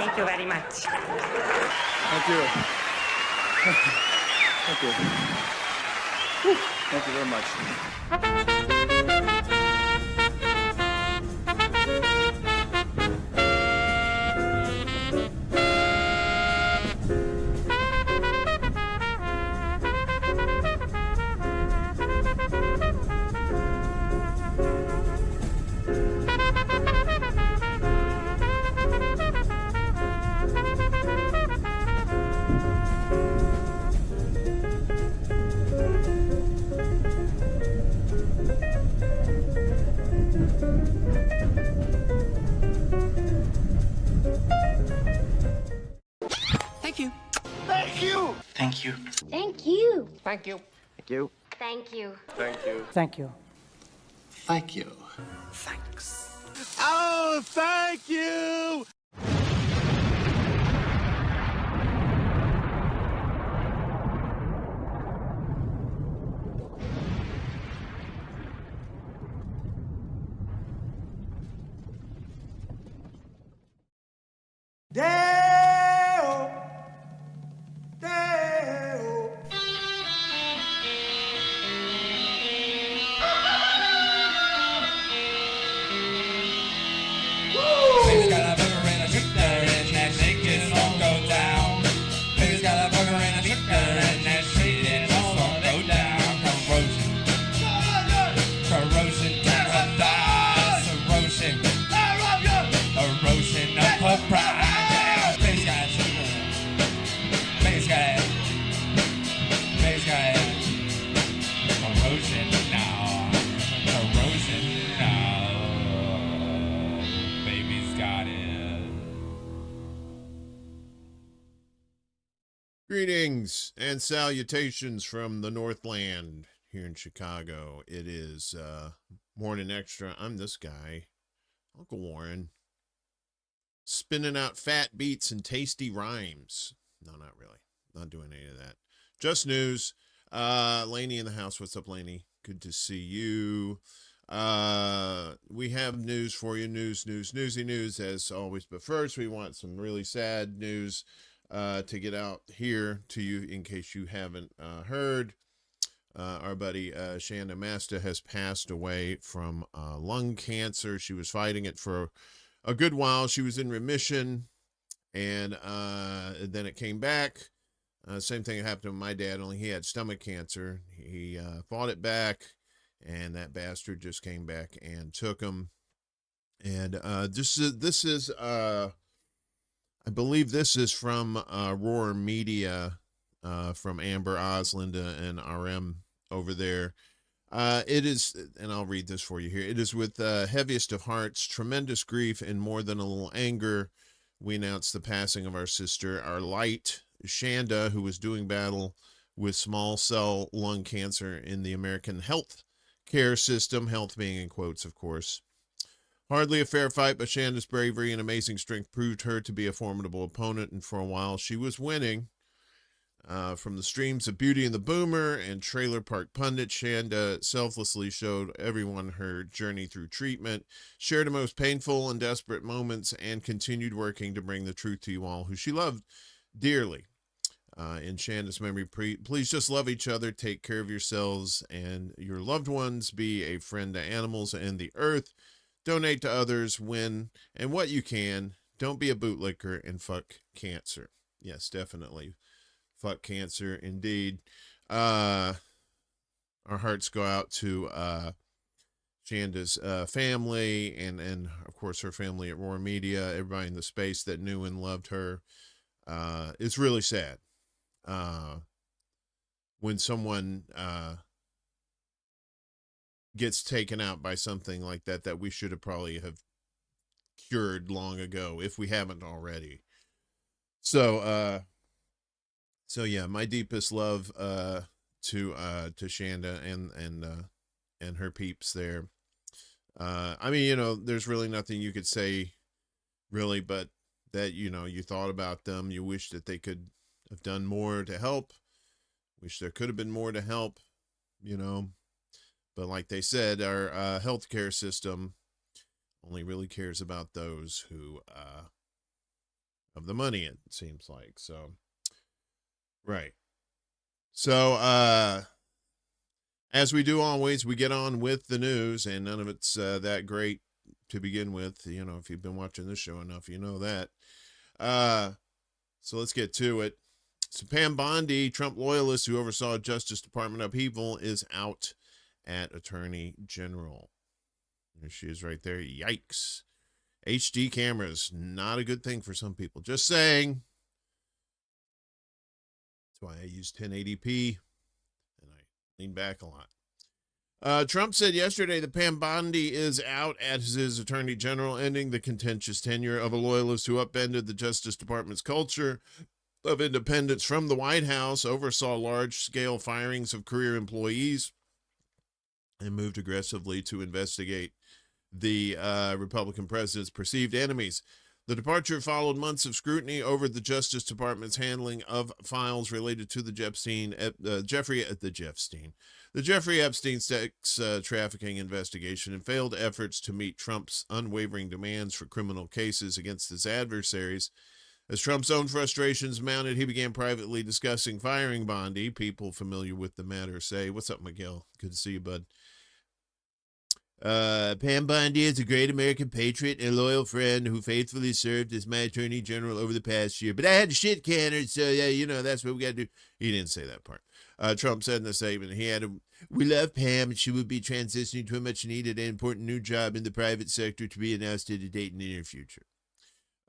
Thank you very much. Thank you. Thank you. Whew. Thank you very much. Thank you. Thank you. Thank you. Thank you. Thank you. Thank you. Thank you. Thank you. Thank you. Thank you. Thanks. Oh, thank you. Deo, Deo. Baby's got a burger and a shooter and that shit just won't go down. Baby's got a burger and a shooter and that shit just won't go down. Corrosion to her thighs, erosion of her pride. Baby's got a shooter. Baby's got corrosion now. Corrosion now. Baby's got it. Greetings and salutations from the Northland here in Chicago. It is Morning Extra. I'm this guy, Uncle Warren, spinning out fat beats and tasty rhymes. No, not really. Not doing any of that. Just news. Laine in the house. What's up, Laine? Good to see you. We have news for you. Newsy news as always. But first, we want some really sad news to get out here to you in case you haven't heard. Our buddy Chanda has passed away from lung cancer. She was fighting it for a good while. She was in remission, and then it came back. Same thing happened to my dad, only he had stomach cancer. He fought it back, and that bastard just came back and took him. And this is I believe this is from Roar Media, from Amber Osland and RM over there. It is, and I'll read this for you here. It is with heaviest of hearts, tremendous grief, and more than a little anger, we announce the passing of our sister, our light, Chanda, who was doing battle with small cell lung cancer in the American health care system, health being in quotes, of course. Hardly a fair fight, but Chanda's bravery and amazing strength proved her to be a formidable opponent, and for a while she was winning. From the streams of Beauty and the Boomer and Trailer Park Pundit, Chanda selflessly showed everyone her journey through treatment, shared the most painful and desperate moments, and continued working to bring the truth to you all who she loved dearly. In Chanda's memory, please just love each other, take care of yourselves and your loved ones, be a friend to animals and the earth, donate to others when and what you can, don't be a bootlicker, and fuck cancer. Yes, definitely. Fuck cancer, indeed. Our hearts go out to Chanda's family and of course her family at Roar Media, everybody in the space that knew and loved her. It's really sad when someone gets taken out by something like that we should have probably have cured long ago if we haven't already. So yeah, my deepest love to Chanda and her peeps there. I mean, you know, there's really nothing you could say really, but that, you know, you thought about them, you wish that they could have done more to help, wish there could have been more to help, you know, but like they said, our healthcare system only really cares about those who of the money, it seems like. So, right. So, as we do always, we get on with the news, and none of it's that great to begin with. You know, if you've been watching this show enough, you know that. So let's get to it. So Pam Bondi, Trump loyalist who oversaw Justice Department upheaval, is out at Attorney General. There she is right there. Yikes. HD cameras, not a good thing for some people. Just saying. That's why I use 1080p, and I lean back a lot. Trump said yesterday that Pam Bondi is out as his Attorney General, ending the contentious tenure of a loyalist who upended the Justice Department's culture of independence from the White House, oversaw large-scale firings of career employees, and moved aggressively to investigate the Republican president's perceived enemies. The departure followed months of scrutiny over the Justice Department's handling of files related to the Jeffrey Epstein sex trafficking investigation and failed efforts to meet Trump's unwavering demands for criminal cases against his adversaries. As Trump's own frustrations mounted, he began privately discussing firing Bondi. People familiar with the matter say, "What's up, Miguel? Good to see you, bud." Pam Bondi is a great American patriot and a loyal friend who faithfully served as my Attorney General over the past year. But I had to shit can her, so yeah, you know, that's what we got to do. He didn't say that part. Trump said in a statement, "We love Pam, and she will be transitioning to a much-needed and important new job in the private sector to be announced at a date in the near future."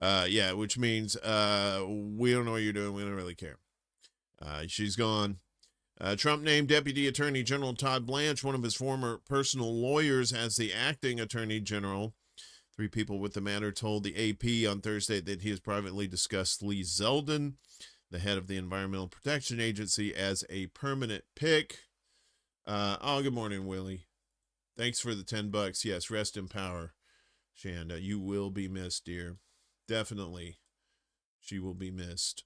Yeah, which means we don't know what you're doing. We don't really care. She's gone. Trump named Deputy Attorney General Todd Blanche, one of his former personal lawyers, as the acting Attorney General. 3 people with the matter told the AP on Thursday that he has privately discussed Lee Zeldin, the head of the Environmental Protection Agency, as a permanent pick. Good morning, Willie. Thanks for the $10. Yes, rest in power, Chanda. You will be missed, dear. Definitely. She will be missed.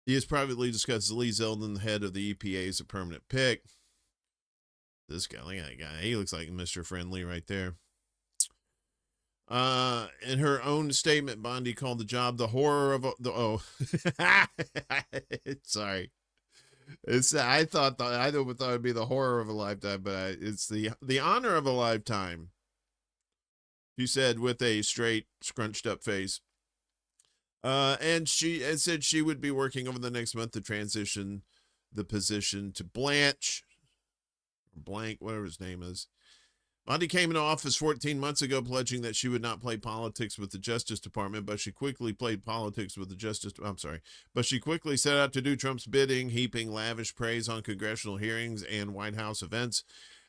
He has privately discussed Lee Zeldin, the head of the EPA, as a permanent pick. This guy, look at that guy. He looks like Mr. Friendly right there. In her own statement, Bondi called the job the horror of sorry. I thought it'd be the horror of a lifetime, but it's the honor of a lifetime. She said with a straight, scrunched up face. And she said she would be working over the next month to transition the position to Blanche, whatever his name is. Bondi came into office 14 months ago, pledging that she would not play politics with the Justice Department, but she quickly played politics with the but she quickly set out to do Trump's bidding, heaping lavish praise on congressional hearings and White House events,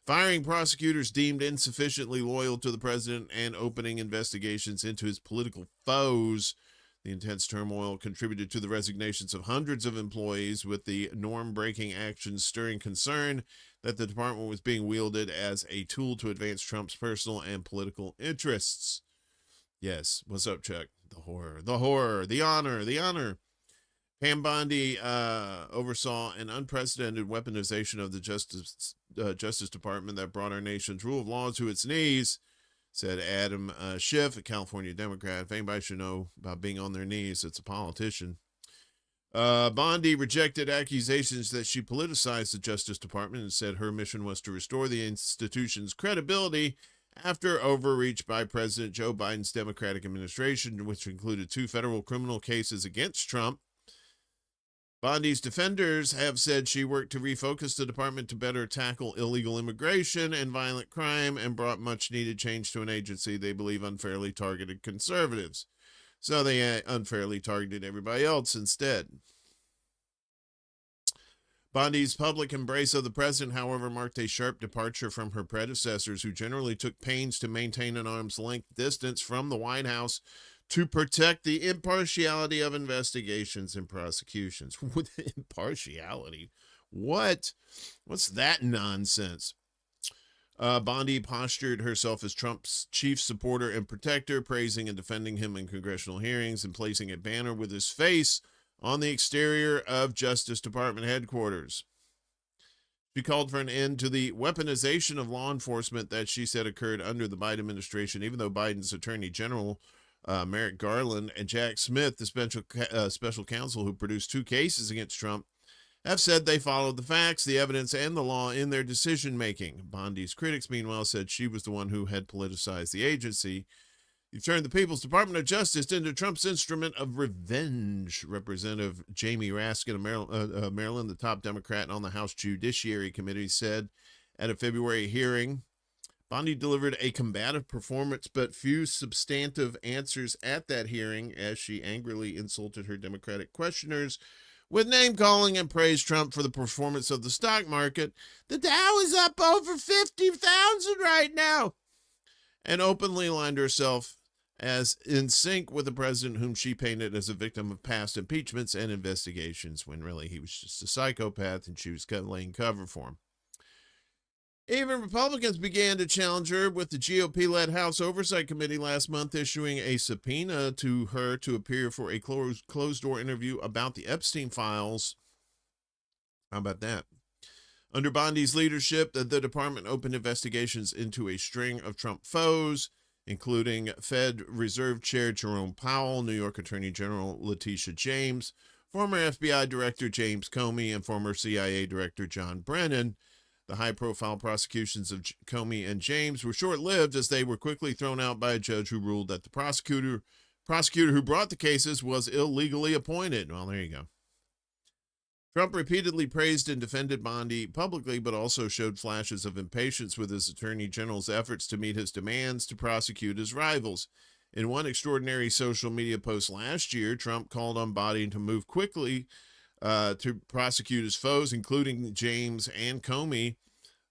firing prosecutors deemed insufficiently loyal to the president, and opening investigations into his political foes. The intense turmoil contributed to the resignations of hundreds of employees, with the norm-breaking actions stirring concern that the department was being wielded as a tool to advance Trump's personal and political interests. Yes. What's up, Chuck? The horror, the honor. Pam Bondi oversaw an unprecedented weaponization of the Justice Department that brought our nation's rule of law to its knees, said Adam Schiff, a California Democrat. If anybody should know about being on their knees, it's a politician. Bondi rejected accusations that she politicized the Justice Department and said her mission was to restore the institution's credibility after overreach by President Joe Biden's Democratic administration, which included 2 federal criminal cases against Trump. Bondi's defenders have said she worked to refocus the department to better tackle illegal immigration and violent crime, and brought much-needed change to an agency they believe unfairly targeted conservatives. So they unfairly targeted everybody else instead. Bondi's public embrace of the president, however, marked a sharp departure from her predecessors, who generally took pains to maintain an arm's length distance from the White House to protect the impartiality of investigations and prosecutions. With impartiality? What? What's that nonsense? Bondi postured herself as Trump's chief supporter and protector, praising and defending him in congressional hearings and placing a banner with his face on the exterior of Justice Department headquarters. She called for an end to the weaponization of law enforcement that she said occurred under the Biden administration, even though Biden's Attorney General Merrick Garland and Jack Smith, the special counsel who produced 2 cases against Trump, have said they followed the facts, the evidence, and the law in their decision-making. Bondi's critics, meanwhile, said she was the one who had politicized the agency. You've turned the People's Department of Justice into Trump's instrument of revenge. Representative Jamie Raskin of Maryland, the top Democrat on the House Judiciary Committee, said at a February hearing, Bondi delivered a combative performance but few substantive answers at that hearing as she angrily insulted her Democratic questioners with name-calling and praised Trump for the performance of the stock market. The Dow is up over 50,000 right now, and openly aligned herself as in sync with the president whom she painted as a victim of past impeachments and investigations, when really he was just a psychopath and she was laying cover for him. Even Republicans began to challenge her, with the GOP-led House Oversight Committee last month issuing a subpoena to her to appear for a closed-door interview about the Epstein files. How about that? Under Bondi's leadership, the department opened investigations into a string of Trump foes, including Fed Reserve Chair Jerome Powell, New York Attorney General Letitia James, former FBI Director James Comey, and former CIA Director John Brennan. The high-profile prosecutions of Comey and James were short-lived, as they were quickly thrown out by a judge who ruled that the prosecutor who brought the cases was illegally appointed. Well, there you go. Trump repeatedly praised and defended Bondi publicly, but also showed flashes of impatience with his attorney general's efforts to meet his demands to prosecute his rivals. In one extraordinary social media post last year, Trump called on Bondi to move quickly to prosecute his foes, including James and Comey,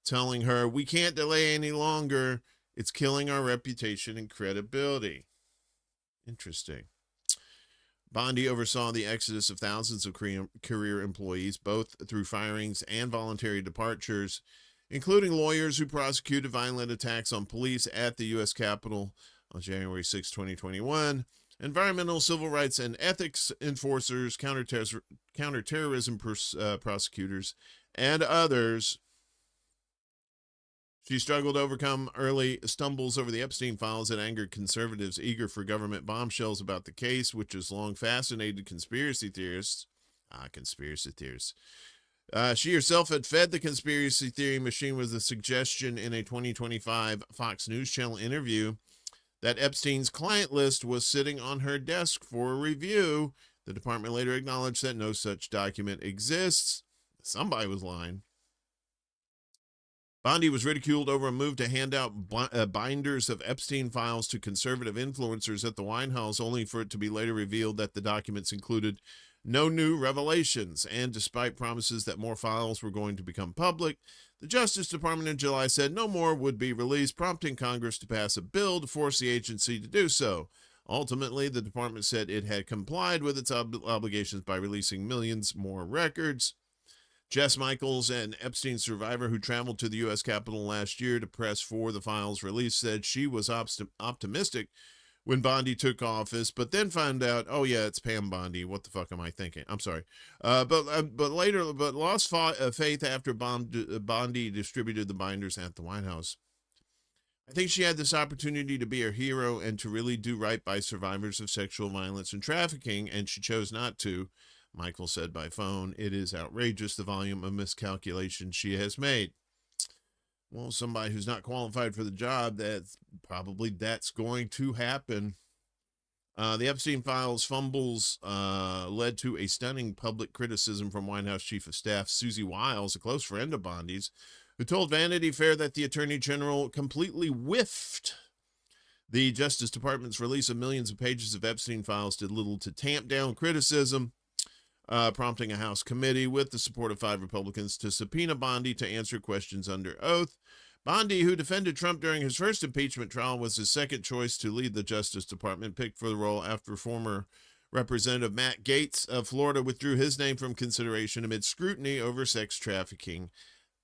telling her, "We can't delay any longer. It's killing our reputation and credibility." Interesting. Bondi oversaw the exodus of thousands of career employees, both through firings and voluntary departures, including lawyers who prosecuted violent attacks on police at the U.S. Capitol on January 6, 2021, environmental, civil rights, and ethics enforcers, counterterrorism prosecutors, and others. She struggled to overcome early stumbles over the Epstein files that angered conservatives eager for government bombshells about the case, which has long fascinated conspiracy theorists. She herself had fed the conspiracy theory machine with a suggestion in a 2025 Fox News Channel interview that Epstein's client list was sitting on her desk for review. The department later acknowledged that no such document exists. Somebody was lying. Bondi was ridiculed over a move to hand out binders of Epstein files to conservative influencers at the White House, only for it to be later revealed that the documents included no new revelations. And despite promises that more files were going to become public, the Justice Department in July said no more would be released, prompting Congress to pass a bill to force the agency to do so. Ultimately, the department said it had complied with its obligations by releasing millions more records. Jess Michaels, an Epstein survivor who traveled to the U.S. Capitol last year to press for the files release, said she was optimistic when Bondi took office, but then found out, oh yeah, it's Pam Bondi. What the fuck am I thinking? I'm sorry. But lost faith after Bondi distributed the binders at the White House. I think she had this opportunity to be a hero and to really do right by survivors of sexual violence and trafficking, and she chose not to. Michael said by phone, "It is outrageous, the volume of miscalculation she has made." Well, somebody who's not qualified for the job, that's going to happen. The Epstein files fumbles led to a stunning public criticism from White House Chief of Staff Susie Wiles, a close friend of Bondi's, who told Vanity Fair that the Attorney General completely whiffed. The Justice Department's release of millions of pages of Epstein files did little to tamp down criticism, prompting a House committee with the support of 5 Republicans to subpoena Bondi to answer questions under oath. Bondi, who defended Trump during his first impeachment trial, was his second choice to lead the Justice Department, picked for the role after former Representative Matt Gaetz of Florida withdrew his name from consideration amid scrutiny over sex trafficking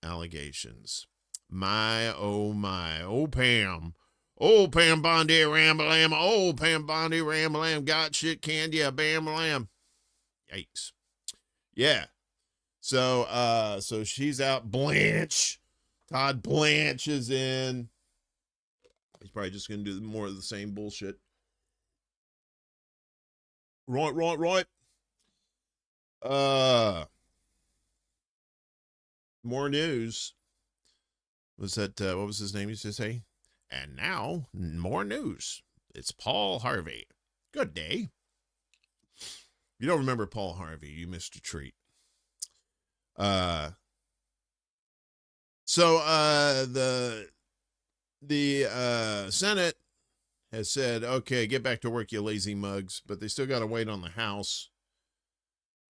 allegations. My, oh Pam. Oh, Pam Bondi, ram-a-lam. Oh, Pam Bondi, ram-a-lam. Got shit, candy, bam-a-lam. Yikes. Yeah. So she's out. Todd Blanche is in. He's probably just going to do more of the same bullshit. Right. More news. Was that, what was his name used to say? And now, more news. It's Paul Harvey. Good day. If you don't remember Paul Harvey, you missed a treat. So the Senate has said, okay, get back to work, you lazy mugs, but they still got to wait on the House.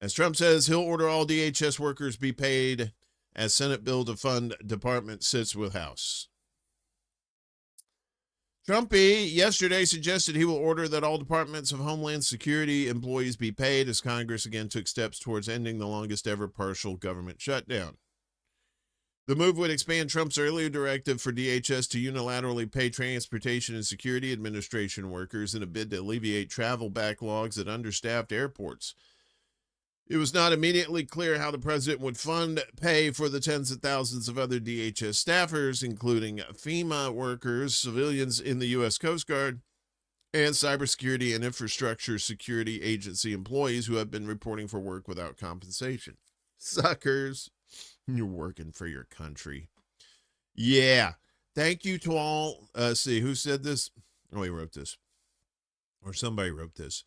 As Trump says, he'll order all DHS workers be paid as Senate bill to fund department sits with House. Trumpy yesterday suggested he will order that all departments of Homeland Security employees be paid as Congress again took steps towards ending the longest ever partial government shutdown. The move would expand Trump's earlier directive for DHS to unilaterally pay Transportation and Security Administration workers in a bid to alleviate travel backlogs at understaffed airports. It was not immediately clear how the president would fund pay for the tens of thousands of other DHS staffers, including FEMA workers, civilians in the U.S. Coast Guard, and Cybersecurity and Infrastructure Security Agency employees who have been reporting for work without compensation. Suckers. You're working for your country. Yeah. Thank you to all. See, who said this? Oh, he wrote this. Or somebody wrote this.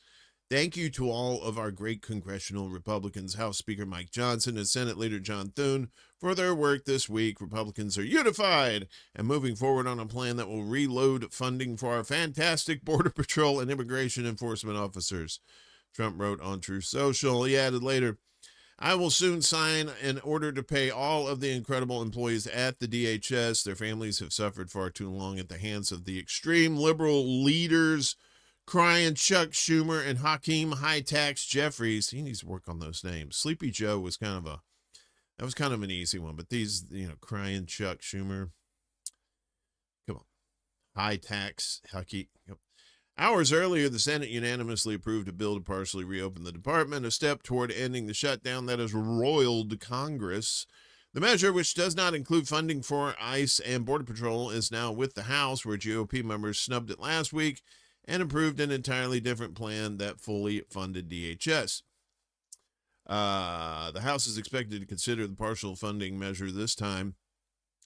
Thank you to all of our great congressional Republicans, House Speaker Mike Johnson and Senate Leader John Thune, for their work this week. Republicans are unified and moving forward on a plan that will reload funding for our fantastic Border Patrol and Immigration Enforcement officers. Trump wrote on Truth Social. He added later, I will soon sign an order to pay all of the incredible employees at the DHS. Their families have suffered far too long at the hands of the extreme liberal leaders, crying Chuck Schumer and Hakeem High Tax Jeffries. He needs to work on those names. Sleepy Joe was kind of an easy one, but these, crying Chuck Schumer. Come on. High Tax Hakeem. Hours earlier, the Senate unanimously approved a bill to partially reopen the department, a step toward ending the shutdown that has roiled Congress. The measure, which does not include funding for ICE and Border Patrol, is now with the House, where GOP members snubbed it last week and approved an entirely different plan that fully funded DHS. The House is expected to consider the partial funding measure this time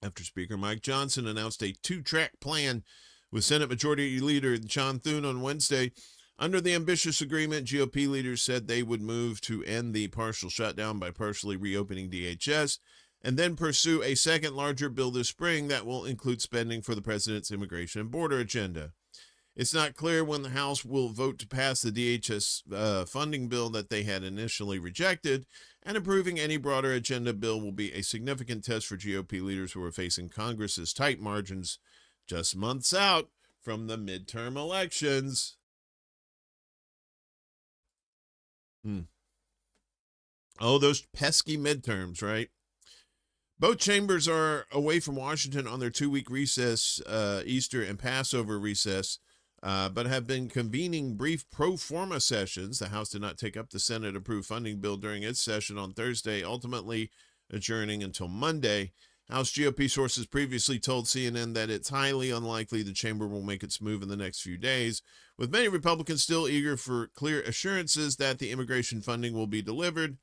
after Speaker Mike Johnson announced a two-track plan with Senate Majority Leader John Thune on Wednesday. Under the ambitious agreement, GOP leaders said they would move to end the partial shutdown by partially reopening DHS and then pursue a second larger bill this spring that will include spending for the president's immigration and border agenda. It's not clear when the House will vote to pass the DHS funding bill that they had initially rejected, and approving any broader agenda bill will be a significant test for GOP leaders who are facing Congress's tight margins just months out from the midterm elections. Oh, those pesky midterms, right? Both chambers are away from Washington on their 2-week recess, Easter and Passover recess, but have been convening brief pro forma sessions. The House did not take up the Senate-approved funding bill during its session on Thursday, ultimately adjourning until Monday. House GOP sources previously told CNN that it's highly unlikely the chamber will make its move in the next few days, with many Republicans still eager for clear assurances that the immigration funding will be delivered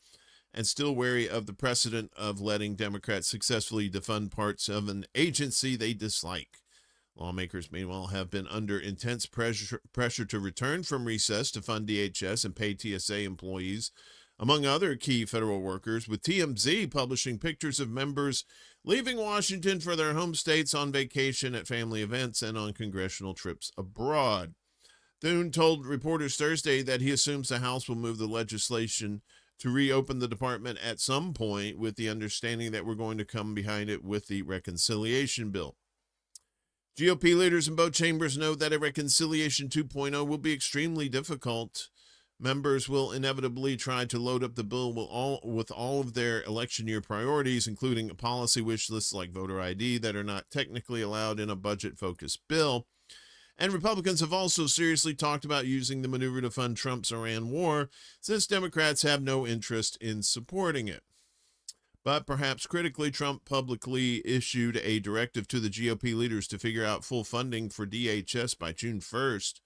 and still wary of the precedent of letting Democrats successfully defund parts of an agency they dislike. Lawmakers, meanwhile, have been under intense pressure to return from recess to fund DHS and pay TSA employees, among other key federal workers, with TMZ publishing pictures of members leaving Washington for their home states on vacation, at family events, and on congressional trips abroad. Thune told reporters Thursday that he assumes the House will move the legislation to reopen the department at some point, with the understanding that we're going to come behind it with the reconciliation bill. GOP leaders in both chambers know that a reconciliation 2.0 will be extremely difficult. Members will inevitably try to load up the bill with all of their election year priorities, including policy wish lists like voter ID that are not technically allowed in a budget-focused bill. And Republicans have also seriously talked about using the maneuver to fund Trump's Iran war, since Democrats have no interest in supporting it. But perhaps critically, Trump publicly issued a directive to the GOP leaders to figure out full funding for DHS by June 1st.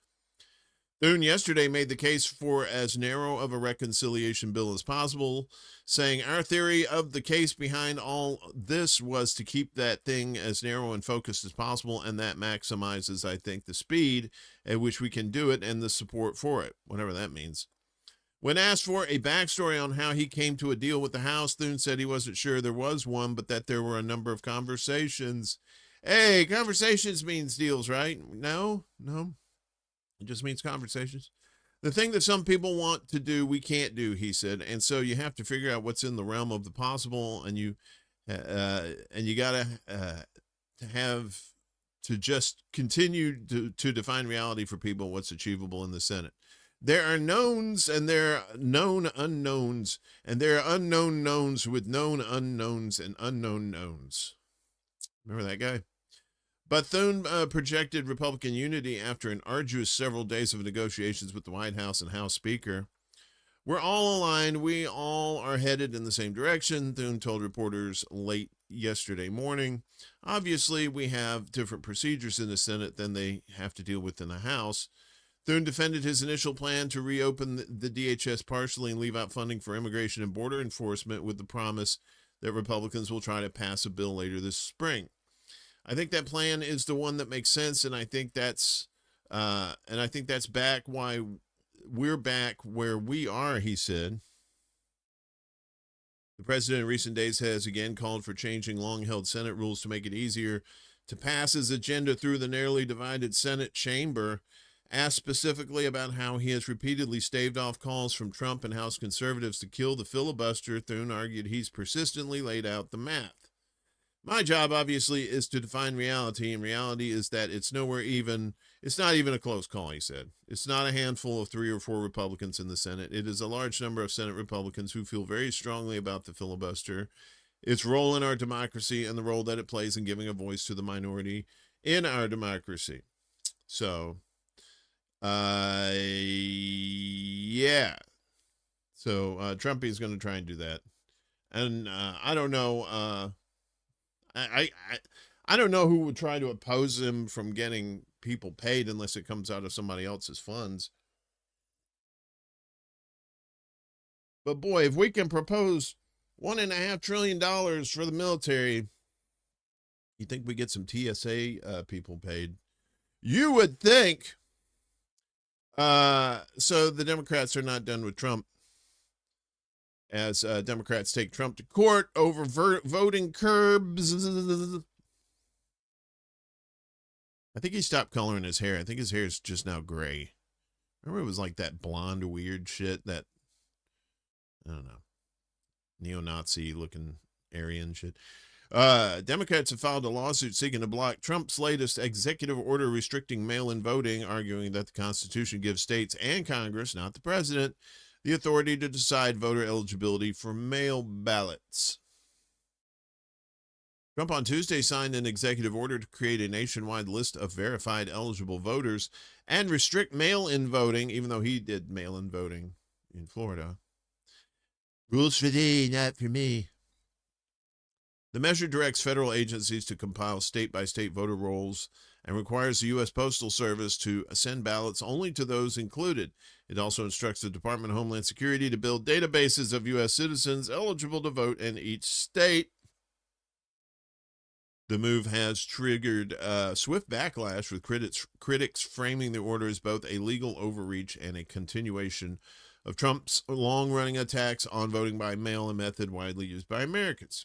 Thune yesterday made the case for as narrow of a reconciliation bill as possible, saying our theory of the case behind all this was to keep that thing as narrow and focused as possible, and that maximizes, I think, the speed at which we can do it and the support for it, whatever that means. When asked for a backstory on how he came to a deal with the House, Thune said he wasn't sure there was one, but that there were a number of conversations. Hey, conversations means deals, right? No. It just means conversations. The thing that some people want to do, we can't do, he said. And so you have to figure out what's in the realm of the possible, and you got to have to just continue to define reality for people, what's achievable in the Senate. There are knowns and there are known unknowns, and there are unknown knowns with known unknowns and unknown knowns. Remember that guy? But Thune projected Republican unity after an arduous several days of negotiations with the White House and House Speaker. We're all aligned. We all are headed in the same direction, Thune told reporters late yesterday morning. Obviously, we have different procedures in the Senate than they have to deal with in the House. Thune defended his initial plan to reopen the DHS partially and leave out funding for immigration and border enforcement with the promise that Republicans will try to pass a bill later this spring. I think that plan is the one that makes sense, and I think that's back why we're back where we are, he said. The president in recent days has again called for changing long-held Senate rules to make it easier to pass his agenda through the narrowly divided Senate chamber. Asked specifically about how he has repeatedly staved off calls from Trump and House conservatives to kill the filibuster, Thune argued he's persistently laid out the math. My job, obviously, is to define reality, and reality is that it's not even a close call, he said. It's not a handful of 3 or 4 Republicans in the Senate. It is a large number of Senate Republicans who feel very strongly about the filibuster, its role in our democracy, and the role that it plays in giving a voice to the minority in our democracy. So, yeah. So, Trump is going to try and do that. And I don't know... I don't know who would try to oppose him from getting people paid unless it comes out of somebody else's funds. But boy, if we can propose $1.5 trillion for the military, you think we get some TSA people paid? You would think. So the Democrats are not done with Trump, as Democrats take Trump to court over voting curbs. I think he stopped coloring his hair. I think his hair is just now gray. Remember it was like that blonde weird shit, that, I don't know, neo-Nazi looking Aryan shit. Democrats have filed a lawsuit seeking to block Trump's latest executive order restricting mail-in voting, arguing that the Constitution gives states and Congress, not the president, the authority to decide voter eligibility for mail ballots. Trump on Tuesday signed an executive order to create a nationwide list of verified eligible voters and restrict mail-in voting, even though he did mail-in voting in Florida. Rules for thee, not for me. The measure directs federal agencies to compile state-by-state voter rolls and requires the U.S. Postal Service to send ballots only to those included. It also instructs the Department of Homeland Security to build databases of U.S. citizens eligible to vote in each state. The move has triggered swift backlash, with critics framing the order as both a legal overreach and a continuation of Trump's long-running attacks on voting by mail, a method widely used by Americans.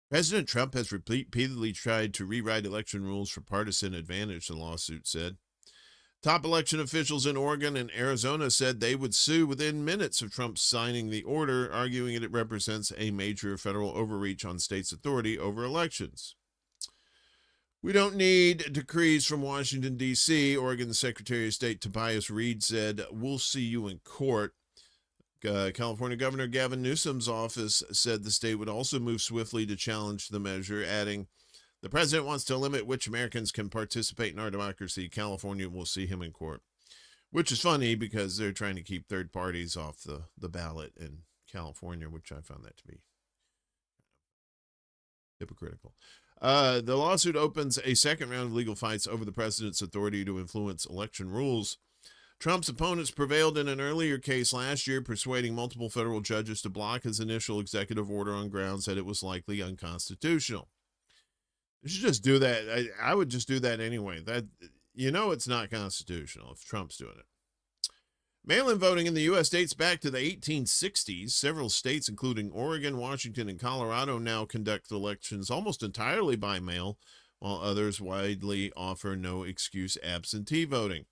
President Trump has repeatedly tried to rewrite election rules for partisan advantage, the lawsuit said. Top election officials in Oregon and Arizona said they would sue within minutes of Trump signing the order, arguing it represents a major federal overreach on states' authority over elections. We don't need decrees from Washington, D.C., Oregon Secretary of State Tobias Reed said. We'll see you in court. California Governor Gavin Newsom's office said the state would also move swiftly to challenge the measure, adding, the president wants to limit which Americans can participate in our democracy. California will see him in court. Which is funny because they're trying to keep third parties off the ballot in California, which I found that to be Hypocritical. The lawsuit opens a second round of legal fights over the president's authority to influence election rules. Trump's opponents prevailed in an earlier case last year, persuading multiple federal judges to block his initial executive order on grounds that it was likely unconstitutional. You should just do that. I would just do that anyway. It's not constitutional if Trump's doing it. Mail-in voting in the U.S. dates back to the 1860s. Several states, including Oregon, Washington, and Colorado, now conduct elections almost entirely by mail, while others widely offer no-excuse absentee voting.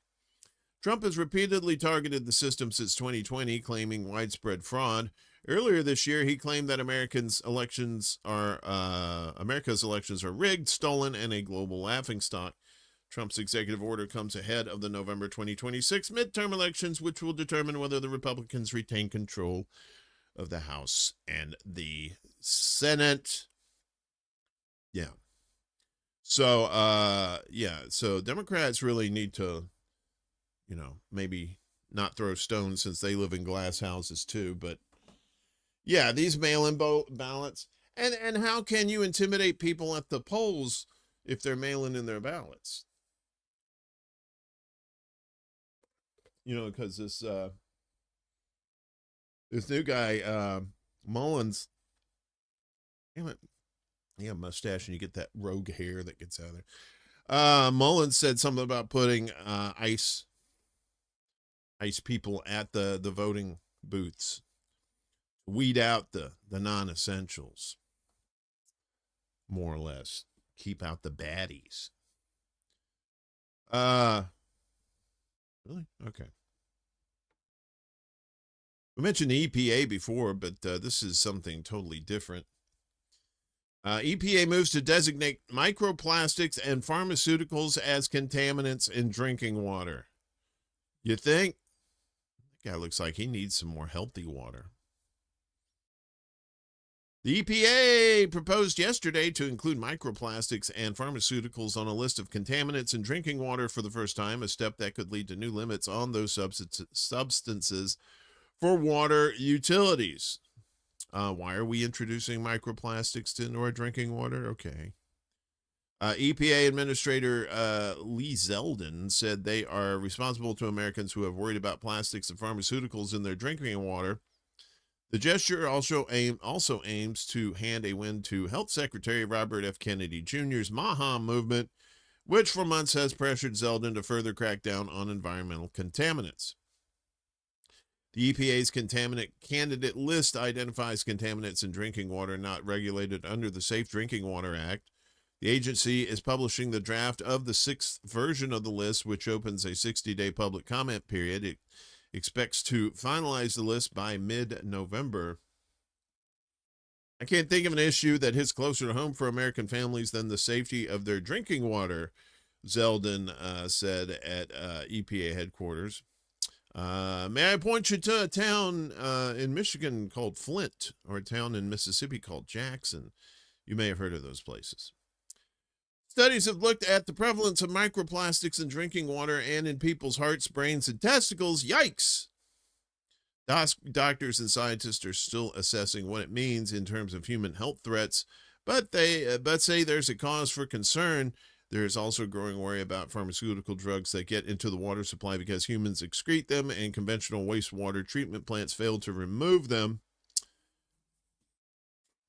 Trump has repeatedly targeted the system since 2020, claiming widespread fraud. Earlier this year, he claimed that America's elections are rigged, stolen, and a global laughingstock. Trump's executive order comes ahead of the November 2026 midterm elections, which will determine whether the Republicans retain control of the House and the Senate. Yeah. So Democrats really need to, maybe not throw stones since they live in glass houses too. But yeah, these mail-in ballots. And how can you intimidate people at the polls if they're mailing in their ballots? Because this new guy, Mullins, damn it, you have a mustache and you get that rogue hair that gets out of there. Mullins said something about putting ICE people at the voting booths, weed out the non-essentials, more or less, keep out the baddies. Really? Okay. We mentioned the EPA before, but this is something totally different. EPA moves to designate microplastics and pharmaceuticals as contaminants in drinking water. You think? That guy looks like he needs some more healthy water. The EPA proposed yesterday to include microplastics and pharmaceuticals on a list of contaminants in drinking water for the first time, a step that could lead to new limits on those substances for water utilities. Why are we introducing microplastics into our drinking water? Okay. EPA Administrator Lee Zeldin said they are responsible to Americans who have worried about plastics and pharmaceuticals in their drinking water. The gesture also aims to hand a win to Health Secretary Robert F. Kennedy Jr.'s MAHA movement, which for months has pressured Zeldin to further crack down on environmental contaminants. The EPA's contaminant candidate list identifies contaminants in drinking water not regulated under the Safe Drinking Water Act. The agency is publishing the draft of the 6th version of the list, which opens a 60-day public comment period. It expects to finalize the list by mid-November. I can't think of an issue that hits closer to home for American families than the safety of their drinking water, Zeldin said at EPA headquarters. May I point you to a town in Michigan called Flint, or a town in Mississippi called Jackson? You may have heard of those places. Studies have looked at the prevalence of microplastics in drinking water and in people's hearts, brains, and testicles. Yikes! Doctors and scientists are still assessing what it means in terms of human health threats, but say there's a cause for concern. There is also growing worry about pharmaceutical drugs that get into the water supply because humans excrete them and conventional wastewater treatment plants fail to remove them.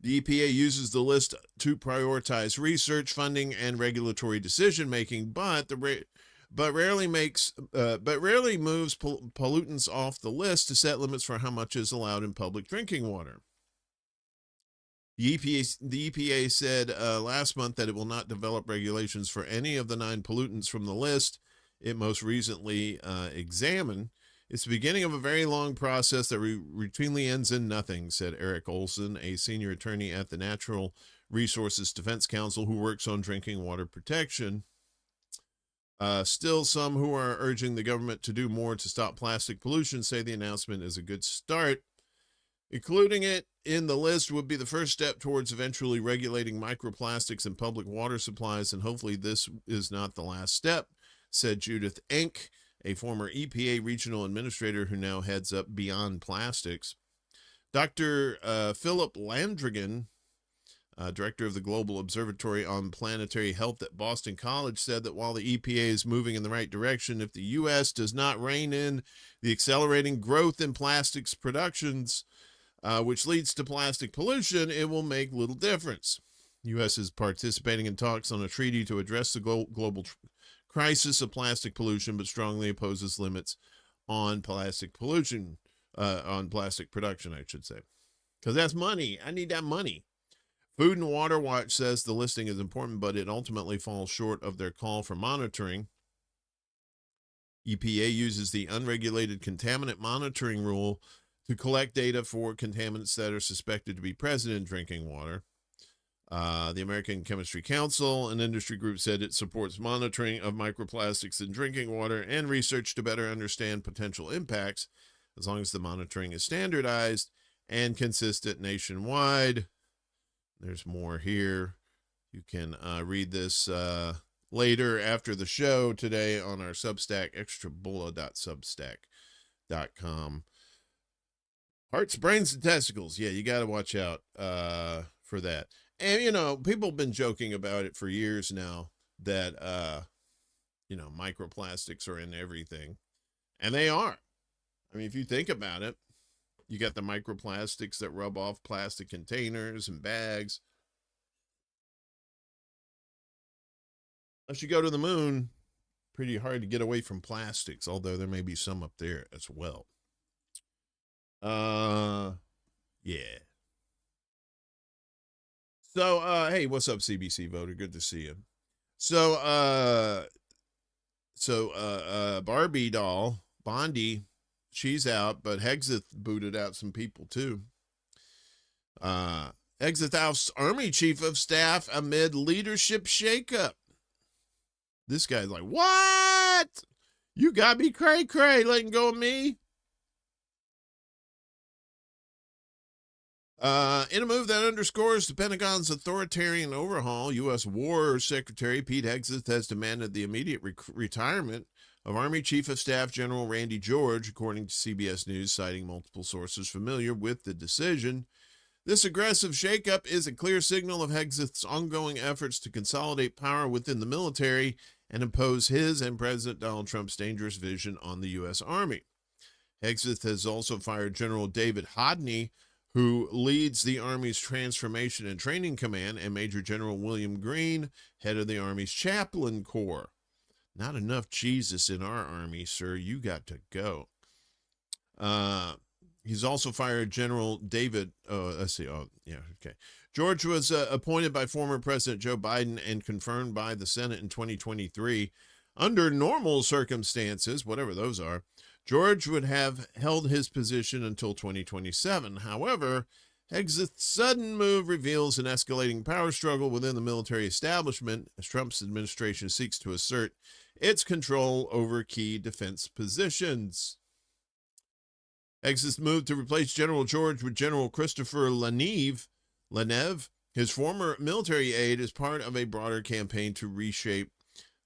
The EPA uses the list to prioritize research, funding, and regulatory decision-making, but rarely moves pollutants off the list to set limits for how much is allowed in public drinking water. The EPA said last month that it will not develop regulations for any of the 9 pollutants from the list it most recently examined. It's the beginning of a very long process that routinely ends in nothing, said Eric Olson, a senior attorney at the Natural Resources Defense Council who works on drinking water protection. Still, some who are urging the government to do more to stop plastic pollution say the announcement is a good start. Including it in the list would be the first step towards eventually regulating microplastics in public water supplies, and hopefully this is not the last step, said Judith Enck, a former EPA regional administrator who now heads up Beyond Plastics. Dr. Philip Landrigan Director of the Global Observatory on Planetary Health at Boston College, said that while the EPA is moving in the right direction, if the U.S. does not rein in the accelerating growth in plastics productions, which leads to plastic pollution, it will make little difference. The U.S. is participating in talks on a treaty to address the global crisis of plastic pollution, but strongly opposes limits on plastic pollution, on plastic production, I should say. Because that's money. I need that money. Food and Water Watch says the listing is important, but it ultimately falls short of their call for monitoring. EPA uses the unregulated contaminant monitoring rule to collect data for contaminants that are suspected to be present in drinking water. The American Chemistry Council, an industry group, said it supports monitoring of microplastics in drinking water and research to better understand potential impacts, as long as the monitoring is standardized and consistent nationwide. There's more here. You can read this later after the show today on our Substack, extrabulla.substack.com. Hearts, brains, and testicles. Yeah, you got to watch out for that. And, you know, people have been joking about it for years now that, you know, microplastics are in everything. And they are. I mean, if you think about it, you got the microplastics that rub off plastic containers and bags. Unless you go to the moon, pretty hard to get away from plastics, although there may be some up there as well. Yeah. So, hey, what's up, CBC voter? Good to see you. So, Barbie doll, Bondi, she's out, but Hexeth booted out some people too. Hexeth oufts Army Chief of Staff amid leadership shakeup. This guy's like, what? You got me cray-cray, letting go of me? In a move that underscores the Pentagon's authoritarian overhaul, U.S. War Secretary Pete Hegseth has demanded the immediate retirement of Army Chief of Staff General Randy George, according to CBS News, citing multiple sources familiar with the decision. This aggressive shakeup is a clear signal of Hegseth's ongoing efforts to consolidate power within the military and impose his and President Donald Trump's dangerous vision on the U.S. Army. Hegseth has also fired General David Hodney, who leads the Army's Transformation and Training Command, and Major General William Green, head of the Army's Chaplain Corps. Not enough Jesus in our Army, sir. You got to go. He's also fired General David. George was appointed by former President Joe Biden and confirmed by the Senate in 2023. Under normal circumstances, whatever those are, George would have held his position until 2027. However, Hegseth's sudden move reveals an escalating power struggle within the military establishment as Trump's administration seeks to assert its control over key defense positions. Hegseth's move to replace General George with General Christopher Laine, his former military aide, is part of a broader campaign to reshape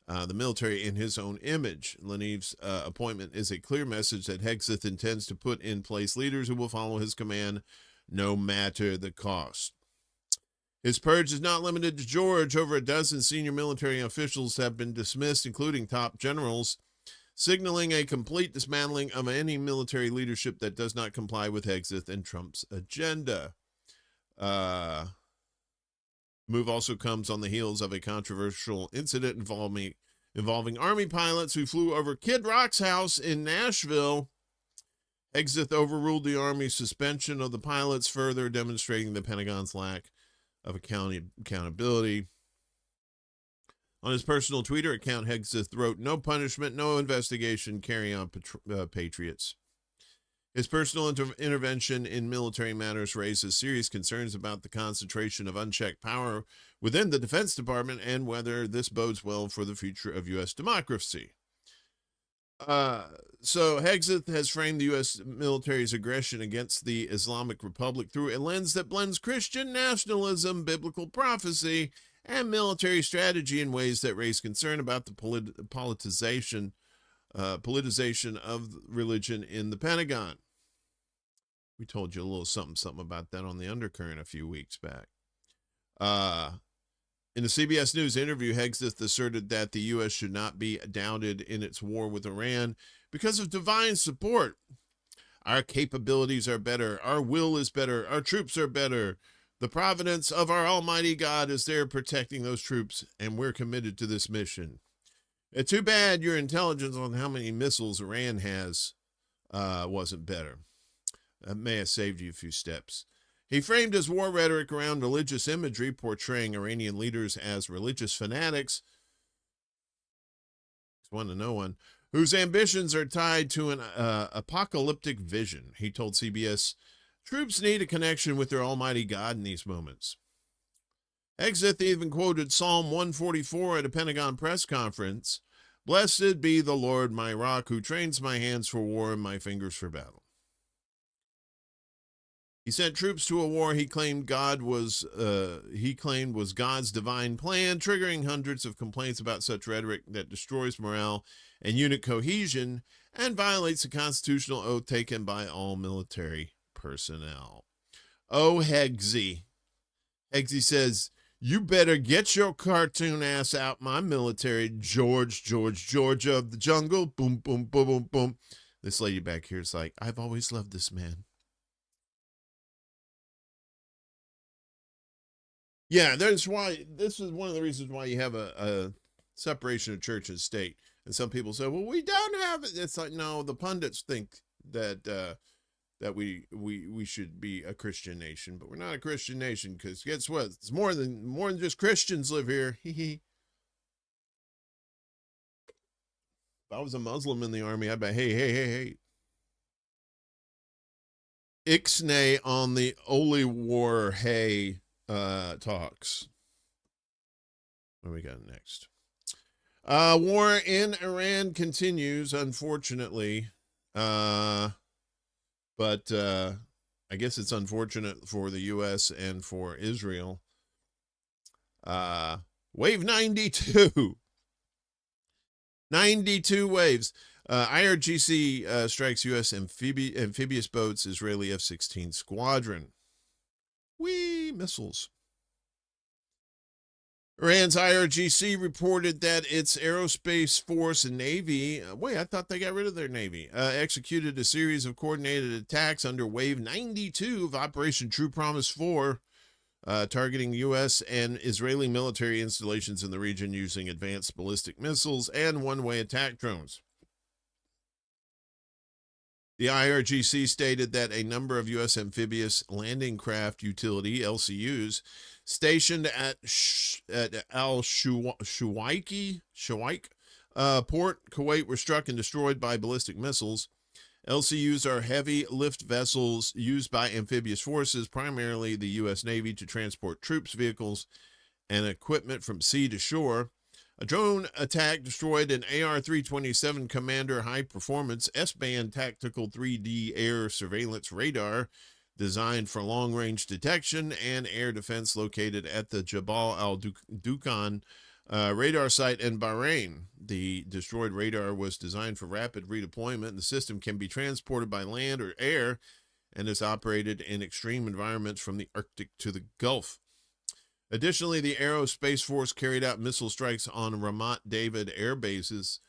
the military in his own image. Laine's appointment is a clear message that Hegseth intends to put in place leaders who will follow his command no matter the cost. His purge is not limited to George. Over a dozen senior military officials have been dismissed, including top generals, signaling a complete dismantling of any military leadership that does not comply with Hegseth and Trump's agenda. Move also comes on the heels of a controversial incident involving Army pilots who flew over Kid Rock's house in Nashville. Hegseth overruled the Army's suspension of the pilots, further demonstrating the Pentagon's lack of accountability. On his personal Twitter account, Hegseth wrote, "No punishment, no investigation, carry on, patriots." His personal intervention in military matters raises serious concerns about the concentration of unchecked power within the Defense Department and whether this bodes well for the future of U.S. democracy. So Hegseth has framed the U.S. military's aggression against the Islamic Republic through a lens that blends Christian nationalism, biblical prophecy, and military strategy in ways that raise concern about the politicization of religion in the Pentagon. We told you a little something about that on the Undercurrent a few weeks back. In a CBS News interview, Hegseth asserted that the U.S. should not be doubted in its war with Iran because of divine support. Our capabilities are better. Our will is better. Our troops are better. The providence of our Almighty God is there protecting those troops, and we're committed to this mission. It's too bad your intelligence on how many missiles Iran has wasn't better. That may have saved you a few steps. He framed his war rhetoric around religious imagery, portraying Iranian leaders as religious fanatics. It's one to know one, whose ambitions are tied to an apocalyptic vision. He told CBS, troops need a connection with their Almighty God in these moments. Hegseth even quoted Psalm 144 at a Pentagon press conference. Blessed be the Lord, my rock, who trains my hands for war and my fingers for battle. He sent troops to a war he claimed was God's divine plan, triggering hundreds of complaints about such rhetoric that destroys morale and unit cohesion and violates the constitutional oath taken by all military personnel. Oh, Hegsey. Hegsey says, you better get your cartoon ass out my military, George of the jungle. Boom, boom, boom, boom, boom. This lady back here is like, I've always loved this man. Yeah, this is one of the reasons why you have a separation of church and state. And some people say, well, we don't have it. It's like, no, the pundits think that that we should be a Christian nation, but we're not a Christian nation, because guess what? It's more than just Christians live here. If I was a Muslim in the army, I'd be, hey. Ixnay on the Holy War, hey. Talks. What do we got next? War in Iran continues, unfortunately. But I guess it's unfortunate for the U.S. and for Israel. Wave 92. 92 waves. IRGC strikes U.S. amphibious boats, Israeli F-16 squadron. Whee! Missiles. Iran's IRGC reported that its aerospace force and navy, I thought they got rid of their navy, executed a series of coordinated attacks under Wave 92 of Operation True Promise 4, targeting U.S. and Israeli military installations in the region using advanced ballistic missiles and one-way attack drones. The IRGC stated that a number of U.S. amphibious landing craft utility, LCUs, stationed at Al-Shuwaik port, Kuwait, were struck and destroyed by ballistic missiles. LCUs are heavy lift vessels used by amphibious forces, primarily the U.S. Navy, to transport troops, vehicles, and equipment from sea to shore. A drone attack destroyed an AR-327 Commander high-performance S-band tactical 3D air surveillance radar designed for long-range detection and air defense located at the Jabal al-Dukhan radar site in Bahrain. The destroyed radar was designed for rapid redeployment. The system can be transported by land or air and is operated in extreme environments from the Arctic to the Gulf. Additionally, the Aerospace Force carried out missile strikes on Ramat David Air Base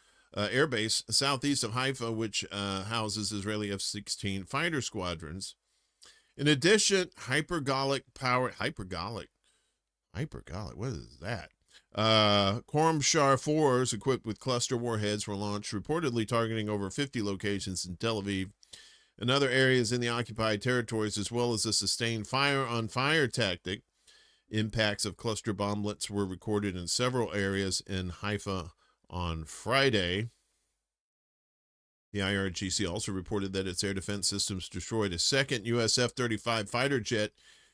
southeast of Haifa, which houses Israeli F-16 fighter squadrons. In addition, hypergolic, what is that? Khorramshahr 4s equipped with cluster warheads were launched, reportedly targeting over 50 locations in Tel Aviv and other areas in the occupied territories, as well as a sustained fire-on-fire tactic. Impacts of cluster bomblets were recorded in several areas in Haifa on Friday. The IRGC also reported that its air defense systems destroyed a second U.S. F-35 fighter jet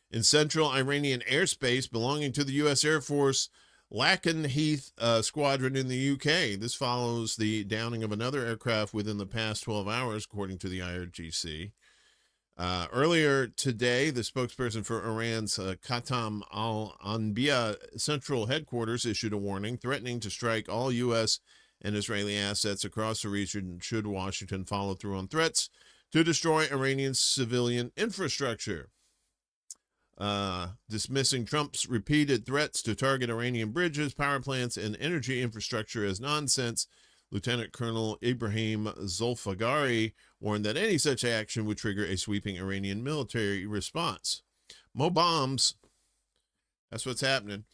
in central Iranian airspace belonging to the U.S. Air Force Lakenheath squadron in the U.K. This follows the downing of another aircraft within the past 12 hours, according to the IRGC. Earlier today, the spokesperson for Iran's Khatam al-Anbiya central headquarters issued a warning threatening to strike all U.S. and Israeli assets across the region should Washington follow through on threats to destroy Iranian civilian infrastructure. dismissing Trump's repeated threats to target Iranian bridges, power plants, and energy infrastructure as nonsense. Lieutenant Colonel Ibrahim Zolfagari warned that any such action would trigger a sweeping Iranian military response. More bombs. That's what's happening.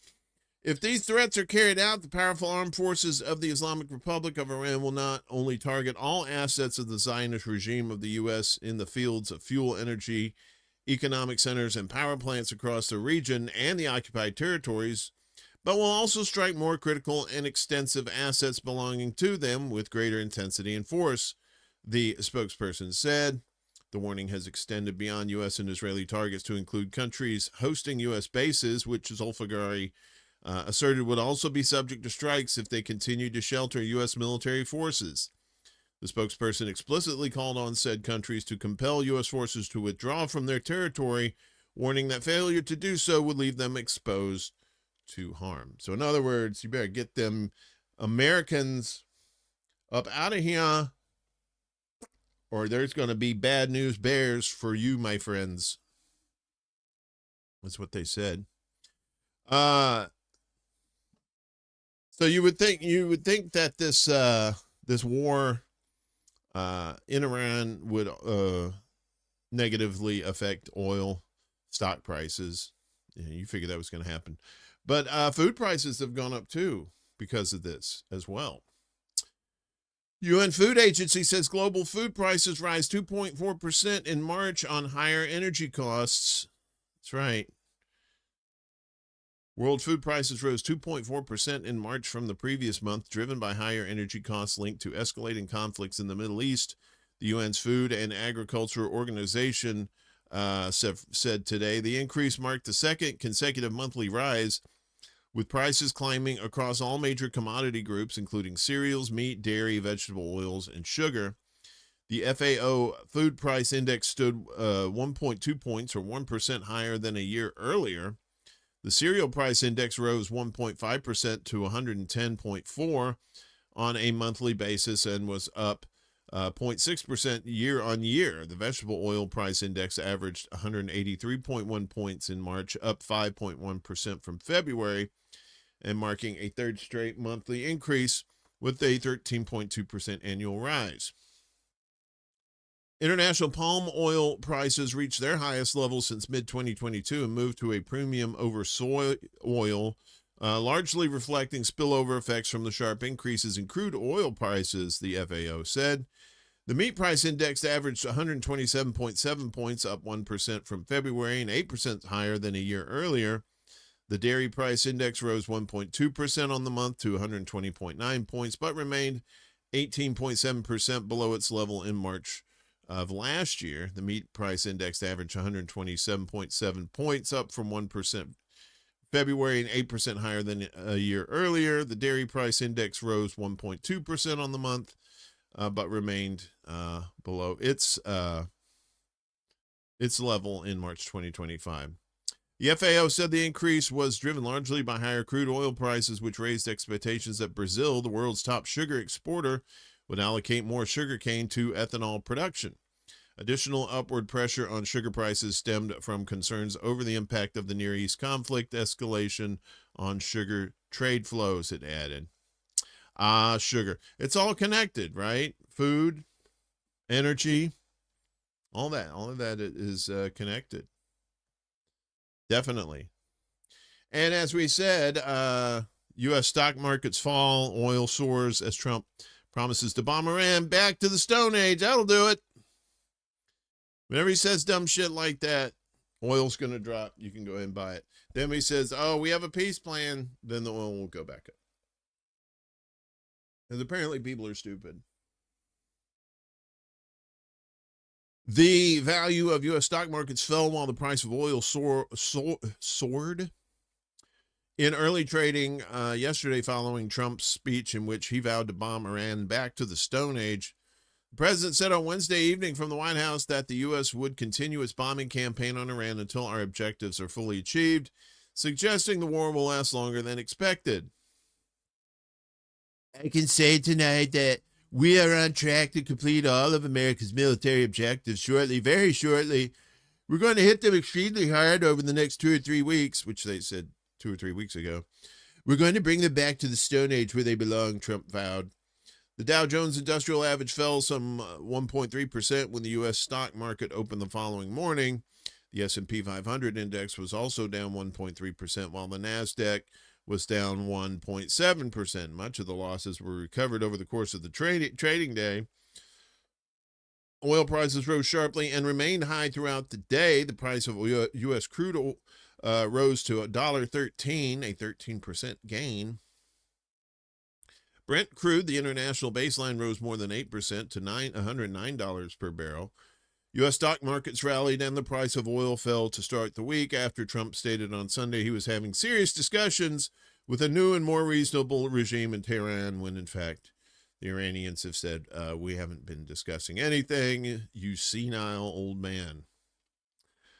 If these threats are carried out, the powerful armed forces of the Islamic Republic of Iran will not only target all assets of the Zionist regime of the U.S. in the fields of fuel, energy, economic centers, and power plants across the region and the occupied territories, but will also strike more critical and extensive assets belonging to them with greater intensity and force, the spokesperson said. The warning has extended beyond U.S. and Israeli targets to include countries hosting U.S. bases, which Zolfagari asserted would also be subject to strikes if they continued to shelter U.S. military forces. The spokesperson explicitly called on said countries to compel U.S. forces to withdraw from their territory, warning that failure to do so would leave them exposed to harm. So in other words, you better get them Americans up out of here, or there's going to be bad news bears for you, my friends. That's what they said. So you would think that this war in Iran would negatively affect oil stock prices. You figure that was going to happen. But food prices have gone up too because of this as well. UN Food Agency says global food prices rise 2.4% in March on higher energy costs. That's right. World food prices rose 2.4% in March from the previous month, driven by higher energy costs linked to escalating conflicts in the Middle East. The UN's Food and Agriculture Organization said today the increase marked the second consecutive monthly rise, with prices climbing across all major commodity groups, including cereals, meat, dairy, vegetable oils, and sugar. The FAO Food Price Index stood 1.2 points, or 1% higher than a year earlier. The cereal price index rose 1.5% to 110.4 on a monthly basis and was up 0.6% year on year. The vegetable oil price index averaged 183.1 points in March, up 5.1% from February, and marking a third straight monthly increase with a 13.2% annual rise. International palm oil prices reached their highest level since mid-2022 and moved to a premium over soy oil, largely reflecting spillover effects from the sharp increases in crude oil prices, the FAO said. The meat price index averaged 127.7 points, up 1% from February and 8% higher than a year earlier. The dairy price index rose 1.2% on the month to 120.9 points, but remained 18.7% below its level in March of last year. The meat price index averaged 127.7 points, up from 1% February and 8% higher than a year earlier. The dairy price index rose 1.2% on the month, but remained below its level in March 2025. The FAO said the increase was driven largely by higher crude oil prices, which raised expectations that Brazil, the world's top sugar exporter, would allocate more sugarcane to ethanol production. Additional upward pressure on sugar prices stemmed from concerns over the impact of the Near East conflict escalation on sugar trade flows, it added. Sugar. It's all connected, right? Food, energy, all of that is connected. Definitely. And as we said, U.S. stock markets fall, oil soars as Trump promises to bomb Iran back to the Stone Age. That'll do it. Whenever he says dumb shit like that, oil's going to drop. You can go ahead and buy it. Then he says, oh, we have a peace plan. Then the oil will go back up. Because apparently people are stupid. The value of U.S. stock markets fell while the price of oil soared. In early trading yesterday following Trump's speech in which he vowed to bomb Iran back to the Stone Age, the president said on Wednesday evening from the White House that the U.S. would continue its bombing campaign on Iran until our objectives are fully achieved, suggesting the war will last longer than expected. I can say tonight that we are on track to complete all of America's military objectives shortly, very shortly. We're going to hit them extremely hard over the next 2 or 3 weeks, which they said 2 or 3 weeks ago. We're going to bring them back to the Stone Age where they belong, Trump vowed. The Dow Jones Industrial Average fell some 1.3% when the U.S. stock market opened the following morning. The S&P 500 index was also down 1.3%, while the NASDAQ was down 1.7%. Much of the losses were recovered over the course of the trading day. Oil prices rose sharply and remained high throughout the day. The price of U.S. crude oil rose to $1.13, a 13% gain. Brent crude, the international baseline, rose more than 8% to $109 per barrel. U.S. stock markets rallied and the price of oil fell to start the week after Trump stated on Sunday he was having serious discussions with a new and more reasonable regime in Tehran, when in fact the Iranians have said, we haven't been discussing anything, you senile old man.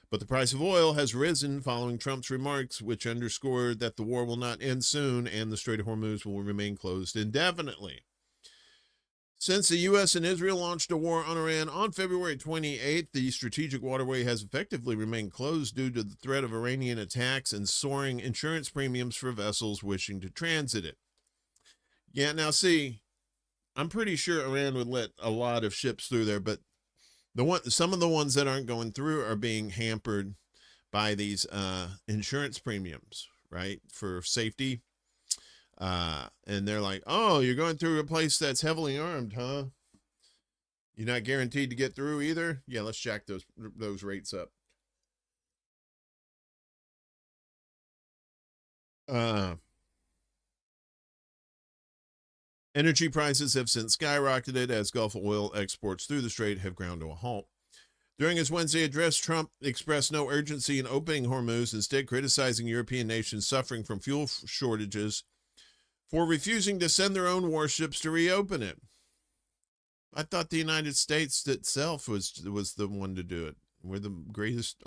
But the price of oil has risen following Trump's remarks, which underscored that the war will not end soon and the Strait of Hormuz will remain closed indefinitely. Since the U.S. and Israel launched a war on Iran on February 28th, the strategic waterway has effectively remained closed due to the threat of Iranian attacks and soaring insurance premiums for vessels wishing to transit it. Yeah, now see, I'm pretty sure Iran would let a lot of ships through there, but some of the ones that aren't going through are being hampered by these insurance premiums, right, for safety. And they're like, oh, you're going through a place that's heavily armed, huh? You're not guaranteed to get through either? Yeah, let's jack those rates up. Energy prices have since skyrocketed as Gulf oil exports through the strait have ground to a halt. During his Wednesday address, Trump expressed no urgency in opening Hormuz, instead criticizing European nations suffering from fuel shortages for refusing to send their own warships to reopen it. I thought the United States itself was the one to do it. We're the greatest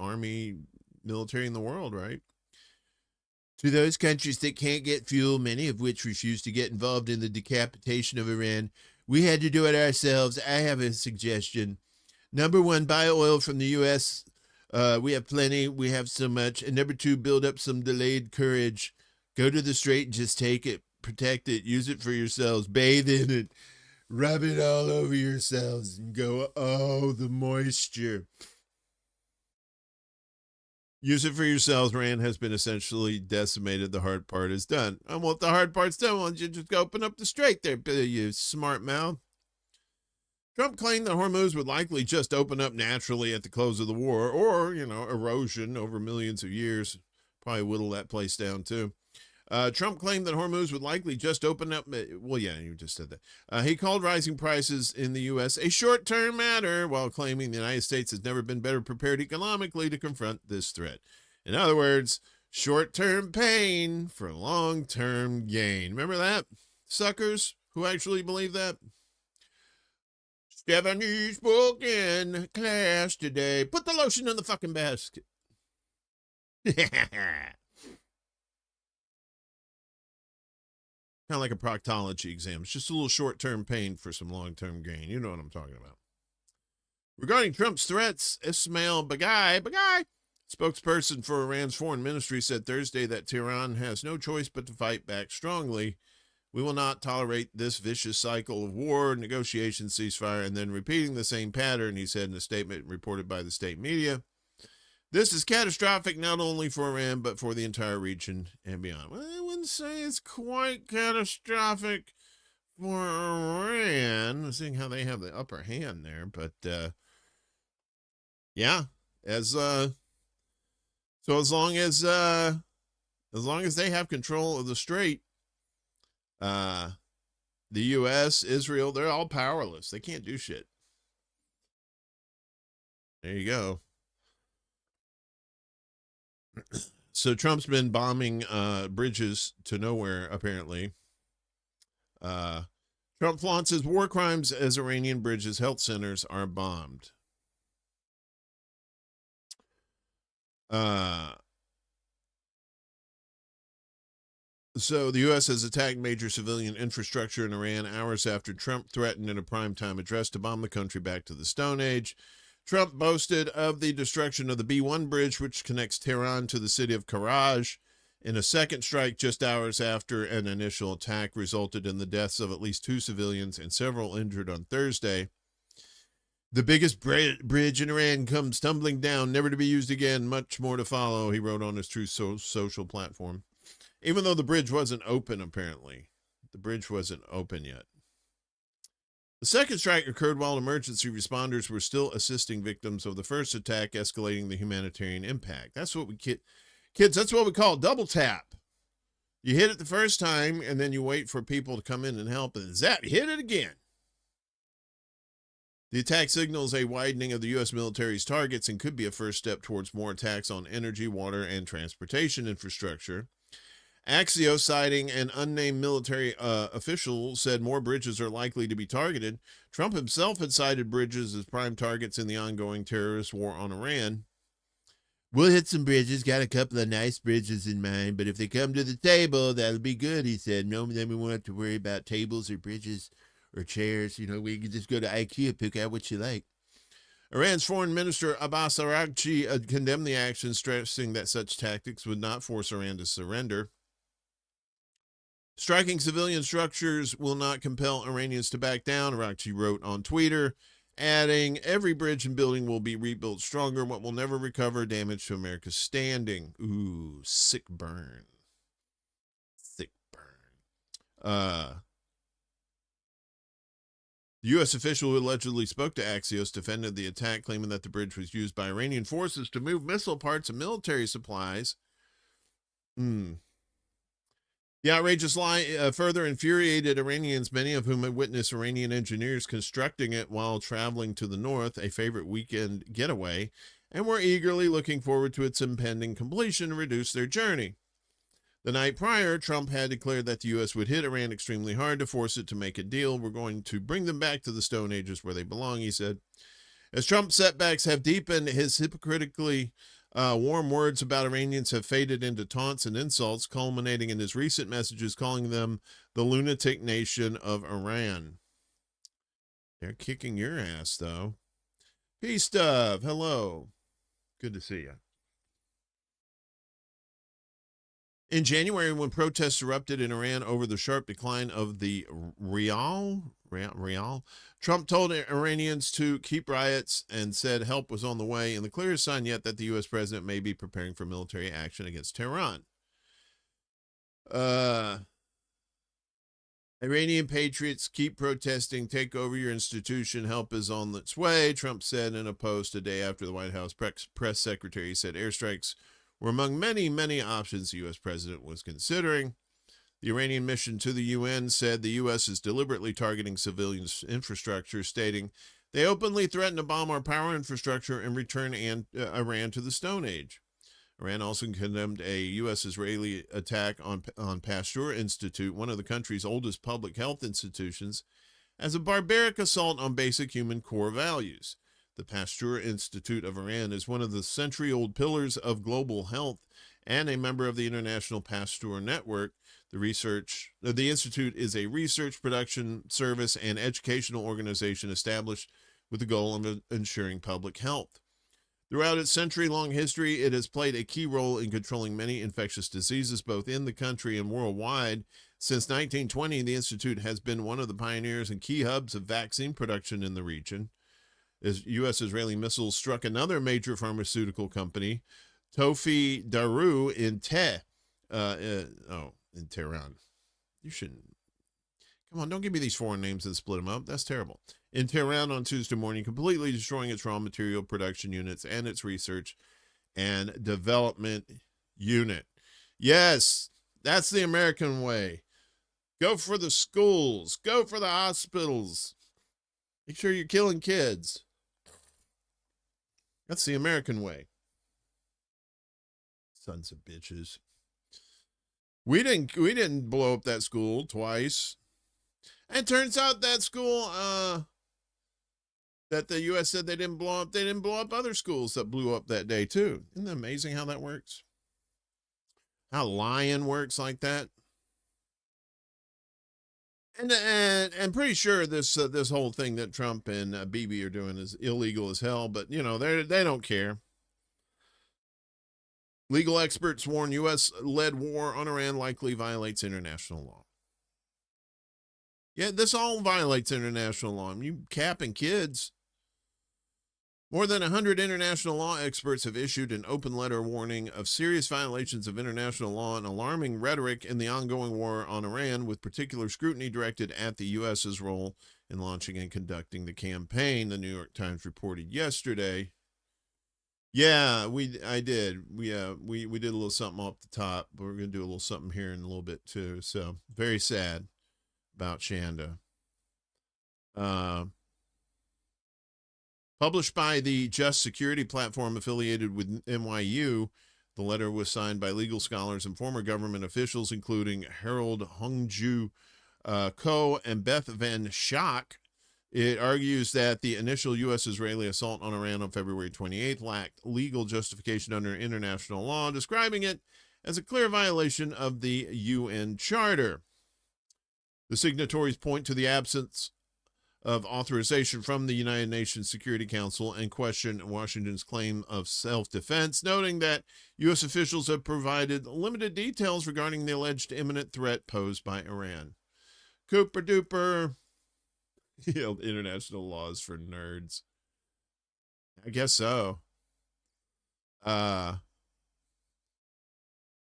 military in the world, right? To those countries that can't get fuel, many of which refuse to get involved in the decapitation of Iran, we had to do it ourselves. I have a suggestion. Number one, buy oil from the U.S. We have plenty. We have so much. And number two, build up some delayed courage. Go to the strait and just take it. Protect it. Use it for yourselves. Bathe in it. Rub it all over yourselves and go, oh, the moisture. Use it for yourselves. Iran has been essentially decimated. The hard part is done. And well, if the hard part's done, why don't you just open up the strait there, you smart mouth? Trump claimed that Hormuz would likely just open up naturally at the close of the war, or, erosion over millions of years. Probably whittle that place down, too. Trump claimed that Hormuz would likely just open up. Well, yeah, you just said that. He called rising prices in the U.S. a short-term matter, while claiming the United States has never been better prepared economically to confront this threat. In other words, short-term pain for long-term gain. Remember that? Suckers who actually believe that? Stephanie spoke in class today. Put the lotion in the fucking basket. Kind of like a proctology exam. It's just a little short-term pain for some long-term gain. You know what I'm talking about. Regarding Trump's threats, Ismail Baghai, spokesperson for Iran's foreign ministry, said Thursday that Tehran has no choice but to fight back strongly. We will not tolerate this vicious cycle of war, negotiation, ceasefire, and then repeating the same pattern, he said in a statement reported by the state media. This is catastrophic not only for Iran, but for the entire region and beyond. Well, I wouldn't say it's quite catastrophic for Iran, seeing how they have the upper hand there. But, yeah, so as long as they have control of the strait, the U.S., Israel, they're all powerless. They can't do shit. There you go. So Trump's been bombing bridges to nowhere, apparently. Trump flaunts his war crimes as Iranian bridges, health centers are bombed. So the U.S. has attacked major civilian infrastructure in Iran hours after Trump threatened in a primetime address to bomb the country back to the Stone Age. Trump boasted of the destruction of the B-1 bridge, which connects Tehran to the city of Karaj, in a second strike just hours after an initial attack resulted in the deaths of at least 2 civilians and several injured on Thursday. The biggest bridge in Iran comes tumbling down, never to be used again, much more to follow, he wrote on his Truth social platform. Even though the bridge wasn't open, apparently. The bridge wasn't open yet. The second strike occurred while emergency responders were still assisting victims of the first attack, escalating the humanitarian impact. That's what we kids, that's what we call double tap. You hit it the first time, and then you wait for people to come in and help, and zap, hit it again. The attack signals a widening of the U.S. military's targets and could be a first step towards more attacks on energy, water, and transportation infrastructure. Axios, citing an unnamed military official, said more bridges are likely to be targeted. Trump himself had cited bridges as prime targets in the ongoing terrorist war on Iran. We'll hit some bridges, got a couple of nice bridges in mind, but if they come to the table, that'll be good, he said. No, then we won't have to worry about tables or bridges or chairs. You know, we can just go to IKEA, pick out what you like. Iran's Foreign Minister Abbas Araghchi condemned the action, stressing that such tactics would not force Iran to surrender. Striking civilian structures will not compel Iranians to back down, Araghchi wrote on Twitter, adding, every bridge and building will be rebuilt stronger, but will never recover damage to America's standing. Ooh, sick burn. Sick burn. The U.S. official who allegedly spoke to Axios defended the attack, claiming that the bridge was used by Iranian forces to move missile parts and military supplies. The outrageous lie further infuriated Iranians, many of whom had witnessed Iranian engineers constructing it while traveling to the north, a favorite weekend getaway, and were eagerly looking forward to its impending completion to reduce their journey. The night prior, Trump had declared that the U.S. would hit Iran extremely hard to force it to make a deal. We're going to bring them back to the Stone Ages where they belong, he said. As Trump's setbacks have deepened, his hypocritically warm words about Iranians have faded into taunts and insults, culminating in his recent messages calling them the lunatic nation of Iran. They're kicking your ass, though. Peace, Stuff. Hello. Good to see you. In January, when protests erupted in Iran over the sharp decline of the rial, Trump told Iranians to keep riots and said help was on the way, and the clearest sign yet that the U.S. president may be preparing for military action against Tehran. Iranian patriots, keep protesting, take over your institution, help is on its way, Trump said in a post a day after the White House press secretary said airstrikes were among many, many options the U.S. president was considering. The Iranian mission to the UN said the U.S. is deliberately targeting civilian infrastructure, stating, they openly threaten to bomb our power infrastructure and return Iran to the Stone Age. Iran also condemned a U.S.-Israeli attack on Pasteur Institute, one of the country's oldest public health institutions, as a barbaric assault on basic human core values. The Pasteur Institute of Iran is one of the century-old pillars of global health and a member of the International Pasteur Network. The institute is a research, production, service, and educational organization established with the goal of ensuring public health. Throughout its century-long history, it has played a key role in controlling many infectious diseases, both in the country and worldwide. Since 1920, the institute has been one of the pioneers and key hubs of vaccine production in the region. As U.S.-Israeli missiles struck another major pharmaceutical company, Tofi Daru in in Tehran. You shouldn't. Come on, don't give me these foreign names and split them up. That's terrible. In Tehran on Tuesday morning, completely destroying its raw material production units and its research and development unit. Yes, that's the American way. Go for the schools. Go for the hospitals. Make sure you're killing kids. That's the American way. Sons of bitches. We didn't blow up that school twice. And turns out that school that the U.S. said they didn't blow up other schools that blew up that day too. Isn't it amazing how that works? How lying works like that? And pretty sure this whole thing that Trump and Bibi are doing is illegal as hell, but you know, they don't care. Legal experts warn U.S.-led war on Iran likely violates international law. Yeah, this all violates international law. I mean, you capping kids. More than 100 international law experts have issued an open letter warning of serious violations of international law and alarming rhetoric in the ongoing war on Iran, with particular scrutiny directed at the U.S.'s role in launching and conducting the campaign, the New York Times reported yesterday. Yeah, I did. We did a little something off the top, but we're going to do a little something here in a little bit too. So very sad about Chanda. Published by the Just Security platform affiliated with NYU, the letter was signed by legal scholars and former government officials, including Harold Hongju Ko and Beth Van Schaak. It argues that the initial U.S.-Israeli assault on Iran on February 28th lacked legal justification under international law, describing it as a clear violation of the UN Charter. The signatories point to the absence of authorization from the United Nations Security Council and question Washington's claim of self-defense, noting that U.S. officials have provided limited details regarding the alleged imminent threat posed by Iran. Cooper duper. International laws for nerds. I guess so.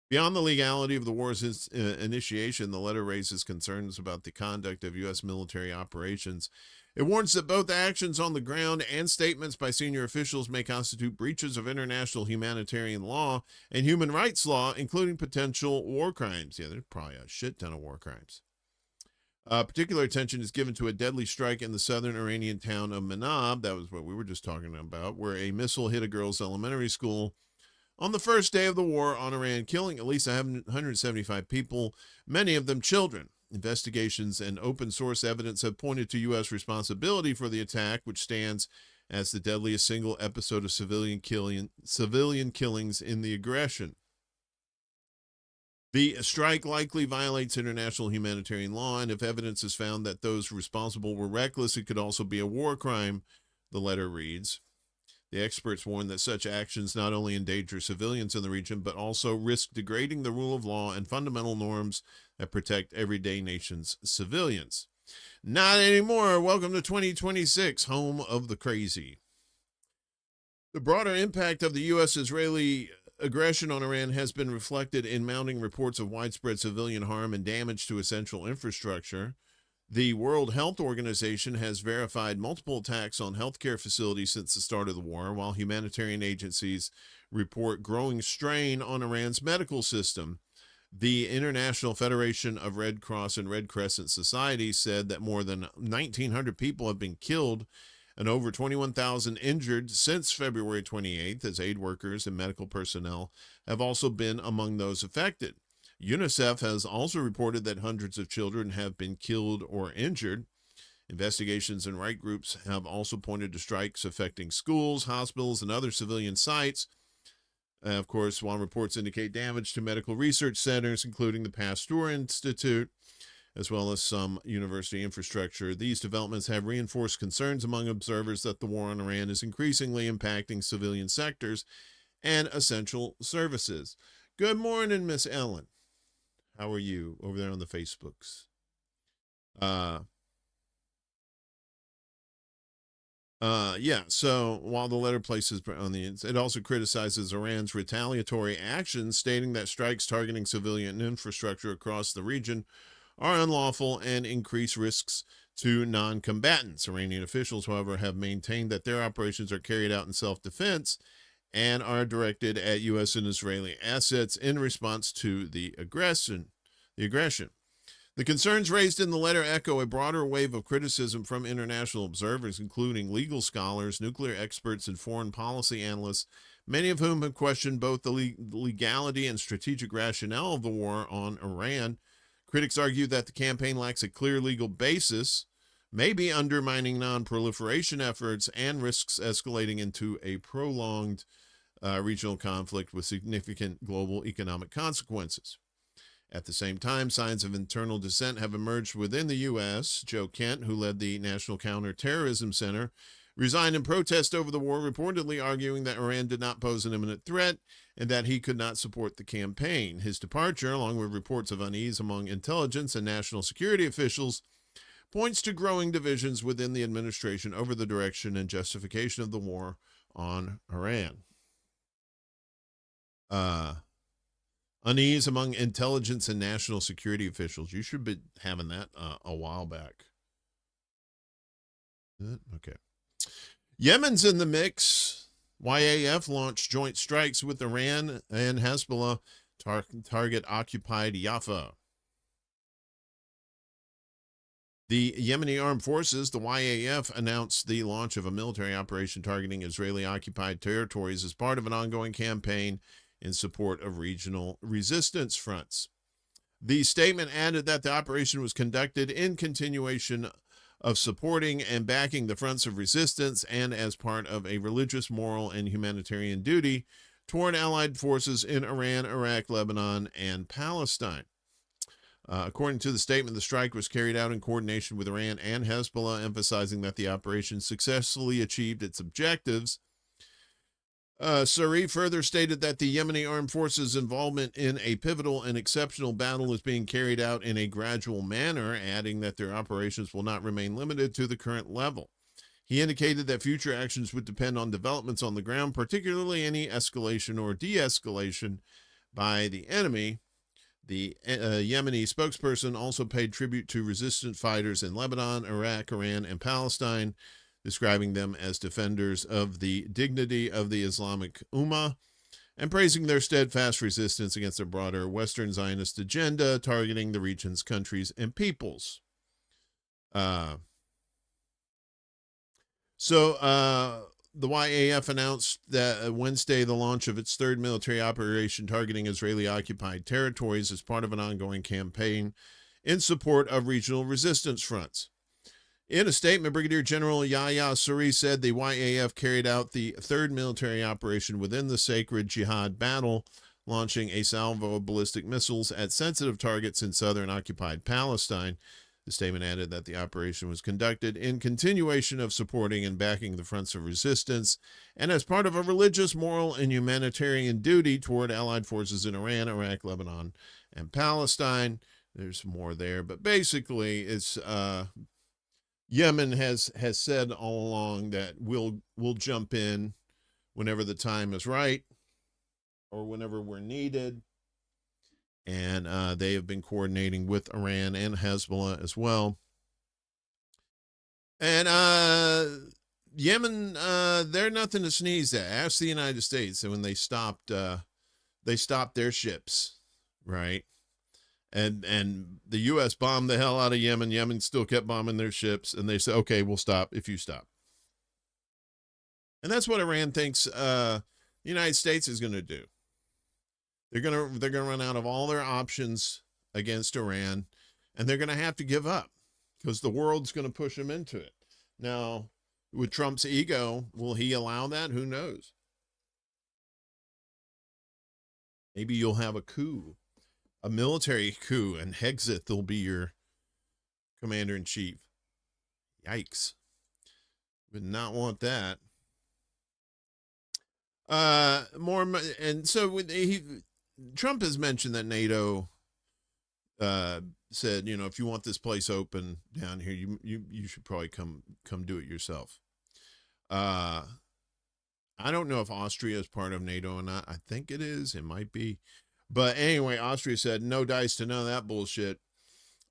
Beyond the legality of the war's initiation, the letter raises concerns about the conduct of U.S. military operations. It warns that both actions on the ground and statements by senior officials may constitute breaches of international humanitarian law and human rights law, including potential war crimes. Yeah, there's probably a shit ton of war crimes. Particular attention is given to a deadly strike in the southern Iranian town of Manab, that was what we were just talking about, where a missile hit a girls' elementary school on the first day of the war on Iran, killing at least 175 people, many of them children. Investigations and open source evidence have pointed to U.S. responsibility for the attack, which stands as the deadliest single episode of civilian killings in the aggression. The strike likely violates international humanitarian law, and if evidence is found that those responsible were reckless, it could also be a war crime, the letter reads. The experts warn that such actions not only endanger civilians in the region, but also risk degrading the rule of law and fundamental norms that protect everyday nations' civilians. Not anymore. Welcome to 2026, home of the crazy. The broader impact of the U.S.-Israeli aggression on Iran has been reflected in mounting reports of widespread civilian harm and damage to essential infrastructure. The World Health Organization has verified multiple attacks on healthcare facilities since the start of the war, while humanitarian agencies report growing strain on Iran's medical system. The International Federation of Red Cross and Red Crescent Societies said that more than 1,900 people have been killed and over 21,000 injured since February 28th, as aid workers and medical personnel have also been among those affected. UNICEF has also reported that hundreds of children have been killed or injured. Investigations and right groups have also pointed to strikes affecting schools, hospitals, and other civilian sites. Of course, while reports indicate damage to medical research centers, including the Pasteur Institute, as well as some university infrastructure, these developments have reinforced concerns among observers that the war on Iran is increasingly impacting civilian sectors and essential services. Good morning, Miss Ellen. How are you over there on the Facebooks? So while the letter places on it also criticizes Iran's retaliatory actions, stating that strikes targeting civilian infrastructure across the region are unlawful and increase risks to non-combatants. Iranian officials, however, have maintained that their operations are carried out in self-defense and are directed at U.S. and Israeli assets in response to the aggression. The concerns raised in the letter echo a broader wave of criticism from international observers, including legal scholars, nuclear experts, and foreign policy analysts, many of whom have questioned both the legality and strategic rationale of the war on Iran. Critics argue that the campaign lacks a clear legal basis, maybe undermining non-proliferation efforts, and risks escalating into a prolonged regional conflict with significant global economic consequences. At the same time, signs of internal dissent have emerged within the U.S. Joe Kent, who led the National Counterterrorism Center, resigned in protest over the war, reportedly arguing that Iran did not pose an imminent threat and that he could not support the campaign. His departure, along with reports of unease among intelligence and national security officials, points to growing divisions within the administration over the direction and justification of the war on Iran. Unease among intelligence and national security officials. You should be having that a while back. Okay. Yemen's in the mix. YAF launched joint strikes with Iran and Hezbollah target occupied Jaffa. The Yemeni Armed Forces, the YAF, announced the launch of a military operation targeting Israeli-occupied territories as part of an ongoing campaign in support of regional resistance fronts. The statement added that the operation was conducted in continuation of supporting and backing the fronts of resistance and as part of a religious, moral, and humanitarian duty toward allied forces in Iran, Iraq, Lebanon, and Palestine. According to the statement, the strike was carried out in coordination with Iran and Hezbollah, emphasizing that the operation successfully achieved its objectives. Sari further stated that the Yemeni Armed Forces' involvement in a pivotal and exceptional battle is being carried out in a gradual manner, adding that their operations will not remain limited to the current level. He indicated that future actions would depend on developments on the ground, particularly any escalation or de-escalation by the enemy. The Yemeni spokesperson also paid tribute to resistant fighters in Lebanon, Iraq, Iran, and Palestine, describing them as defenders of the dignity of the Islamic Ummah and praising their steadfast resistance against a broader Western Zionist agenda targeting the region's countries and peoples. The YAF announced that Wednesday the launch of its third military operation targeting Israeli-occupied territories as part of an ongoing campaign in support of regional resistance fronts. In a statement, Brigadier General Yahya Sari said the YAF carried out the third military operation within the sacred jihad battle, launching a salvo of ballistic missiles at sensitive targets in southern occupied Palestine. The statement added that the operation was conducted in continuation of supporting and backing the fronts of resistance and as part of a religious, moral, and humanitarian duty toward allied forces in Iran, Iraq, Lebanon, and Palestine. There's more there, but basically it's Yemen has said all along that we'll jump in whenever the time is right or whenever we're needed. And they have been coordinating with Iran and Hezbollah as well. And Yemen, they're nothing to sneeze at. Ask the United States when they stopped their ships, right? And the U.S. bombed the hell out of Yemen. Yemen still kept bombing their ships, and they said, okay, we'll stop if you stop. And that's what Iran thinks the United States is going to do. They're gonna run out of all their options against Iran, and they're gonna have to give up because the world's gonna push them into it. Now, with Trump's ego, will he allow that? Who knows? Maybe you'll have a coup, a military coup, and Hexeth will be your commander-in-chief. Yikes. Would not want that. Trump has mentioned that NATO said, if you want this place open down here, you should probably come do it yourself. I don't know if Austria is part of NATO or not. I think it is. It might be. But anyway, Austria said no dice to none of that bullshit.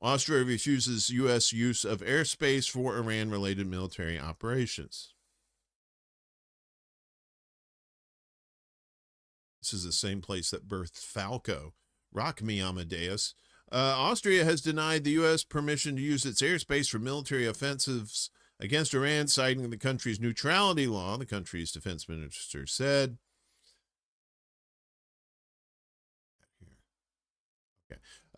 Austria refuses U.S. use of airspace for Iran-related military operations. This is the same place that birthed Falco. Rock me, Amadeus. Austria has denied the U.S. permission to use its airspace for military offensives against Iran, citing the country's neutrality law, the country's defense minister said.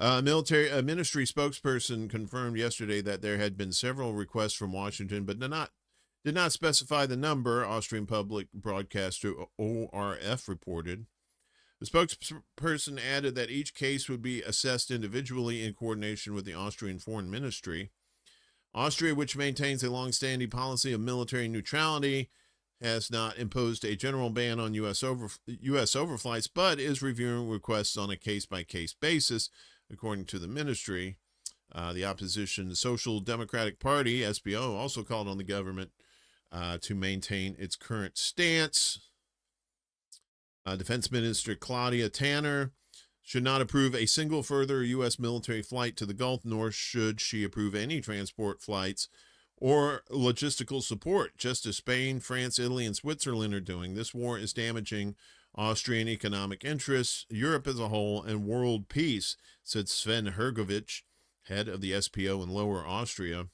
A ministry spokesperson confirmed yesterday that there had been several requests from Washington, but did not specify the number, Austrian public broadcaster ORF reported. The spokesperson added that each case would be assessed individually in coordination with the Austrian Foreign Ministry. Austria, which maintains a long-standing policy of military neutrality, has not imposed a general ban on U.S. overflights, but is reviewing requests on a case-by-case basis, according to the ministry. The opposition Social Democratic Party, SBO, also called on the government to maintain its current stance. Defense Minister Claudia Tanner should not approve a single further U.S. military flight to the Gulf, nor should she approve any transport flights or logistical support, just as Spain, France, Italy, and Switzerland are doing. This war is damaging Austrian economic interests, Europe as a whole, and world peace, said Sven Hergovich, head of the SPO in Lower Austria.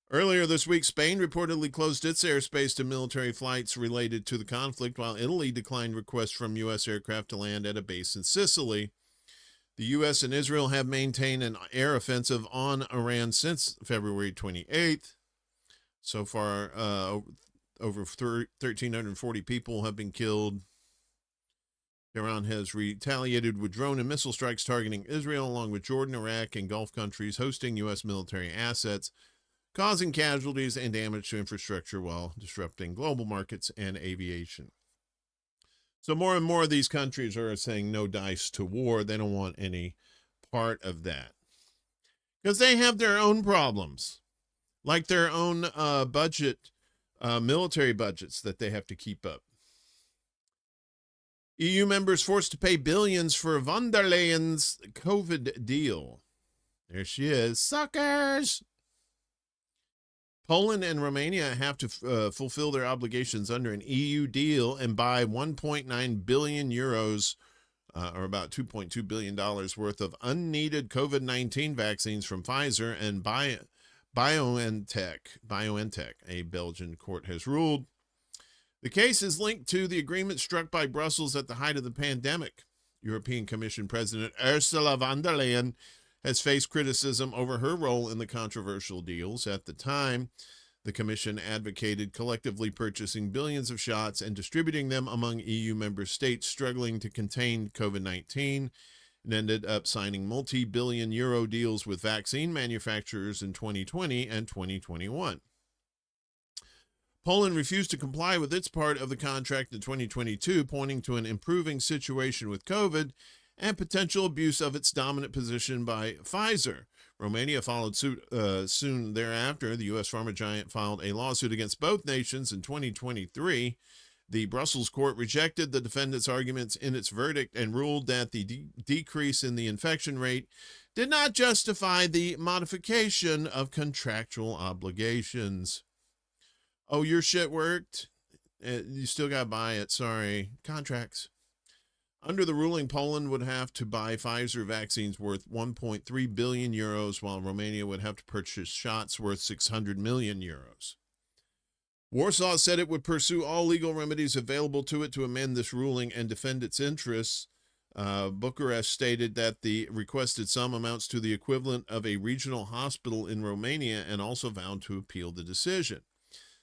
Earlier this week, Spain reportedly closed its airspace to military flights related to the conflict, while Italy declined requests from U.S. aircraft to land at a base in Sicily. The U.S. and Israel have maintained an air offensive on Iran since February 28th. So far, over 1,340 people have been killed. Iran has retaliated with drone and missile strikes targeting Israel, along with Jordan, Iraq, and Gulf countries hosting U.S. military assets, causing casualties and damage to infrastructure while disrupting global markets and aviation. So more and more of these countries are saying no dice to war. They don't want any part of that because they have their own problems, like their own military budgets that they have to keep up. EU members forced to pay billions for von der Leyen's COVID deal. There she is. Suckers! Poland and Romania have to fulfill their obligations under an EU deal and buy 1.9 billion euros, or about $2.2 billion worth of unneeded COVID-19 vaccines from Pfizer and BioNTech, a Belgian court has ruled. The case is linked to the agreement struck by Brussels at the height of the pandemic. European Commission President Ursula von der Leyen has faced criticism over her role in the controversial deals. At the time, the Commission advocated collectively purchasing billions of shots and distributing them among EU member states struggling to contain COVID-19, and ended up signing multi-billion euro deals with vaccine manufacturers in 2020 and 2021. Poland refused to comply with its part of the contract in 2022, pointing to an improving situation with COVID and potential abuse of its dominant position by Pfizer. Romania followed suit soon thereafter. The U.S. pharma giant filed a lawsuit against both nations in 2023. The Brussels court rejected the defendants' arguments in its verdict and ruled that the decrease in the infection rate did not justify the modification of contractual obligations. Oh, your shit worked? You still got to buy it. Sorry. Contracts. Under the ruling, Poland would have to buy Pfizer vaccines worth 1.3 billion euros, while Romania would have to purchase shots worth 600 million euros. Warsaw said it would pursue all legal remedies available to it to amend this ruling and defend its interests. Bucharest stated that the requested sum amounts to the equivalent of a regional hospital in Romania and also vowed to appeal the decision.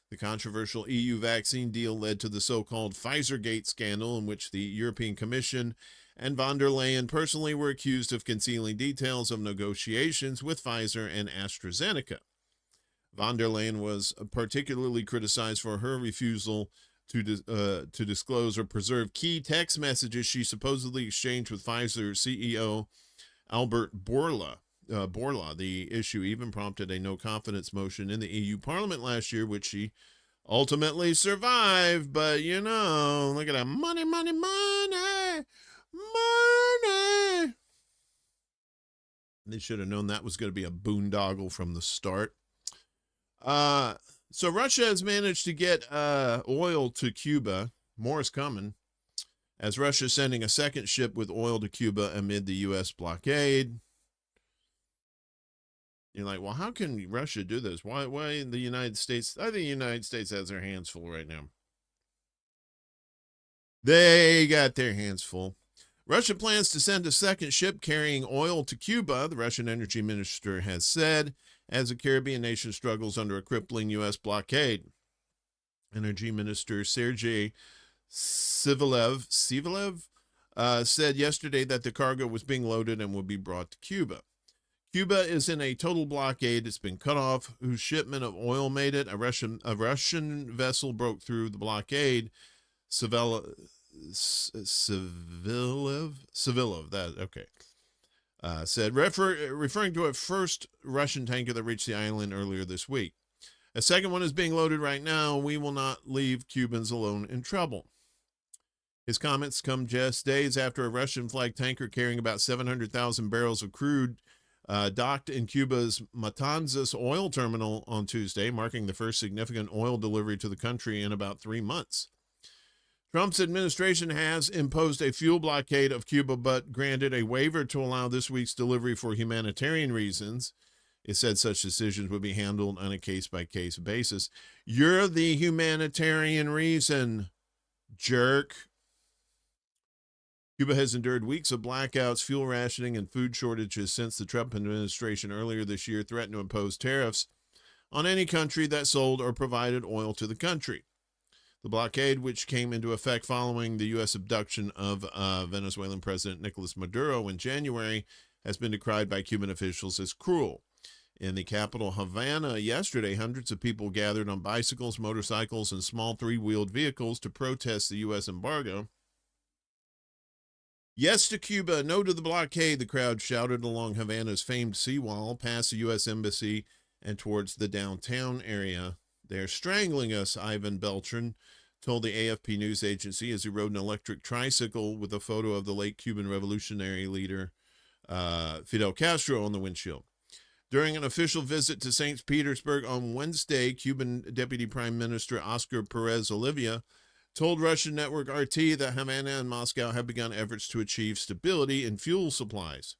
The controversial EU vaccine deal led to the so-called Pfizergate scandal, in which the European Commission and von der Leyen personally were accused of concealing details of negotiations with Pfizer and AstraZeneca. Von der Leyen was particularly criticized for her refusal to disclose or preserve key text messages she supposedly exchanged with Pfizer CEO Albert Bourla. The issue even prompted a no-confidence motion in the EU Parliament last year, which she ultimately survived. But, you know, look at that money, money, money, money. They should have known that was going to be a boondoggle from the start. So Russia has managed to get oil to Cuba. More is coming, as Russia is sending a second ship with oil to Cuba amid the U.S. blockade. You're like, well, how can Russia do this? Why the United States? I think the United States has their hands full right now. They got their hands full. Russia plans to send a second ship carrying oil to Cuba, the Russian energy minister has said, as the Caribbean nation struggles under a crippling U.S. blockade. Energy Minister Sergei Sivilev said yesterday that the cargo was being loaded and would be brought to Cuba. Cuba is in a total blockade. It's been cut off. Whose shipment of oil made it? A Russian vessel broke through the blockade. Civilov, that okay. Said referring to a first Russian tanker that reached the island earlier this week. A second one is being loaded right now. We will not leave Cubans alone in trouble. His comments come just days after a Russian-flagged tanker carrying about 700,000 barrels of crude docked in Cuba's Matanzas oil terminal on Tuesday, marking the first significant oil delivery to the country in about 3 months. Trump's administration has imposed a fuel blockade of Cuba, but granted a waiver to allow this week's delivery for humanitarian reasons. It said such decisions would be handled on a case-by-case basis. You're the humanitarian reason, jerk. Cuba has endured weeks of blackouts, fuel rationing, and food shortages since the Trump administration earlier this year threatened to impose tariffs on any country that sold or provided oil to the country. The blockade, which came into effect following the U.S. abduction of Venezuelan President Nicolas Maduro in January, has been decried by Cuban officials as cruel. In the capital Havana yesterday, hundreds of people gathered on bicycles, motorcycles, and small three-wheeled vehicles to protest the U.S. embargo. Yes to Cuba, no to the blockade, the crowd shouted along Havana's famed seawall, past the U.S. Embassy and towards the downtown area. They're strangling us, Ivan Beltran told the AFP news agency as he rode an electric tricycle with a photo of the late Cuban revolutionary leader Fidel Castro on the windshield. During an official visit to St. Petersburg on Wednesday, Cuban Deputy Prime Minister Oscar Perez Olivia told Russian network RT that Havana and Moscow have begun efforts to achieve stability in fuel supplies.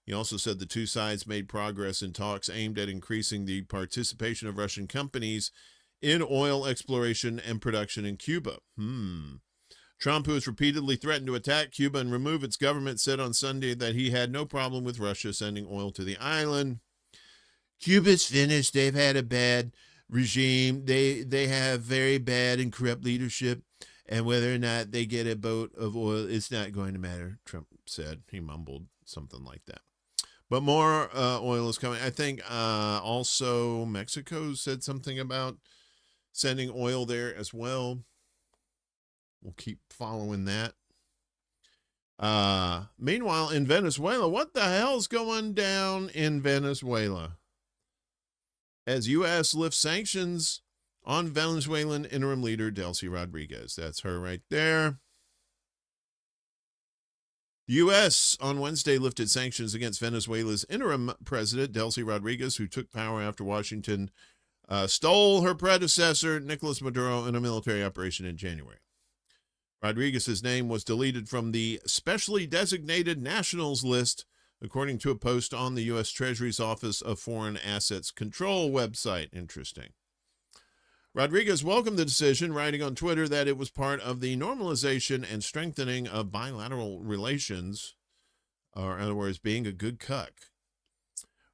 He also said the two sides made progress in talks aimed at increasing the participation of Russian companies in oil exploration and production in Cuba. Trump, who has repeatedly threatened to attack Cuba and remove its government, said on Sunday that he had no problem with Russia sending oil to the island. Cuba's finished. They've had a bad regime. They have very bad and corrupt leadership, and whether or not they get a boat of oil, it's not going to matter, Trump said. He mumbled something like that. But more oil is coming. I think also Mexico said something about sending oil there as well. We'll keep following that. Meanwhile, in Venezuela, what the hell's going down in Venezuela? As U.S. lifts sanctions on Venezuelan interim leader Delcy Rodriguez. That's her right there. The U.S. on Wednesday lifted sanctions against Venezuela's interim president, Delcy Rodriguez, who took power after Washington stole her predecessor, Nicolas Maduro, in a military operation in January. Rodriguez's name was deleted from the specially designated nationals list, according to a post on the U.S. Treasury's Office of Foreign Assets Control website. Interesting. Rodriguez welcomed the decision, writing on Twitter that it was part of the normalization and strengthening of bilateral relations, or in other words, being a good cuck.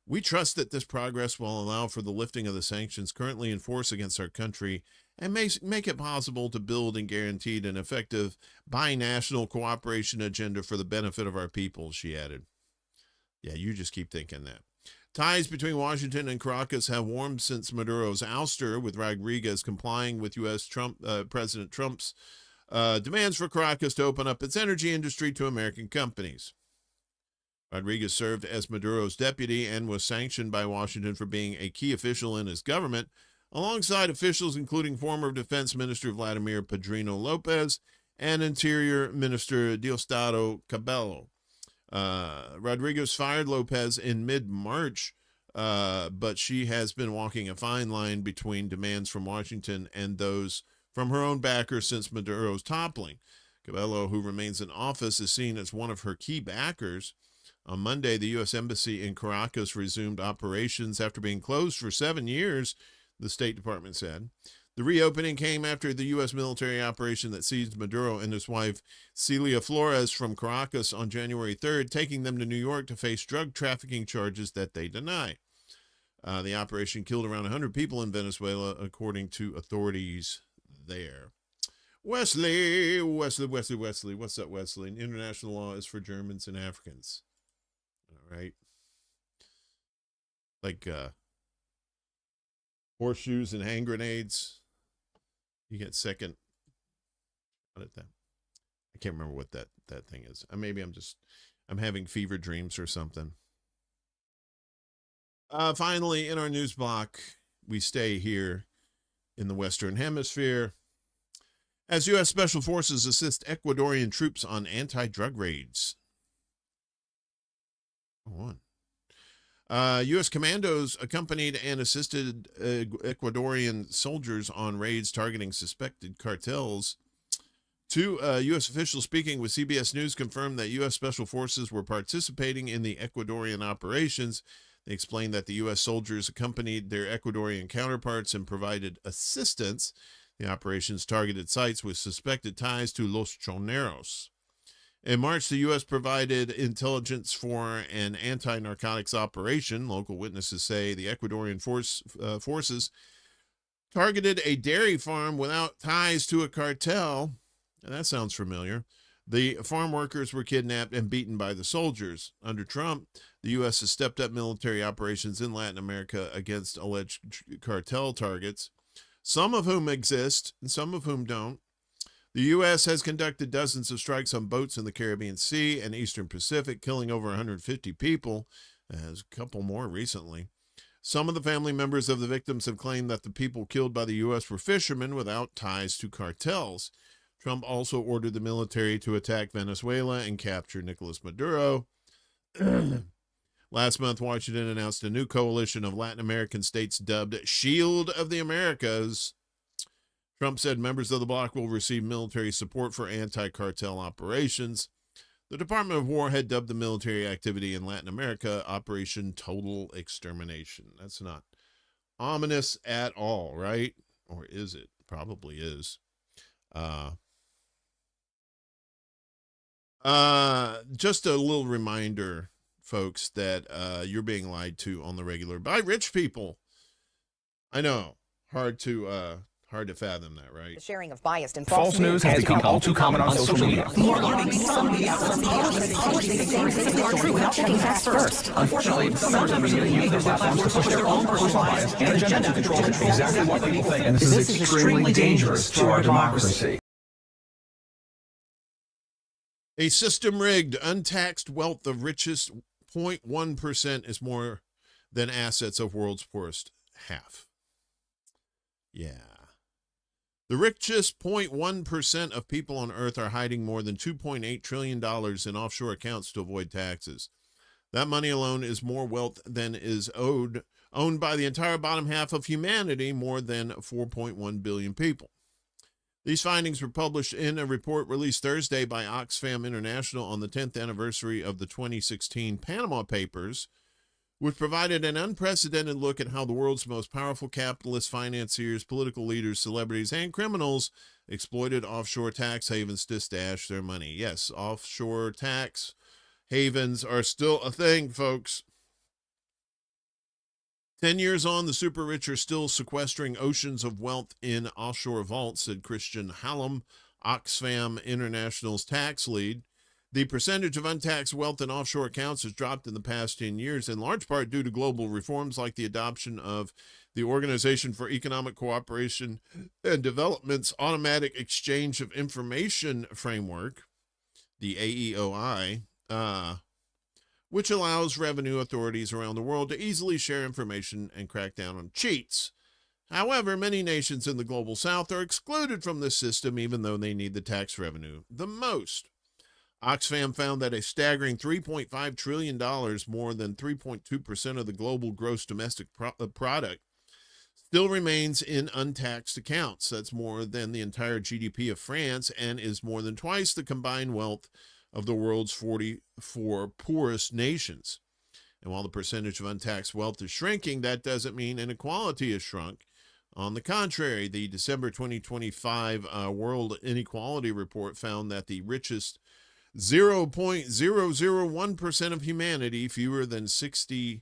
We trust that this progress will allow for the lifting of the sanctions currently in force against our country and make it possible to build and guarantee an effective binational cooperation agenda for the benefit of our people, she added. Yeah, you just keep thinking that. Ties between Washington and Caracas have warmed since Maduro's ouster, with Rodriguez complying with U.S. President Trump's demands for Caracas to open up its energy industry to American companies. Rodriguez served as Maduro's deputy and was sanctioned by Washington for being a key official in his government, alongside officials including former Defense Minister Vladimir Padrino Lopez and Interior Minister Diosdado Cabello. Rodriguez fired Lopez in mid-March, but she has been walking a fine line between demands from Washington and those from her own backers since Maduro's toppling. Cabello, who remains in office, is seen as one of her key backers. On Monday, the U.S. Embassy in Caracas resumed operations after being closed for 7 years, the State Department said. The reopening came after the U.S. military operation that seized Maduro and his wife, Celia Flores, from Caracas on January 3rd, taking them to New York to face drug trafficking charges that they deny. The operation killed around 100 people in Venezuela, according to authorities there. Wesley. What's up, Wesley? International law is for Germans and Africans. All right. Like horseshoes and hand grenades. You get second at that. I can't remember what that thing is. Maybe I'm having fever dreams or something. Finally, in our news block, we stay here in the Western Hemisphere as U.S. Special Forces assist Ecuadorian troops on anti-drug raids. U.S. commandos accompanied and assisted Ecuadorian soldiers on raids targeting suspected cartels. Two U.S. officials speaking with CBS News confirmed that U.S. Special Forces were participating in the Ecuadorian operations. They explained that the U.S. soldiers accompanied their Ecuadorian counterparts and provided assistance. The operations targeted sites with suspected ties to Los Choneros. In March, the U.S. provided intelligence for an anti-narcotics operation. Local witnesses say the Ecuadorian forces targeted a dairy farm without ties to a cartel. And that sounds familiar. The farm workers were kidnapped and beaten by the soldiers. Under Trump, the U.S. has stepped up military operations in Latin America against alleged cartel targets, some of whom exist and some of whom don't. The U.S. has conducted dozens of strikes on boats in the Caribbean Sea and Eastern Pacific, killing over 150 people, as a couple more recently. Some of the family members of the victims have claimed that the people killed by the U.S. were fishermen without ties to cartels. Trump also ordered the military to attack Venezuela and capture Nicolas Maduro. Last month, Washington announced a new coalition of Latin American states dubbed Shield of the Americas. Trump said members of the bloc will receive military support for anti-cartel operations. The Department of War had dubbed the military activity in Latin America Operation Total Extermination. That's not ominous at all, right? Or is it? Probably is. Just a little reminder, folks, that you're being lied to on the regular by rich people. I know, hard to fathom that, right? The sharing of biased and False news has become all too common on social media. More alarming, some media without checking facts first. Unfortunately, some members of the media use their platforms to push their own personal bias and agenda to control exactly what people think. And this is extremely dangerous to our democracy. A system-rigged, untaxed wealth of richest 0.1% is more than assets of world's poorest half. Yeah. The richest 0.1% of people on Earth are hiding more than $2.8 trillion in offshore accounts to avoid taxes. That money alone is more wealth than is owned by the entire bottom half of humanity, more than 4.1 billion people. These findings were published in a report released Thursday by Oxfam International on the 10th anniversary of the 2016 Panama Papers, which provided an unprecedented look at how the world's most powerful capitalists, financiers, political leaders, celebrities, and criminals exploited offshore tax havens to stash their money. Yes, offshore tax havens are still a thing, folks. 10 years on, the super rich are still sequestering oceans of wealth in offshore vaults, said Christian Hallam, Oxfam International's tax lead. The percentage of untaxed wealth in offshore accounts has dropped in the past 10 years, in large part due to global reforms like the adoption of the Organization for Economic Cooperation and Development's Automatic Exchange of Information Framework, the AEOI, which allows revenue authorities around the world to easily share information and crack down on cheats. However, many nations in the global south are excluded from this system, even though they need the tax revenue the most. Oxfam found that a staggering $3.5 trillion, more than 3.2% of the global gross domestic product, still remains in untaxed accounts. That's more than the entire GDP of France and is more than twice the combined wealth of the world's 44 poorest nations. And while the percentage of untaxed wealth is shrinking, that doesn't mean inequality has shrunk. On the contrary, the December 2025 World Inequality Report found that the richest 0.001% of humanity, fewer than 60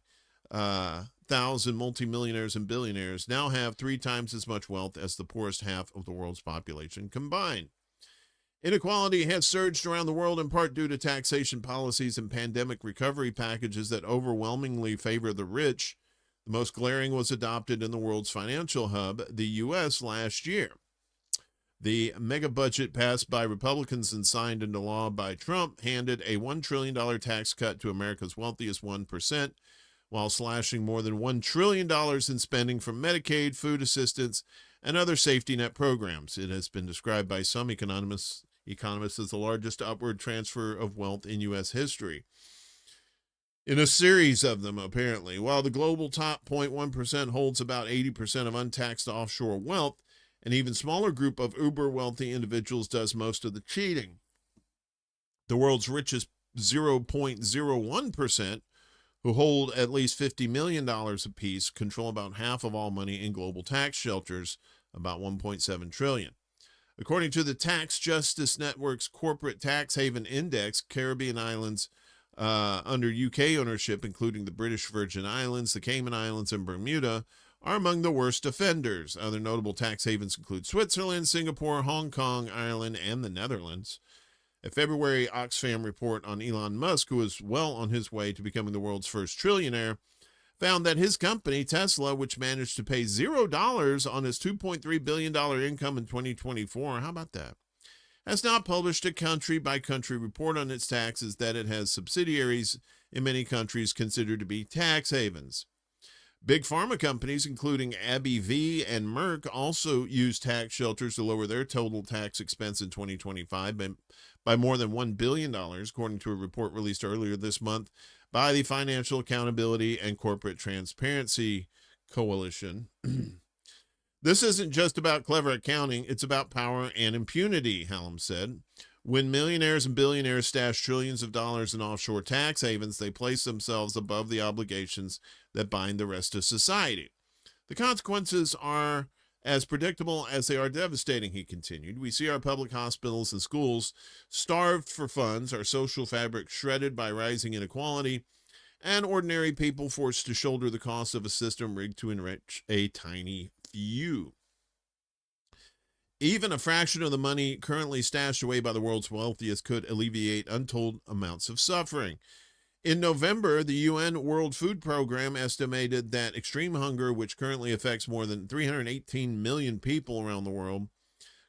100,000 multimillionaires and billionaires now have 3 times as much wealth as the poorest half of the world's population combined. Inequality has surged around the world in part due to taxation policies and pandemic recovery packages that overwhelmingly favor the rich. The most glaring was adopted in the world's financial hub, the U.S., last year. The mega budget passed by Republicans and signed into law by Trump handed a $1 trillion tax cut to America's wealthiest 1%, while slashing more than $1 trillion in spending from Medicaid, food assistance, and other safety net programs. It has been described by some economists as the largest upward transfer of wealth in U.S. history. In a series of them, apparently. While the global top 0.1% holds about 80% of untaxed offshore wealth, an even smaller group of uber-wealthy individuals does most of the cheating. The world's richest 0.01%, who hold at least $50 million apiece, control about half of all money in global tax shelters, about $1.7 trillion. According to the Tax Justice Network's Corporate Tax Haven Index, Caribbean islands under UK ownership, including the British Virgin Islands, the Cayman Islands, and Bermuda, are among the worst offenders. Other notable tax havens include Switzerland, Singapore, Hong Kong, Ireland, and the Netherlands. A February Oxfam report on Elon Musk, who is well on his way to becoming the world's first trillionaire, found that his company, Tesla, which managed to pay $0 on its $2.3 billion income in 2024, how about that, has not published a country-by-country report on its taxes, that it has subsidiaries in many countries considered to be tax havens. Big pharma companies, including AbbVie and Merck, also use tax shelters to lower their total tax expense in 2025 by more than $1 billion, according to a report released earlier this month by the Financial Accountability and Corporate Transparency Coalition. This isn't just about clever accounting, it's about power and impunity, Hallam said. When millionaires and billionaires stash trillions of dollars in offshore tax havens, they place themselves above the obligations that bind the rest of society. The consequences are as predictable as they are devastating, he continued. We see our public hospitals and schools starved for funds, our social fabric shredded by rising inequality, and ordinary people forced to shoulder the cost of a system rigged to enrich a tiny few. Even a fraction of the money currently stashed away by the world's wealthiest could alleviate untold amounts of suffering. In November, the UN World Food Program estimated that extreme hunger, which currently affects more than 318 million people around the world,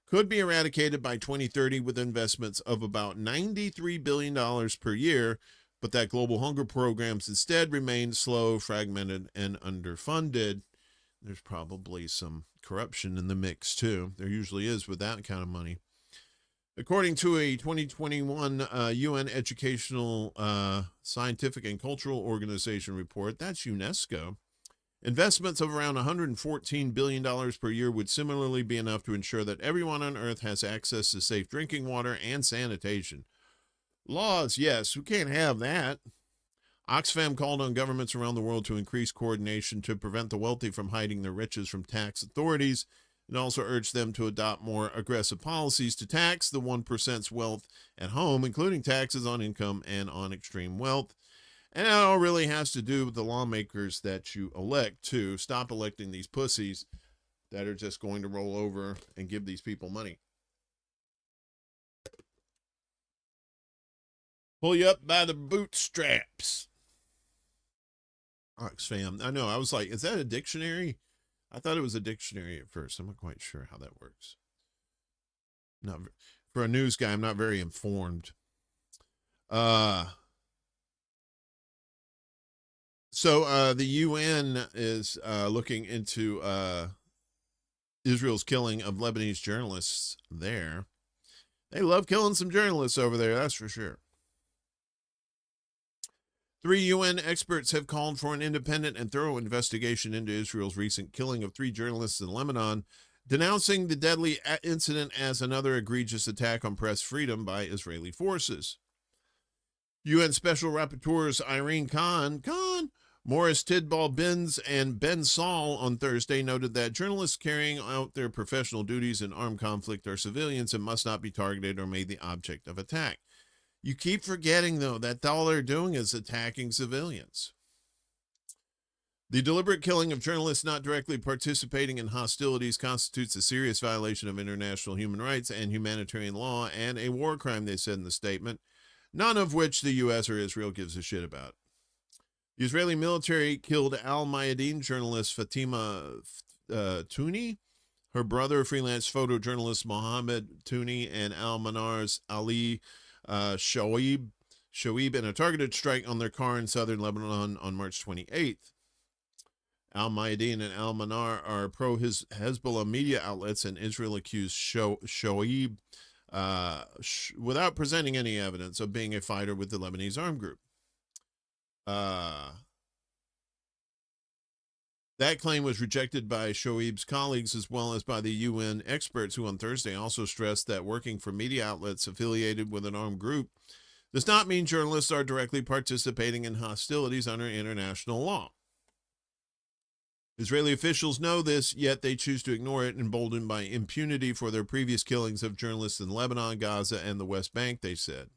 could be eradicated by 2030 with investments of about $93 billion per year, but that global hunger programs instead remain slow, fragmented, and underfunded. There's probably some corruption in the mix, too. There usually is with that kind of money. According to a 2021 UN Educational, Scientific, and Cultural Organization report, that's UNESCO, investments of around $114 billion per year would similarly be enough to ensure that everyone on Earth has access to safe drinking water and sanitation. Laws, yes, we can't have that. Oxfam called on governments around the world to increase coordination to prevent the wealthy from hiding their riches from tax authorities, and also urged them to adopt more aggressive policies to tax the 1%'s wealth at home, including taxes on income and on extreme wealth. And that all really has to do with the lawmakers that you elect, too. Stop electing these pussies that are just going to roll over and give these people money. Pull you up by the bootstraps. Oxfam. I know. I was like, is that a dictionary? I thought it was a dictionary at first. I'm not quite sure how that works. Not for a news guy, I'm not very informed. So the UN is looking into Israel's killing of Lebanese journalists there. They love killing some journalists over there, that's for sure. 3 UN experts have called for an independent and thorough investigation into Israel's recent killing of 3 journalists in Lebanon, denouncing the deadly incident as another egregious attack on press freedom by Israeli forces. UN Special Rapporteurs Irene Khan, Morris Tidball-Benz, and Ben Saul on Thursday noted that journalists carrying out their professional duties in armed conflict are civilians and must not be targeted or made the object of attack. You keep forgetting, though, that all they're doing is attacking civilians. The deliberate killing of journalists not directly participating in hostilities constitutes a serious violation of international human rights and humanitarian law and a war crime, they said in the statement, none of which the U.S. or Israel gives a shit about. The Israeli military killed Al-Mayadeen journalist Fatima Touni, her brother, freelance photojournalist Mohammed Touni, and Al-Manar's Ali Shoaib in a targeted strike on their car in southern Lebanon on March 28th. Al-Mayadeen and Al-Manar are pro-Hezbollah media outlets, and Israel accused Shoaib, without presenting any evidence, of being a fighter with the Lebanese armed group. That claim was rejected by Shoaib's colleagues as well as by the UN experts, who on Thursday also stressed that working for media outlets affiliated with an armed group does not mean journalists are directly participating in hostilities under international law. Israeli officials know this, yet they choose to ignore it, emboldened by impunity for their previous killings of journalists in Lebanon, Gaza, and the West Bank, they said.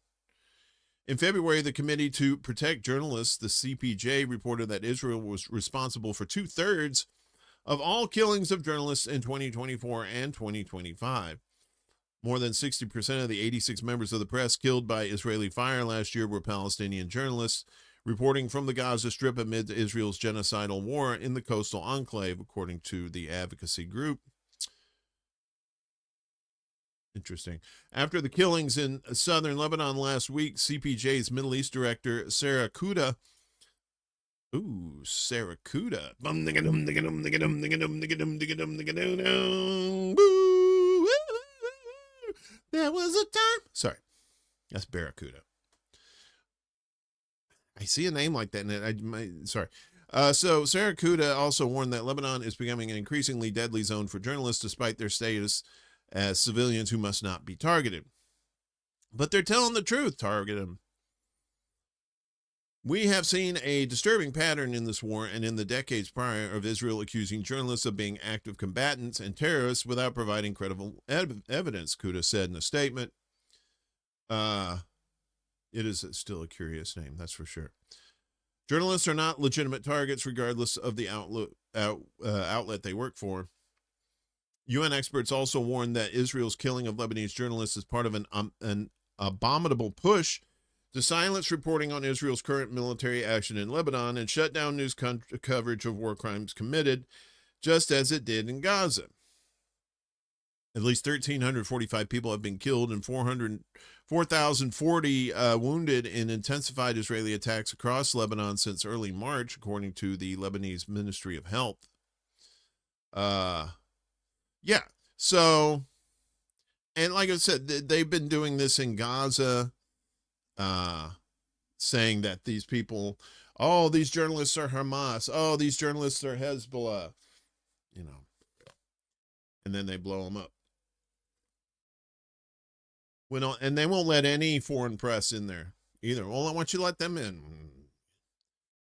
In February, the Committee to Protect Journalists, the CPJ, reported that Israel was responsible for 2/3 of all killings of journalists in 2024 and 2025. More than 60% of the 86 members of the press killed by Israeli fire last year were Palestinian journalists, reporting from the Gaza Strip amid Israel's genocidal war in the coastal enclave, according to the advocacy group. Interesting. After the killings in southern Lebanon last week, CPJ's Middle East director, Sarah Kuda, there was a time. Sorry, that's Barracuda. I see a name like that, and sorry. So Sarah Kuda also warned that Lebanon is becoming an increasingly deadly zone for journalists, despite their status as civilians who must not be targeted. But they're telling the truth. Target them. We have seen a disturbing pattern in this war and in the decades prior of Israel accusing journalists of being active combatants and terrorists without providing credible evidence, Kuda said in a statement. It is still a curious name, that's for sure. Journalists are not legitimate targets, regardless of the outlet they work for. UN experts also warned that Israel's killing of Lebanese journalists is part of an abominable push to silence reporting on Israel's current military action in Lebanon and shut down news coverage of war crimes committed, just as it did in Gaza. At least 1,345 people have been killed and 4,040 wounded in intensified Israeli attacks across Lebanon since early March, according to the Lebanese Ministry of Health. Yeah, so, and like I said, they've been doing this in Gaza, saying that these people, oh, these journalists are Hamas, oh, these journalists are Hezbollah, you know, and then they blow them up. And they won't let any foreign press in there either. Well, why don't you let them in?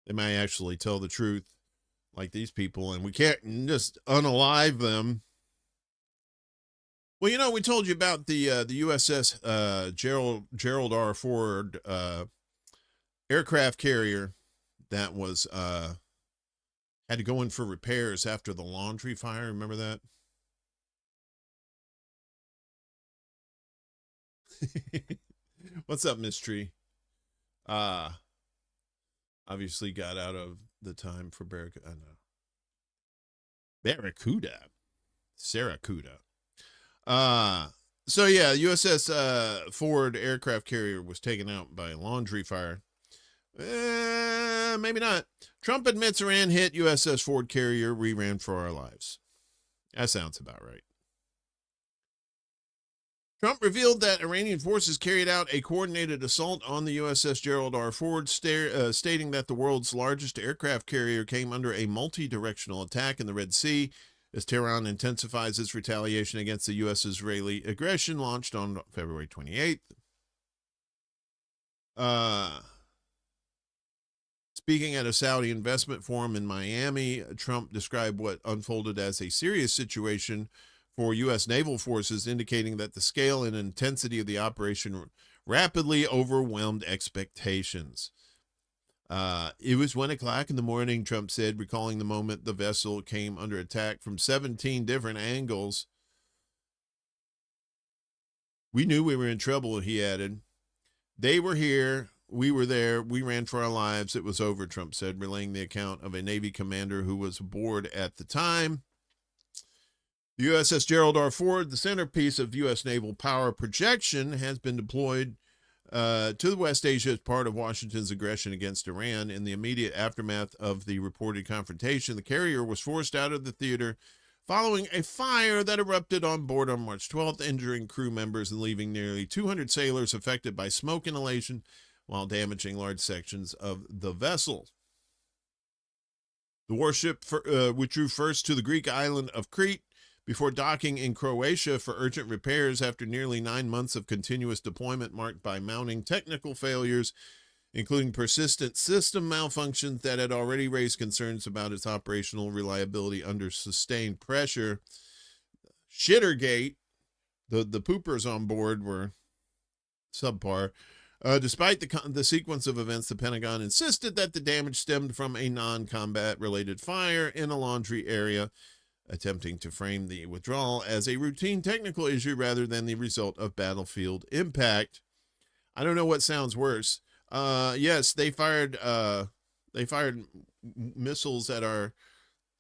They might actually tell the truth, like these people, and we can't just unalive them. Well, you know, we told you about the USS Gerald R. Ford aircraft carrier that was had to go in for repairs after the laundry fire. Remember that? What's up, Miss Tree? Obviously got out of the time for Barracuda. Sarracuda. So yeah, USS Ford aircraft carrier was taken out by a laundry fire. Maybe not. Trump admits Iran hit USS Ford carrier. We ran for our lives. That sounds about right. Trump revealed that Iranian forces carried out a coordinated assault on the USS Gerald R. Ford, stating that the world's largest aircraft carrier came under a multi-directional attack in the Red Sea as Tehran intensifies its retaliation against the U.S.-Israeli aggression launched on February 28th. Speaking at a Saudi investment forum in Miami, Trump described what unfolded as a serious situation for U.S. naval forces, indicating that the scale and intensity of the operation rapidly overwhelmed expectations. It was 1 o'clock in the morning, Trump said, recalling the moment the vessel came under attack from 17 different angles. We knew we were in trouble, he added. They were here. We were there. We ran for our lives. It was over, Trump said, relaying the account of a Navy commander who was aboard at the time. The USS Gerald R. Ford, the centerpiece of U.S. naval power projection, has been deployed to the West Asia as part of Washington's aggression against Iran. In the immediate aftermath of the reported confrontation, the carrier was forced out of the theater following a fire that erupted on board on March 12th, injuring crew members and leaving nearly 200 sailors affected by smoke inhalation while damaging large sections of the vessel. The warship withdrew first to the Greek island of Crete before docking in Croatia for urgent repairs after nearly 9 months of continuous deployment marked by mounting technical failures, including persistent system malfunctions that had already raised concerns about its operational reliability under sustained pressure. Shittergate, the poopers on board were subpar. Despite the sequence of events, the Pentagon insisted that the damage stemmed from a non-combat related fire in a laundry area, attempting to frame the withdrawal as a routine technical issue rather than the result of battlefield impact. I don't know what sounds worse. Yes, they fired missiles at our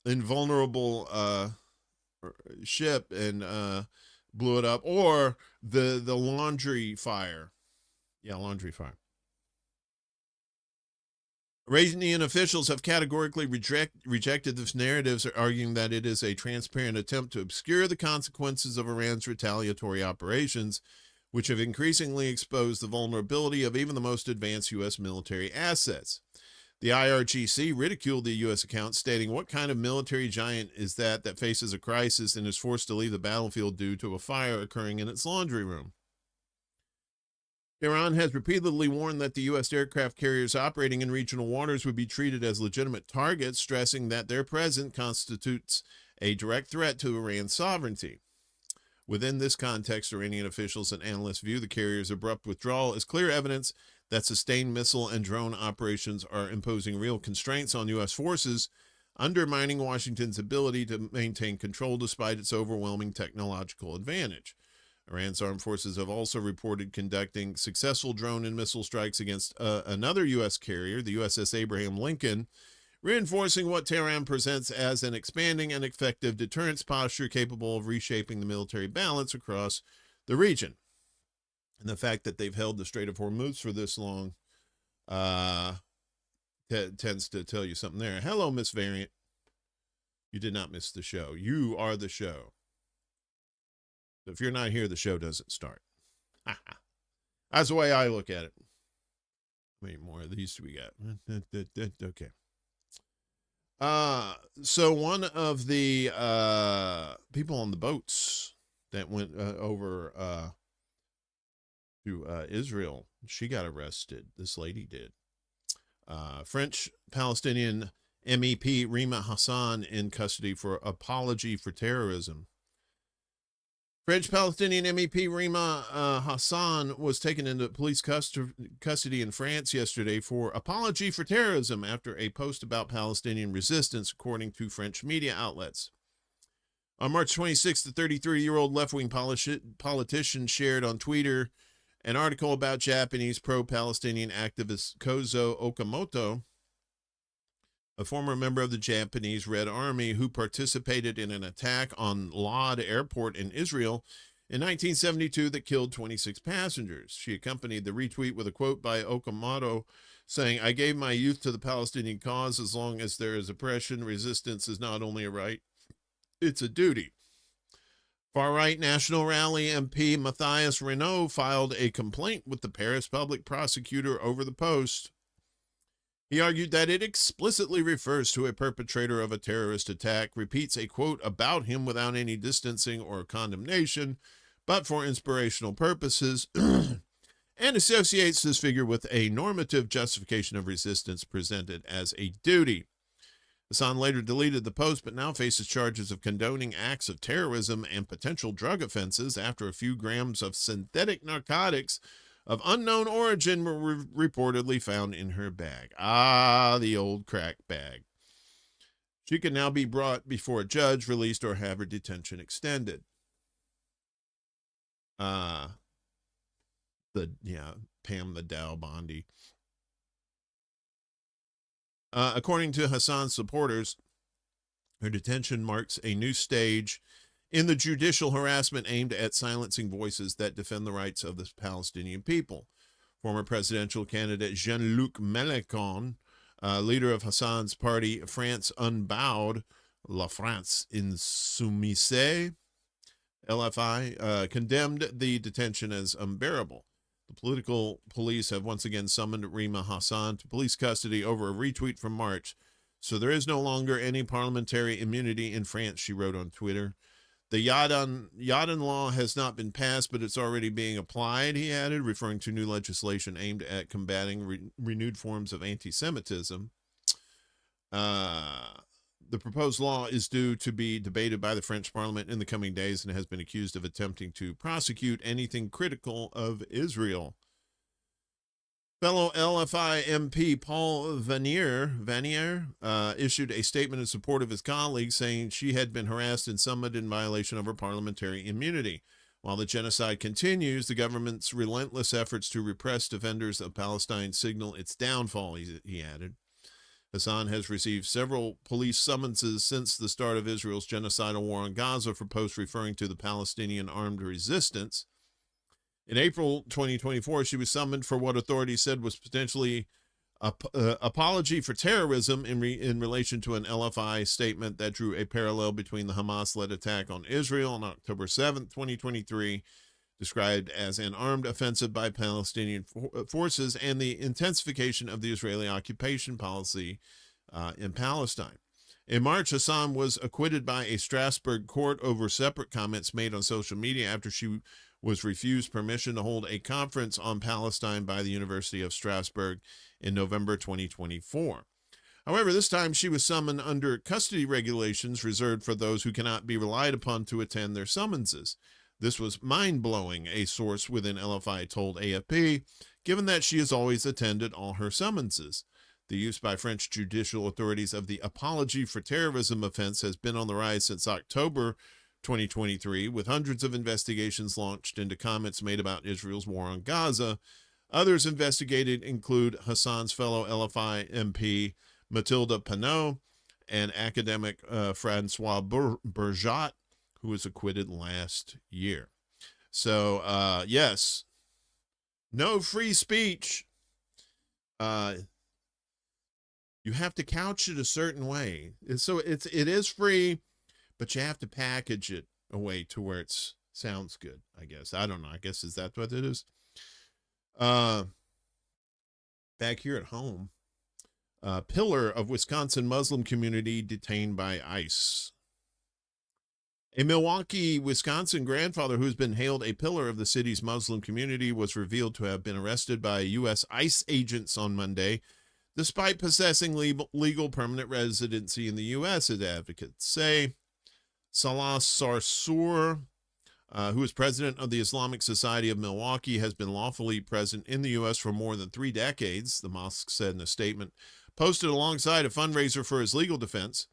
invulnerable ship and blew it up, or the laundry fire. Yeah, laundry fire. Iranian officials have categorically rejected this narrative, arguing that it is a transparent attempt to obscure the consequences of Iran's retaliatory operations, which have increasingly exposed the vulnerability of even the most advanced U.S. military assets. The IRGC ridiculed the U.S. account, stating, "What kind of military giant is that faces a crisis and is forced to leave the battlefield due to a fire occurring in its laundry room?" Iran has repeatedly warned that the U.S. aircraft carriers operating in regional waters would be treated as legitimate targets, stressing that their presence constitutes a direct threat to Iran's sovereignty. Within this context, Iranian officials and analysts view the carrier's abrupt withdrawal as clear evidence that sustained missile and drone operations are imposing real constraints on U.S. forces, undermining Washington's ability to maintain control despite its overwhelming technological advantage. Iran's armed forces have also reported conducting successful drone and missile strikes against another U.S. carrier, the USS Abraham Lincoln, reinforcing what Tehran presents as an expanding and effective deterrence posture capable of reshaping the military balance across the region. And the fact that they've held the Strait of Hormuz for this long tends to tell you something there. Hello, Miss Variant. You did not miss the show. You are the show. So if you're not here, the show doesn't start. That's the way I look at it. How many more of these do we got? Okay. So one of the people on the boats that went over to Israel, she got arrested. This lady did. French-Palestinian MEP Rima Hassan in custody for apology for terrorism. French-Palestinian MEP Rima Hassan was taken into police custody in France yesterday for apology for terrorism after a post about Palestinian resistance, according to French media outlets. On March 26th, the 33-year-old left-wing politician shared on Twitter an article about Japanese pro-Palestinian activist Kozo Okamoto, a former member of the Japanese Red Army who participated in an attack on Lod Airport in Israel in 1972 that killed 26 passengers. She accompanied the retweet with a quote by Okamoto saying, "I gave my youth to the Palestinian cause. As long as there is oppression, resistance is not only a right, it's a duty." Far-right National Rally MP Matthias Renault filed a complaint with the Paris public prosecutor over the post. He argued that it explicitly refers to a perpetrator of a terrorist attack, repeats a quote about him without any distancing or condemnation, but for inspirational purposes, and associates this figure with a normative justification of resistance presented as a duty. Hassan later deleted the post, but now faces charges of condoning acts of terrorism and potential drug offenses after a few grams of synthetic narcotics of unknown origin were reportedly found in her bag. Ah, the old crack bag. She can now be brought before a judge, released, or have her detention extended. Pam the Dow Bondi. According to Hassan's supporters, her detention marks a new stage in the judicial harassment aimed at silencing voices that defend the rights of the Palestinian people. Former presidential candidate Jean-Luc Mélenchon, leader of Hassan's party France Unbowed, La France Insoumise, LFI, condemned the detention as unbearable. The political police have once again summoned Rima Hassan to police custody over a retweet from March. So there is no longer any parliamentary immunity in France, she wrote on Twitter. The Yadan law has not been passed, but it's already being applied, he added, referring to new legislation aimed at combating renewed forms of anti-Semitism. The proposed law is due to be debated by the French Parliament in the coming days and has been accused of attempting to prosecute anything critical of Israel. Fellow LFI MP Paul Vanier issued a statement in support of his colleague, saying she had been harassed and summoned in violation of her parliamentary immunity. While the genocide continues, the government's relentless efforts to repress defenders of Palestine signal its downfall, he added. Hassan has received several police summonses since the start of Israel's genocidal war on Gaza for posts referring to the Palestinian armed resistance. In April 2024, she was summoned for what authorities said was potentially apology for terrorism in relation to an LFI statement that drew a parallel between the Hamas-led attack on Israel on October 7, 2023, described as an armed offensive by Palestinian forces, and the intensification of the Israeli occupation policy in Palestine. In March, Hassan was acquitted by a Strasbourg court over separate comments made on social media after she was refused permission to hold a conference on Palestine by the University of Strasbourg in November 2024. However, this time she was summoned under custody regulations reserved for those who cannot be relied upon to attend their summonses. This was mind-blowing, a source within LFI told AFP, given that she has always attended all her summonses. The use by French judicial authorities of the apology for terrorism offense has been on the rise since October 2023, with hundreds of investigations launched into comments made about Israel's war on Gaza. Others investigated include Hassan's fellow LFI MP Mathilde Panot and academic Francois Bourgeat, who was acquitted last year. So, yes, no free speech. You have to couch it a certain way. So it is free, but you have to package it a way to where it sounds good, I guess. I don't know. I guess is that what it is? Back here at home, pillar of Wisconsin Muslim community detained by ICE. A Milwaukee, Wisconsin grandfather who's been hailed a pillar of the city's Muslim community was revealed to have been arrested by U.S. ICE agents on Monday, despite possessing legal permanent residency in the U.S., as advocates say. Salah Sarsour, who is president of the Islamic Society of Milwaukee, has been lawfully present in the U.S. for more than 3 decades, the mosque said in a statement, posted alongside a fundraiser for his legal defense.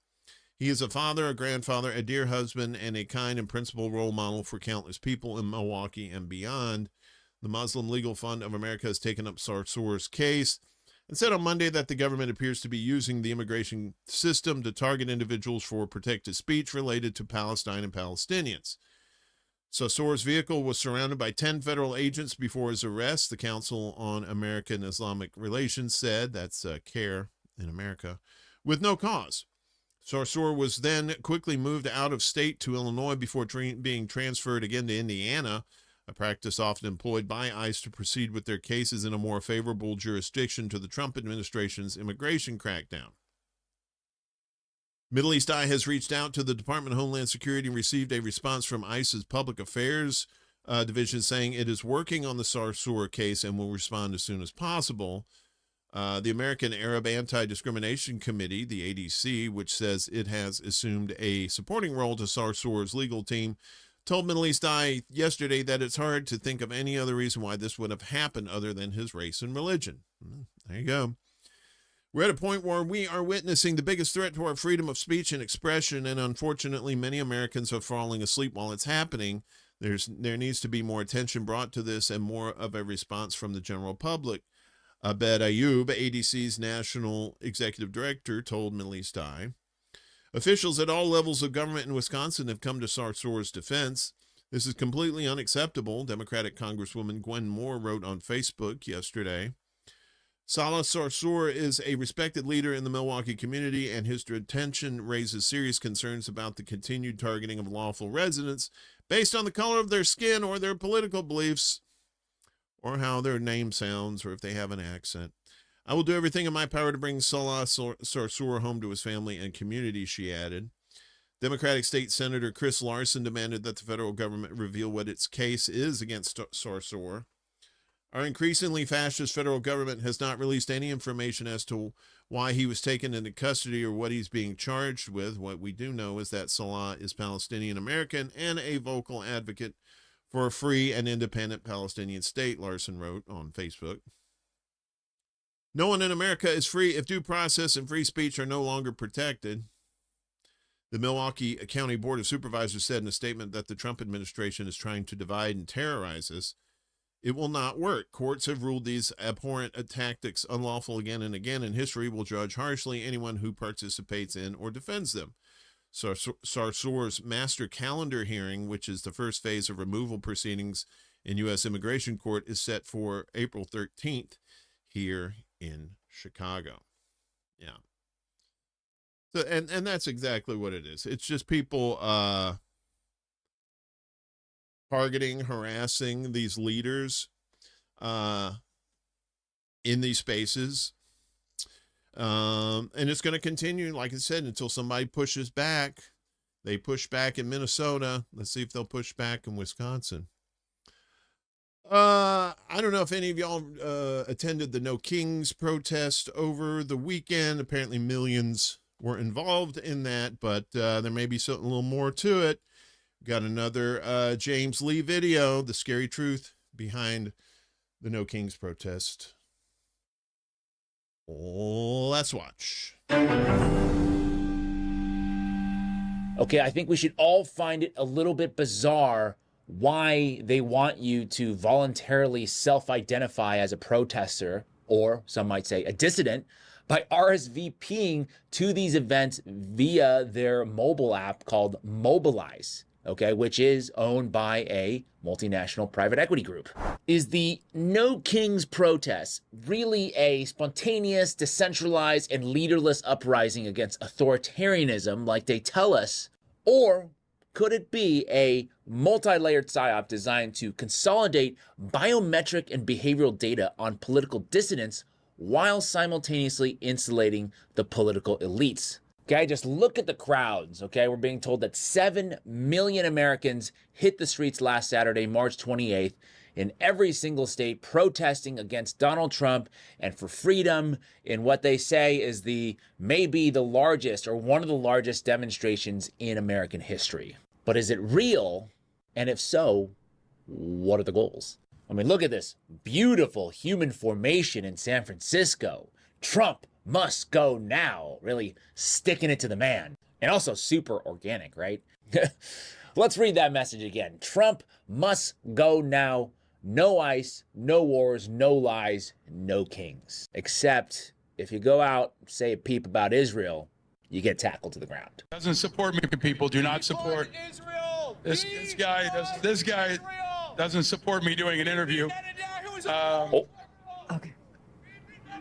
He is a father, a grandfather, a dear husband, and a kind and principled role model for countless people in Milwaukee and beyond. The Muslim Legal Fund of America has taken up Sarsour's case and said on Monday that the government appears to be using the immigration system to target individuals for protected speech related to Palestine and Palestinians. Sarsour's vehicle was surrounded by 10 federal agents before his arrest, the Council on American Islamic Relations said, that's CARE in America, with no cause. Sarsour was then quickly moved out of state to Illinois before being transferred again to Indiana, a practice often employed by ICE to proceed with their cases in a more favorable jurisdiction to the Trump administration's immigration crackdown. Middle East Eye has reached out to the Department of Homeland Security and received a response from ICE's Public Affairs Division saying it is working on the Sarsour case and will respond as soon as possible. The American Arab Anti-Discrimination Committee, the ADC, which says it has assumed a supporting role to Sarsour's legal team, told Middle East Eye yesterday that it's hard to think of any other reason why this would have happened other than his race and religion. There you go. We're at a point where we are witnessing the biggest threat to our freedom of speech and expression, and unfortunately, many Americans are falling asleep while it's happening. There needs to be more attention brought to this and more of a response from the general public. Abed Ayoub, ADC's National Executive Director, told Middle East Eye. Officials at all levels of government in Wisconsin have come to Sarsour's defense. This is completely unacceptable, Democratic Congresswoman Gwen Moore wrote on Facebook yesterday. Salah Sarsour is a respected leader in the Milwaukee community, and his detention raises serious concerns about the continued targeting of lawful residents based on the color of their skin or their political beliefs or how their name sounds or if they have an accent. I will do everything in my power to bring Salah Sarsour home to his family and community, she added. Democratic State Senator Chris Larson demanded that the federal government reveal what its case is against Sarsour. Our increasingly fascist federal government has not released any information as to why he was taken into custody or what he's being charged with. What we do know is that Salah is Palestinian American and a vocal advocate for a free and independent Palestinian state, Larson wrote on Facebook. No one in America is free if due process and free speech are no longer protected. The Milwaukee County Board of Supervisors said in a statement that the Trump administration is trying to divide and terrorize us. It will not work. Courts have ruled these abhorrent tactics unlawful again and again, and history will judge harshly anyone who participates in or defends them. Sarsour's master calendar hearing, which is the first phase of removal proceedings in U.S. Immigration Court, is set for April 13th here in Chicago. Yeah. So, and that's exactly what it is. It's just people targeting, harassing these leaders in these spaces. And it's going to continue, like I said, until somebody pushes back. They push back in Minnesota. Let's see if they'll push back in Wisconsin. I don't know if any of y'all attended the No Kings protest over the weekend. Apparently millions were involved in that, but there may be something a little more to it. Got another James Lee video, the scary truth behind the No Kings protest. Let's watch. Okay, I think we should all find it a little bit bizarre why they want you to voluntarily self-identify as a protester, or some might say a dissident, by RSVPing to these events via their mobile app called Mobilize, okay, which is owned by a multinational private equity group. Is the No Kings protest really a spontaneous, decentralized, and leaderless uprising against authoritarianism like they tell us, or could it be a multi-layered psyop designed to consolidate biometric and behavioral data on political dissidents while simultaneously insulating the political elites? Okay, just look at the crowds, okay? We're being told that 7 million Americans hit the streets last Saturday, March 28th, in every single state protesting against Donald Trump and for freedom in what they say is maybe the largest or one of the largest demonstrations in American history. But is it real? And if so, what are the goals? I mean, look at this beautiful human formation in San Francisco. Trump must go now, really sticking it to the man. And also super organic, right? Let's read that message again. Trump must go now. No ICE, no wars, no lies, no kings. Except if you go out, say a peep about Israel, you get tackled to the ground. Doesn't support me. People do not support Israel. This guy doesn't support me doing an interview. Okay.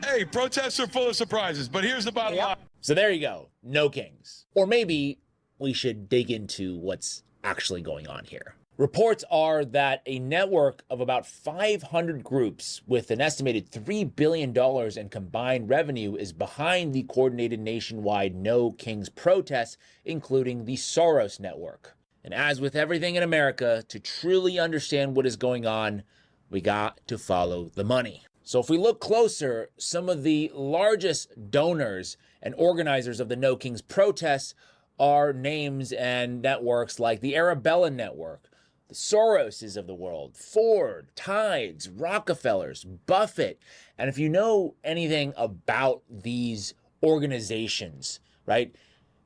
Hey, protests are full of surprises, but here's the bottom line. So there you go. No kings. Or maybe we should dig into what's actually going on here. Reports are that a network of about 500 groups with an estimated $3 billion in combined revenue is behind the coordinated nationwide No Kings protests, including the Soros Network. And as with everything in America, to truly understand what is going on, we got to follow the money. So if we look closer, some of the largest donors and organizers of the No Kings protests are names and networks like the Arabella Network, The Soroses of the world, Ford, Tides, Rockefellers, Buffett. And if you know anything about these organizations, right?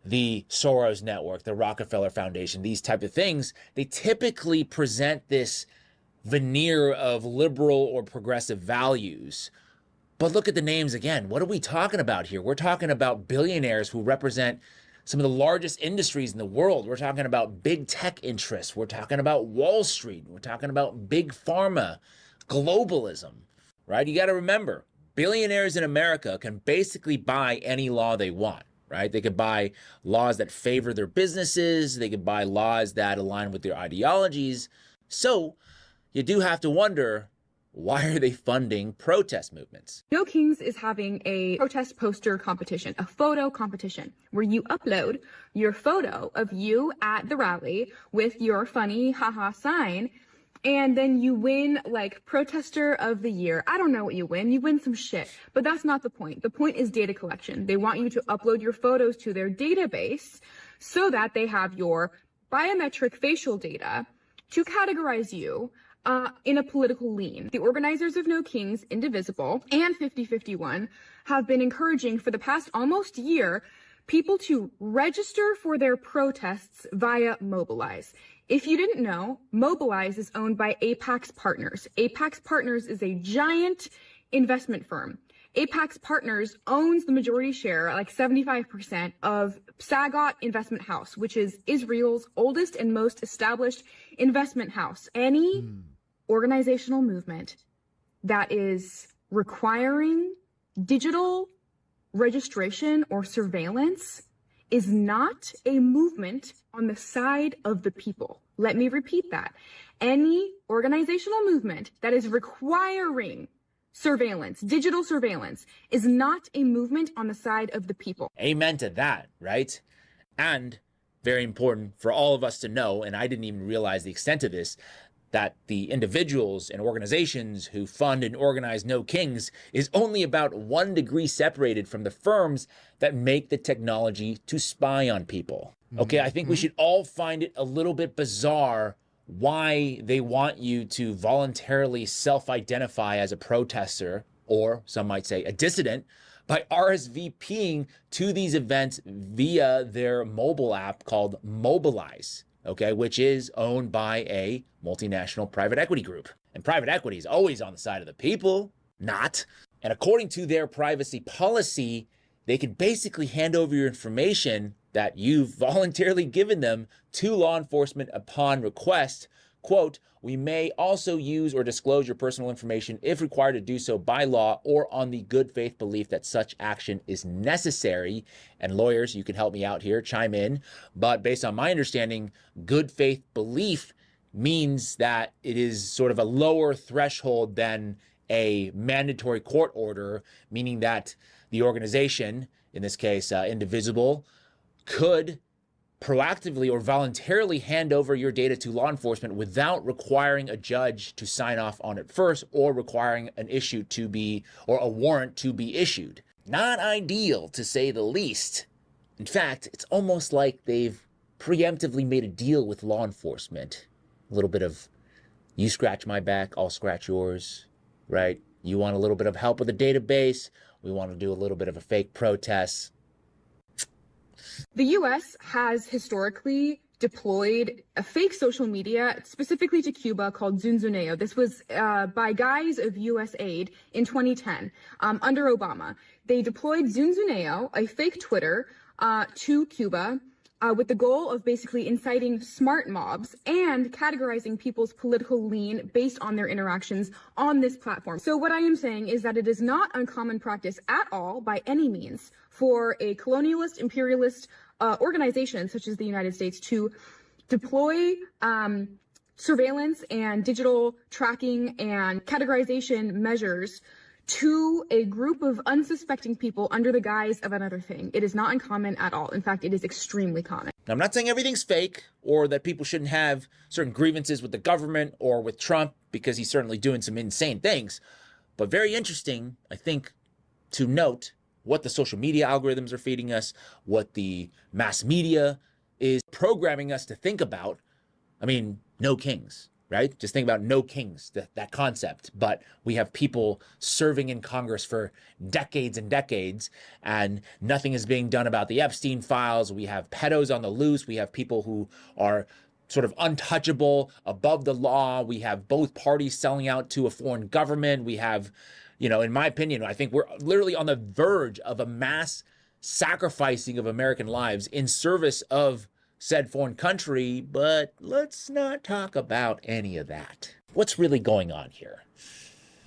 The Soros Network, the Rockefeller Foundation, these type of things, they typically present this veneer of liberal or progressive values. But look at the names again. What are we talking about here? We're talking about billionaires who represent some of the largest industries in the world. We're talking about big tech interests. We're talking about Wall Street. We're talking about big pharma, globalism, right? You got to remember, billionaires in America can basically buy any law they want, right? They could buy laws that favor their businesses. They could buy laws that align with their ideologies. So you do have to wonder, why are they funding protest movements? No Kings is having a protest poster competition, a photo competition, where you upload your photo of you at the rally with your funny haha sign, and then you win like protester of the year. I don't know what you win. You win some shit, but that's not the point. The point is data collection. They want you to upload your photos to their database so that they have your biometric facial data to categorize you in a political lean. The organizers of No Kings, Indivisible, and 5051 have been encouraging for the past almost year people to register for their protests via Mobilize. If you didn't know, Mobilize is owned by Apax Partners. Apax Partners is a giant investment firm. Apax Partners owns the majority share, like 75%, of Sagot Investment House, which is Israel's oldest and most established investment house. Any organizational movement that is requiring digital registration or surveillance is not a movement on the side of the people. Let me repeat that. Any organizational movement that is requiring surveillance, digital surveillance, is not a movement on the side of the people. Amen to that, right? And very important for all of us to know, and I didn't even realize the extent of this, that the individuals and organizations who fund and organize No Kings is only about 1 degree separated from the firms that make the technology to spy on people. Okay, I think we should all find it a little bit bizarre why they want you to voluntarily self-identify as a protester, or some might say a dissident, by RSVPing to these events via their mobile app called Mobilize, okay, which is owned by a multinational private equity group. And private equity is always on the side of the people, not. And according to their privacy policy, they can basically hand over your information that you've voluntarily given them to law enforcement upon request. Quote, "We may also use or disclose your personal information if required to do so by law or on the good faith belief that such action is necessary." And lawyers, you can help me out here, chime in. But based on my understanding, good faith belief means that it is sort of a lower threshold than a mandatory court order, meaning that the organization, in this case, Indivisible, could proactively or voluntarily hand over your data to law enforcement without requiring a judge to sign off on it first or requiring an issue to be, or a warrant to be issued. Not ideal, to say the least. In fact, it's almost like they've preemptively made a deal with law enforcement. A little bit of, you scratch my back, I'll scratch yours, right? You want a little bit of help with the database, we want to do a little bit of a fake protest. The U.S. has historically deployed a fake social media specifically to Cuba called Zunzuneo. This was by guise of U.S. aid in 2010 under Obama. They deployed Zunzuneo, a fake Twitter, to Cuba with the goal of basically inciting smart mobs and categorizing people's political lean based on their interactions on this platform. So what I am saying is that it is not uncommon practice at all, by any means, for a colonialist, imperialist organization such as the United States to deploy surveillance and digital tracking and categorization measures to a group of unsuspecting people under the guise of another thing. It is not uncommon at all. In fact, it is extremely common. Now, I'm not saying everything's fake or that people shouldn't have certain grievances with the government or with Trump, because he's certainly doing some insane things. But very interesting, I think, to note what the social media algorithms are feeding us, what the mass media is programming us to think about. I mean, no kings, right? Just think about no kings, that concept. But we have people serving in Congress for decades and decades, and nothing is being done about the Epstein files. We have pedos on the loose. We have people who are sort of untouchable, above the law. We have both parties selling out to a foreign government. We have, you know, in my opinion, I think we're literally on the verge of a mass sacrificing of American lives in service of said foreign country, but let's not talk about any of that. What's really going on here?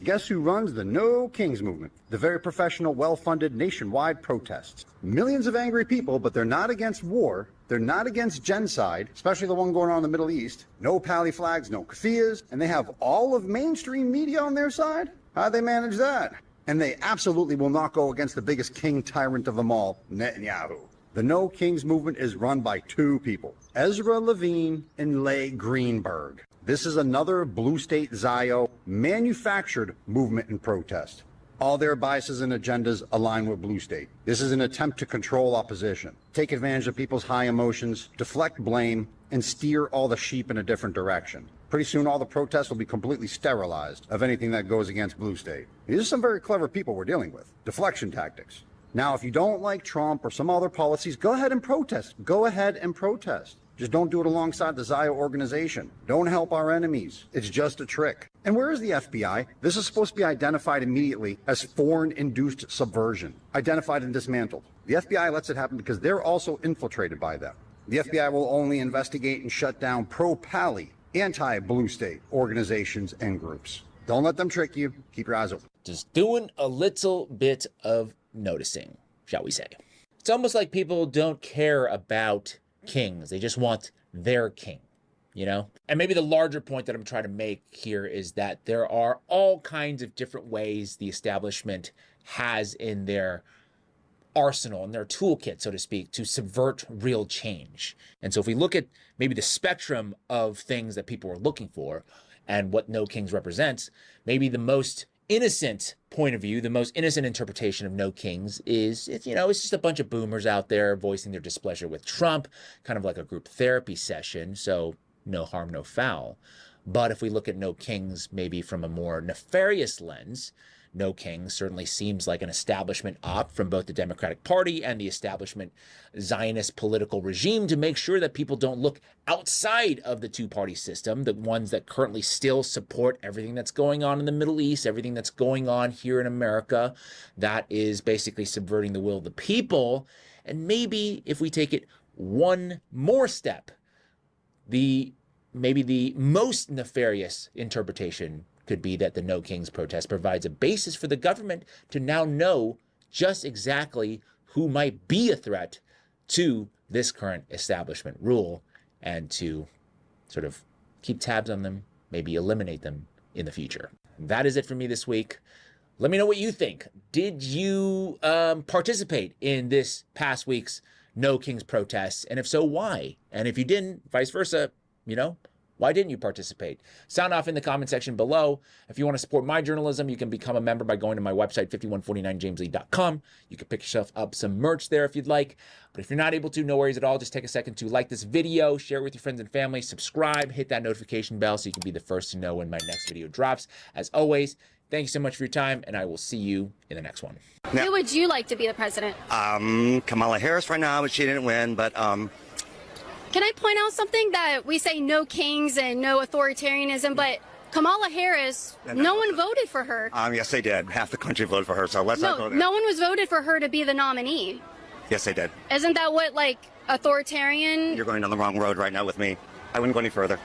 Guess who runs the No Kings movement? The very professional, well-funded nationwide protests. Millions of angry people, but they're not against war. They're not against genocide, especially the one going on in the Middle East. No pally flags, no keffiyehs, and they have all of mainstream media on their side. How'd they manage that? And they absolutely will not go against the biggest king tyrant of them all, Netanyahu. The No Kings movement is run by two people, Ezra Levine and Leigh Greenberg. This is another blue state Zio manufactured movement and protest. All their biases and agendas align with blue state. This is an attempt to control opposition, take advantage of people's high emotions, deflect blame, and steer all the sheep in a different direction. Pretty soon all the protests will be completely sterilized of anything that goes against blue state. These are some very clever people we're dealing with. Deflection tactics. Now, if you don't like Trump or some other policies, go ahead and protest. Go ahead and protest. Just don't do it alongside the Zio organization. Don't help our enemies. It's just a trick. And where is the FBI? This is supposed to be identified immediately as foreign-induced subversion, identified and dismantled. The FBI lets it happen because they're also infiltrated by them. The FBI will only investigate and shut down pro-Pally, anti-blue state organizations and groups. Don't let them trick you. Keep your eyes open. Just doing a little bit of noticing, shall we say. It's almost like people don't care about kings. They just want their king, you know? And maybe the larger point that I'm trying to make here is that there are all kinds of different ways the establishment has in their arsenal, in their toolkit, so to speak, to subvert real change. And so if we look at maybe the spectrum of things that people are looking for and what No Kings represents, maybe the most innocent point of view, the most innocent interpretation of No Kings is, it's just a bunch of boomers out there voicing their displeasure with Trump, kind of like a group therapy session, so no harm, no foul. But if we look at No Kings maybe from a more nefarious lens, No Kings certainly seems like an establishment op from both the Democratic Party and the establishment Zionist political regime to make sure that people don't look outside of the two-party system, the ones that currently still support everything that's going on in the Middle East, everything that's going on here in America, that is basically subverting the will of the people. And maybe if we take it one more step, maybe the most nefarious interpretation could be that the No Kings protest provides a basis for the government to now know just exactly who might be a threat to this current establishment rule and to sort of keep tabs on them, maybe eliminate them in the future. That is it for me this week. Let me know what you think. Did you participate in this past week's No Kings protests? And if so, why? And if you didn't, vice versa, why didn't you participate? Sound off in the comment section below. If you want to support my journalism, you can become a member by going to my website, 5149jameslee.com. You can pick yourself up some merch there if you'd like. But if you're not able to, no worries at all. Just take a second to like this video, share it with your friends and family, subscribe, hit that notification bell so you can be the first to know when my next video drops. As always, thank you so much for your time, and I will see you in the next one. Who would you like to be the president? Kamala Harris right now, but she didn't win, but Can I point out something that we say no kings and no authoritarianism, but Kamala Harris, no one voted for her. Yes, they did. Half the country voted for her, so let's not go there. No one was voted for her to be the nominee. Yes, they did. Isn't that what, authoritarian? You're going down the wrong road right now with me. I wouldn't go any further.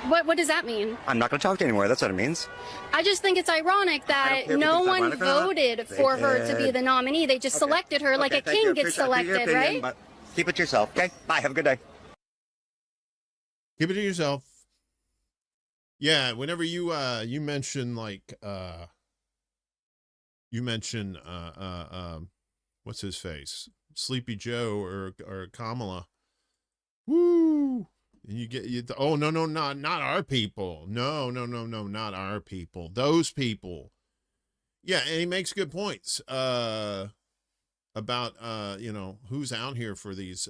What does that mean? I'm not going to talk to you anymore. That's what it means. I just think it's ironic that no one voted for her to be the nominee. They just selected her like a king gets selected, right? But keep it to yourself, okay? Bye. Have a good day. Keep it to yourself. Yeah, whenever you mention what's his face? Sleepy Joe or Kamala. Woo! And you get oh no, not our people. No, not our people. Those people. Yeah, and he makes good points about who's out here for these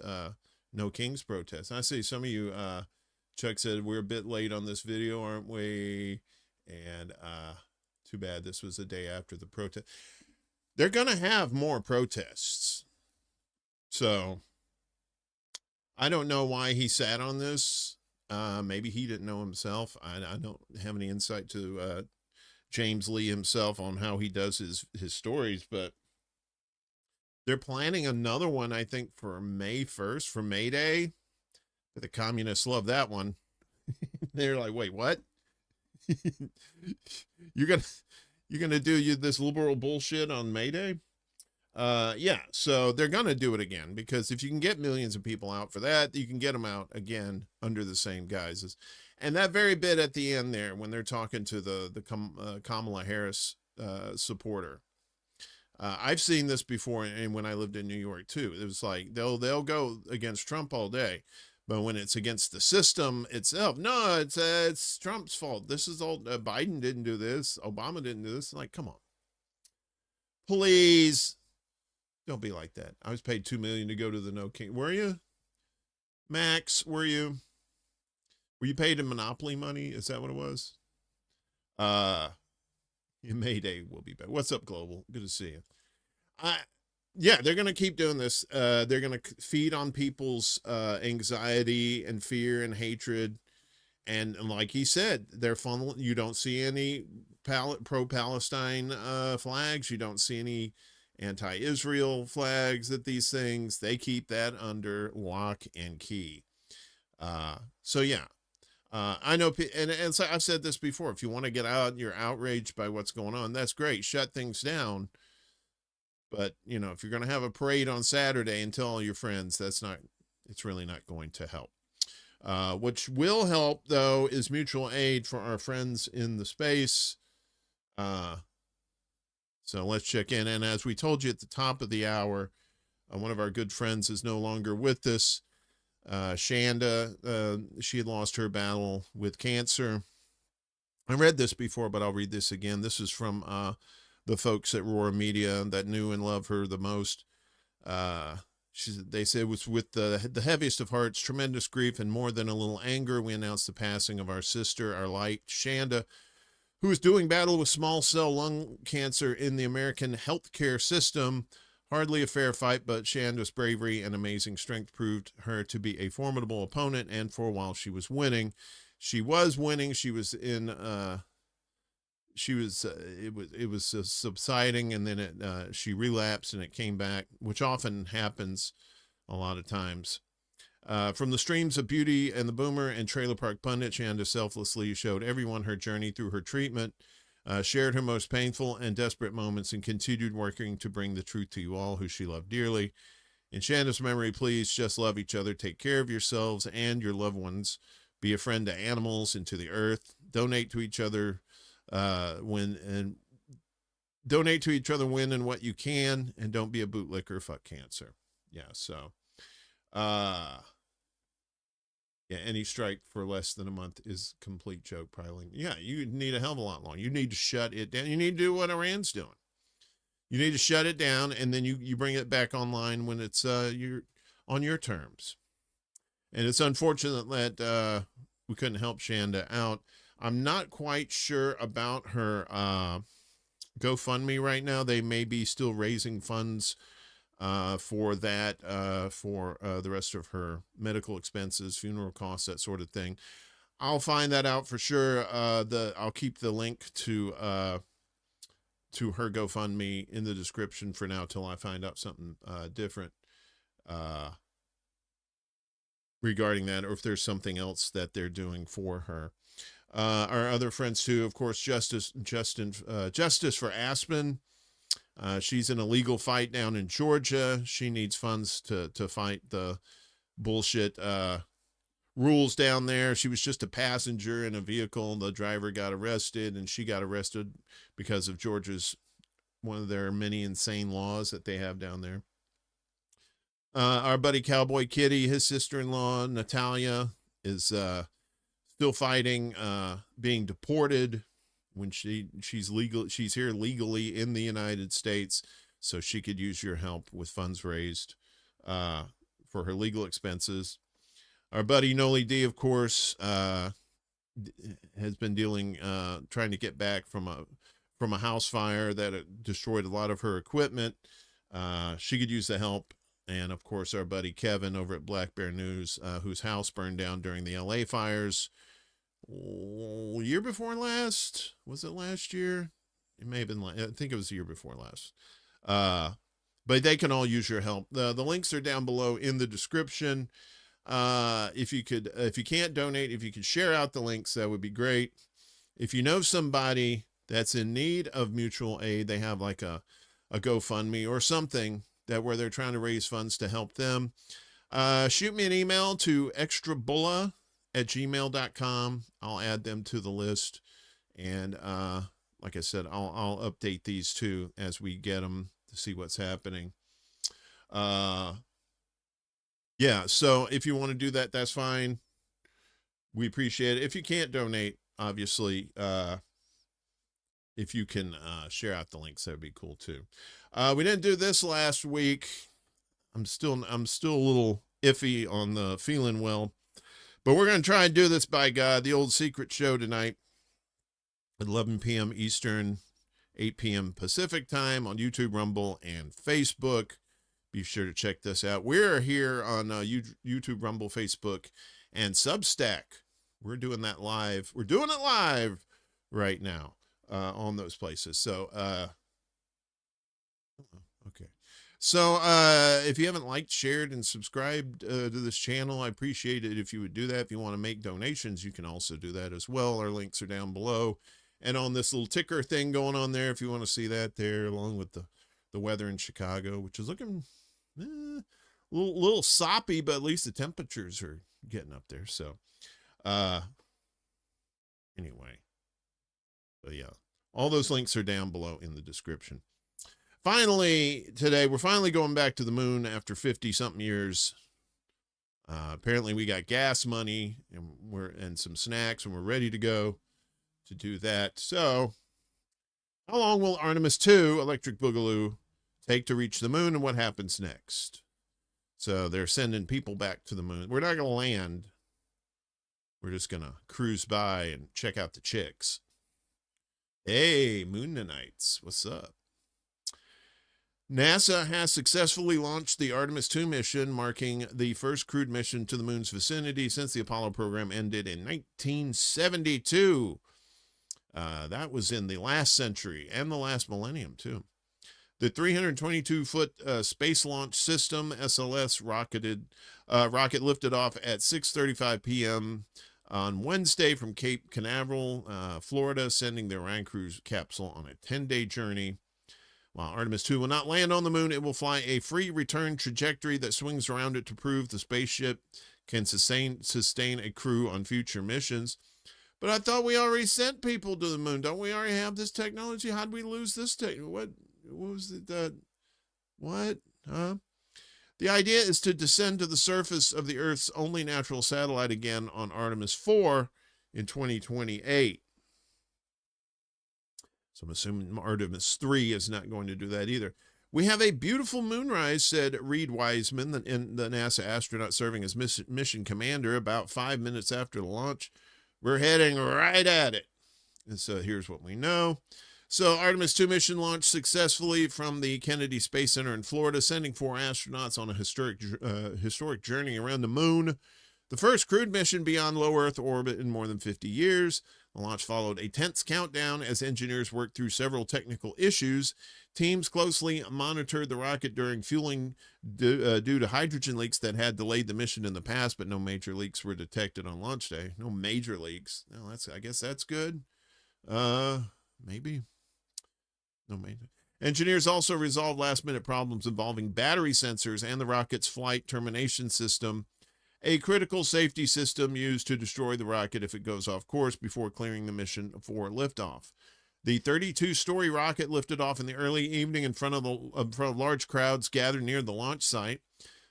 No Kings protests. And I see some of you Chuck said, we're a bit late on this video, aren't we? And too bad this was the day after the protest. They're going to have more protests. So I don't know why he sat on this. Maybe he didn't know himself. I don't have any insight to James Lee himself on how he does his stories, but they're planning another one, I think, for May 1st, for May Day. The communists love that one. They're like, wait, what? You're gonna do this liberal bullshit on May Day? Yeah, so they're gonna do it again, because if you can get millions of people out for that, you can get them out again under the same guises. And that very bit at the end there, when they're talking to the Kamala Harris supporter, I've seen this before, and when I lived in New York too, it was like they'll go against Trump all day. But when it's against the system itself, no, it's Trump's fault. This is all, Biden didn't do this. Obama didn't do this. Like, come on. Please don't be like that. I was paid $2 million to go to the No King. Were you? Max, were you? Were you paid in Monopoly money? Is that what it was? Mayday will be back. What's up, Global? Good to see you. Yeah, they're going to keep doing this. They're going to feed on people's anxiety and fear and hatred. And like he said, they're funneling. You don't see any pro-Palestine flags. You don't see any anti-Israel flags at these things. They keep that under lock and key. So, yeah. I know, and so I've said this before, if you want to get out, you're outraged by what's going on, that's great. Shut things down. But, you know, if you're going to have a parade on Saturday and tell all your friends, it's really not going to help. Which will help, though, is mutual aid for our friends in the space. So let's check in. And as we told you at the top of the hour, one of our good friends is no longer with us. Chanda, she had lost her battle with cancer. I read this before, but I'll read this again. This is from the folks at Roar Media that knew and love her the most. They say it was with the heaviest of hearts, tremendous grief, and more than a little anger, we announced the passing of our sister, our light, Chanda, who is doing battle with small cell lung cancer in the American healthcare system. Hardly a fair fight, but Chanda's bravery and amazing strength proved her to be a formidable opponent, and for a while she was winning. She was winning. She was in... it was subsiding, and then she relapsed and it came back, which often happens a lot of times. From the streams of Beauty and the Boomer and Trailer Park Pundit, Chanda selflessly showed everyone her journey through her treatment, shared her most painful and desperate moments, and continued working to bring the truth to you all who she loved dearly. In Chanda's memory, please just love each other, take care of yourselves and your loved ones, be a friend to animals and to the earth, donate to each other when and what you can, and don't be a bootlicker. Fuck cancer. Yeah. So, yeah, any strike for less than a month is complete joke piling. Yeah, you need a hell of a lot longer. You need to shut it down. You need to do what Iran's doing. You need to shut it down, and then you bring it back online when it's you're on your terms. And it's unfortunate that we couldn't help Chanda out. I'm not quite sure about her GoFundMe right now. They may be still raising funds for that, for the rest of her medical expenses, funeral costs, that sort of thing. I'll find that out for sure. I'll keep the link to her GoFundMe in the description for now till I find out something different regarding that, or if there's something else that they're doing for her. Our other friends too, of course, Justice for Aspen. She's in a legal fight down in Georgia. She needs funds to fight the bullshit rules down there. She was just a passenger in a vehicle. The driver got arrested, and she got arrested because of Georgia's, one of their many insane laws that they have down there. Our buddy Cowboy Kitty, his sister-in-law, Natalia, is still fighting, being deported when she's here legally in the United States, so she could use your help with funds raised for her legal expenses. Our buddy NoliDee, of course, has been trying to get back from a house fire that destroyed a lot of her equipment. She could use the help. And, of course, our buddy Kevin over at Black Bear News, whose house burned down during the LA fires. Year before last? Was it last year? It may have been, I think it was the year before last. But they can all use your help. The links are down below in the description. If you can't donate, if you could share out the links, that would be great. If you know somebody that's in need of mutual aid, they have like a GoFundMe or something where they're trying to raise funds to help them. Shoot me an email to extrabullah@gmail.com. I'll add them to the list. And like I said, I'll update these too as we get them to see what's happening. Yeah, so if you want to do that, that's fine. We appreciate it. If you can't donate, obviously, if you can share out the links, that'd be cool too. We didn't do this last week. I'm still a little iffy on the feeling well, but we're going to try and do this, by God, the old secret show tonight at 11 p.m. Eastern, 8 p.m. Pacific time on YouTube, Rumble, and Facebook. Be sure to check this out. We're here on YouTube, Rumble, Facebook, and Substack. We're doing that live. We're doing it live right now on those places. So, okay. So, if you haven't liked, shared, and subscribed to this channel, I appreciate it if you would do that. If you want to make donations, you can also do that as well. Our links are down below. And on this little ticker thing going on there, if you want to see that there, along with the weather in Chicago, which is looking a little soppy, but at least the temperatures are getting up there. So, anyway. So, yeah. All those links are down below in the description. Finally, today, we're finally going back to the moon after 50-something years. Apparently, we got gas money and some snacks, and we're ready to go to do that. So, how long will Artemis 2, Electric Boogaloo, take to reach the moon, and what happens next? So, they're sending people back to the moon. We're not going to land. We're just going to cruise by and check out the chicks. Hey, Mooninites, what's up? NASA has successfully launched the Artemis 2 mission, marking the first crewed mission to the moon's vicinity since the Apollo program ended in 1972. That was in the last century and the last millennium, too. The 322-foot Space Launch System, SLS, rocket lifted off at 6:35 p.m. on Wednesday from Cape Canaveral, Florida, sending the Orion cruise capsule on a 10-day journey. While Artemis 2 will not land on the moon, it will fly a free return trajectory that swings around it to prove the spaceship can sustain a crew on future missions. But I thought we already sent people to the moon. Don't we already have this technology? How'd we lose this technology? What was it? What? Huh? The idea is to descend to the surface of the Earth's only natural satellite again on Artemis 4 in 2028. So I'm assuming Artemis 3 is not going to do that either. We have a beautiful moonrise, said Reed Wiseman, the NASA astronaut serving as mission commander, about 5 minutes after the launch. We're heading right at it. And so here's what we know. So Artemis 2 mission launched successfully from the Kennedy Space Center in Florida, sending 4 astronauts on a historic journey around the moon. The first crewed mission beyond low Earth orbit in more than 50 years. The launch followed a tense countdown as engineers worked through several technical issues. Teams closely monitored the rocket during fueling due to hydrogen leaks that had delayed the mission in the past, but no major leaks were detected on launch day. No major leaks. No, I guess that's good. Maybe. No major. Engineers also resolved last-minute problems involving battery sensors and the rocket's flight termination system, a critical safety system used to destroy the rocket if it goes off course before clearing the mission for liftoff. The 32-story rocket lifted off in the early evening in front of large crowds gathered near the launch site.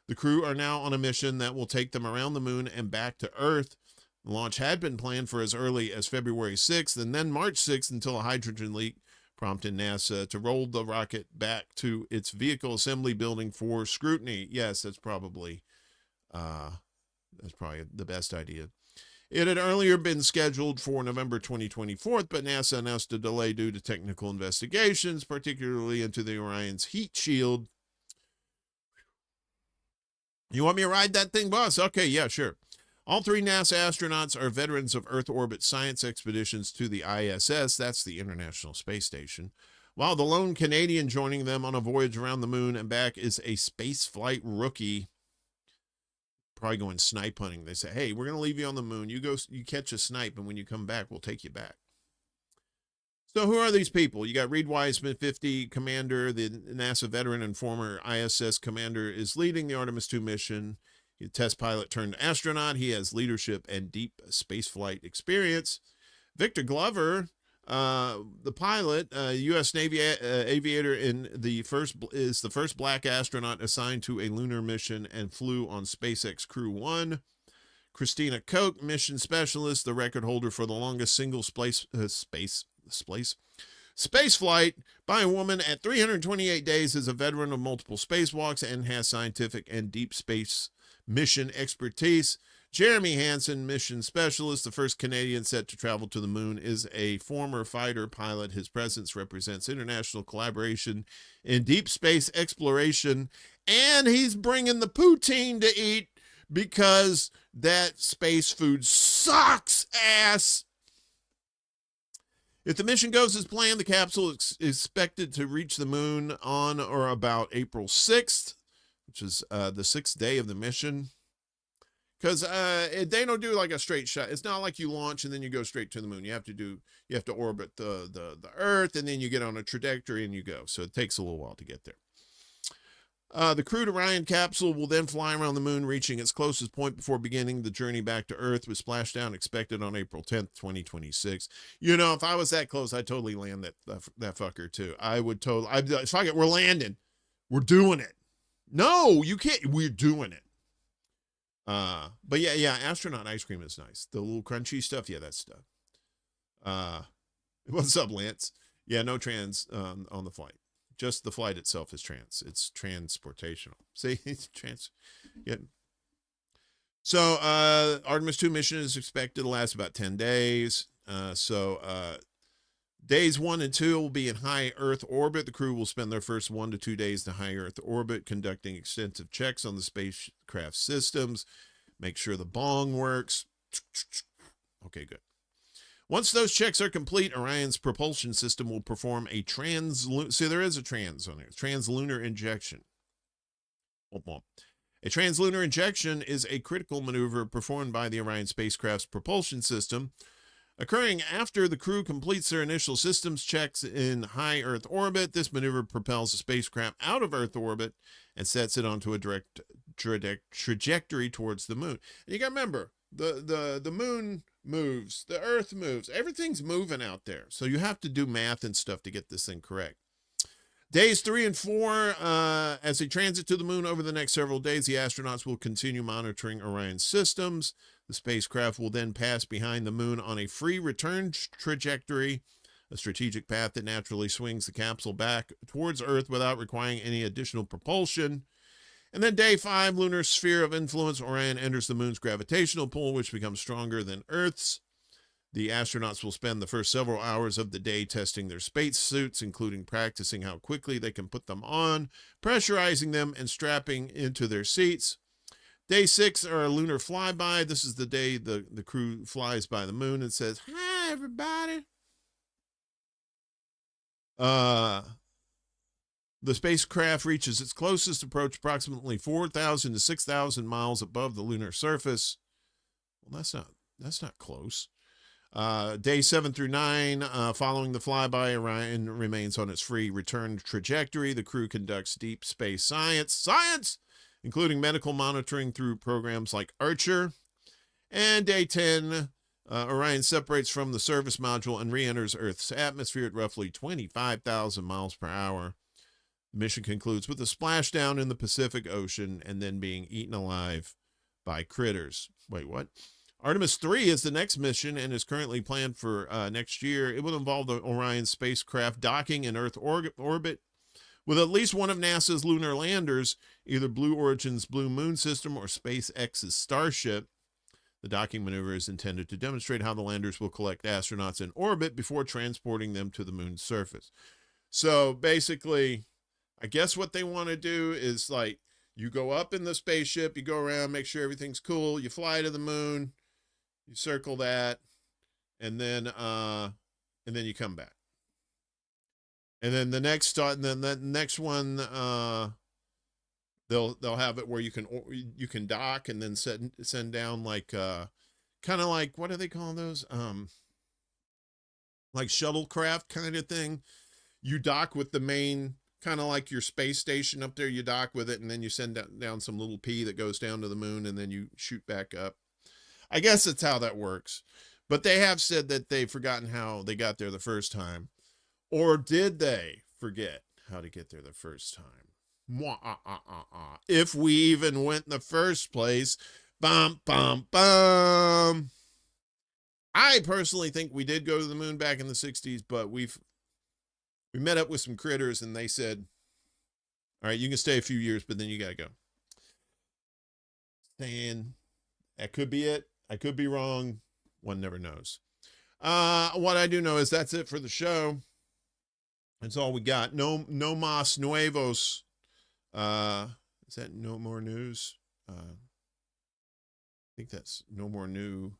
The crew are now on a mission that will take them around the moon and back to Earth. The launch had been planned for as early as February 6th and then March 6th until a hydrogen leak prompted NASA to roll the rocket back to its vehicle assembly building for scrutiny. Yes, that's probably That's probably the best idea. It had earlier been scheduled for November 2024, but NASA announced a delay due to technical investigations, particularly into the Orion's heat shield. You want me to ride that thing, boss? Okay, yeah, sure. All 3 NASA astronauts are veterans of Earth orbit science expeditions to the ISS, that's the International Space Station, while the lone Canadian joining them on a voyage around the moon and back is a spaceflight rookie, probably going snipe hunting. They say, hey, we're going to leave you on the moon. You go, you catch a snipe, and when you come back, we'll take you back. So who are these people? You got Reed Wiseman, 50, commander, the NASA veteran and former ISS commander, is leading the Artemis 2 mission. He's a test pilot turned astronaut. He has leadership and deep spaceflight experience. Victor Glover, the pilot, U.S. Navy aviator, is the first black astronaut assigned to a lunar mission and flew on SpaceX Crew 1. Christina Koch, mission specialist, the record holder for the longest single space flight by a woman at 328 days, is a veteran of multiple spacewalks and has scientific and deep space mission expertise. Jeremy Hansen, mission specialist, the first Canadian set to travel to the moon, is a former fighter pilot. His presence represents international collaboration in deep space exploration, and he's bringing the poutine to eat because that space food sucks ass. If the mission goes as planned, the capsule is expected to reach the moon on or about April 6th, which is the 6th day of the mission. Because they don't do like a straight shot. It's not like you launch and then you go straight to the moon. You have to orbit the Earth, and then you get on a trajectory and you go. So it takes a little while to get there. The crewed Orion capsule will then fly around the moon, reaching its closest point before beginning the journey back to Earth, with splashdown expected on April 10th, 2026. You know, if I was that close, I'd totally land that fucker too. I would totally. I'd be like, fuck it, we're landing. We're doing it. No, you can't. We're doing it. But yeah, astronaut ice cream is nice. The little crunchy stuff, yeah, that stuff. What's up, Lance? Yeah, no trans on the flight. Just the flight itself is trans. It's transportational. See, it's trans. Yeah. So Artemis 2 mission is expected to last about 10 days. Days 1 and 2 will be in high Earth orbit. The crew will spend their first 1 to 2 days in high Earth orbit, conducting extensive checks on the spacecraft systems. Make sure the bong works. Okay, good. Once those checks are complete, Orion's propulsion system will perform a there is a trans on here. Translunar injection. A translunar injection is a critical maneuver performed by the Orion spacecraft's propulsion system, occurring after the crew completes their initial systems checks in high Earth orbit. This maneuver propels the spacecraft out of Earth orbit and sets it onto a direct trajectory towards the moon. And you got to remember, the moon moves, the Earth moves, everything's moving out there. So you have to do math and stuff to get this thing correct. Days 3 and 4, as they transit to the moon over the next several days, the astronauts will continue monitoring Orion's systems. The spacecraft will then pass behind the moon on a free return trajectory, a strategic path that naturally swings the capsule back towards Earth without requiring any additional propulsion. And then day 5, lunar sphere of influence. Orion enters the moon's gravitational pull, which becomes stronger than Earth's. The astronauts will spend the first several hours of the day testing their space suits, including practicing how quickly they can put them on, pressurizing them, and strapping into their seats. Day 6 are a lunar flyby. This is the day the crew flies by the moon and says, "Hi, everybody." The spacecraft reaches its closest approach approximately 4,000 to 6,000 miles above the lunar surface. Well, that's not close. Day 7 through 9, following the flyby, Orion remains on its free return trajectory. The crew conducts deep space science, including medical monitoring through programs like Archer. And day 10, Orion separates from the service module and re-enters Earth's atmosphere at roughly 25,000 miles per hour. The mission concludes with a splashdown in the Pacific Ocean and then being eaten alive by critters. Wait, what? Artemis 3 is the next mission and is currently planned for next year. It will involve the Orion spacecraft docking in Earth orbit With at least one of NASA's lunar landers, either Blue Origin's Blue Moon system or SpaceX's Starship, the docking maneuver is intended to demonstrate how the landers will collect astronauts in orbit before transporting them to the moon's surface. So basically, I guess what they want to do is like, you go up in the spaceship, you go around, make sure everything's cool, you fly to the moon, you circle that, and then you come back. And then the next one, they'll have it where you can dock and then send down like kind of like, what do they call those? Like shuttlecraft kind of thing. You dock with the main, kind of like your space station up there. You dock with it, and then you send down some little P that goes down to the moon, and then you shoot back up. I guess that's how that works. But they have said that they've forgotten how they got there the first time. Or did they forget how to get there the first time? If we even went in the first place. Bum, bum, bum. I personally think we did go to the moon back in the 60s, but we met up with some critters and they said, all right, you can stay a few years, but then you got to go. Saying that could be it. I could be wrong. One never knows. What I do know is that's it for the show. That's all we got. No más nuevos. Is that no more news? I think that's no more new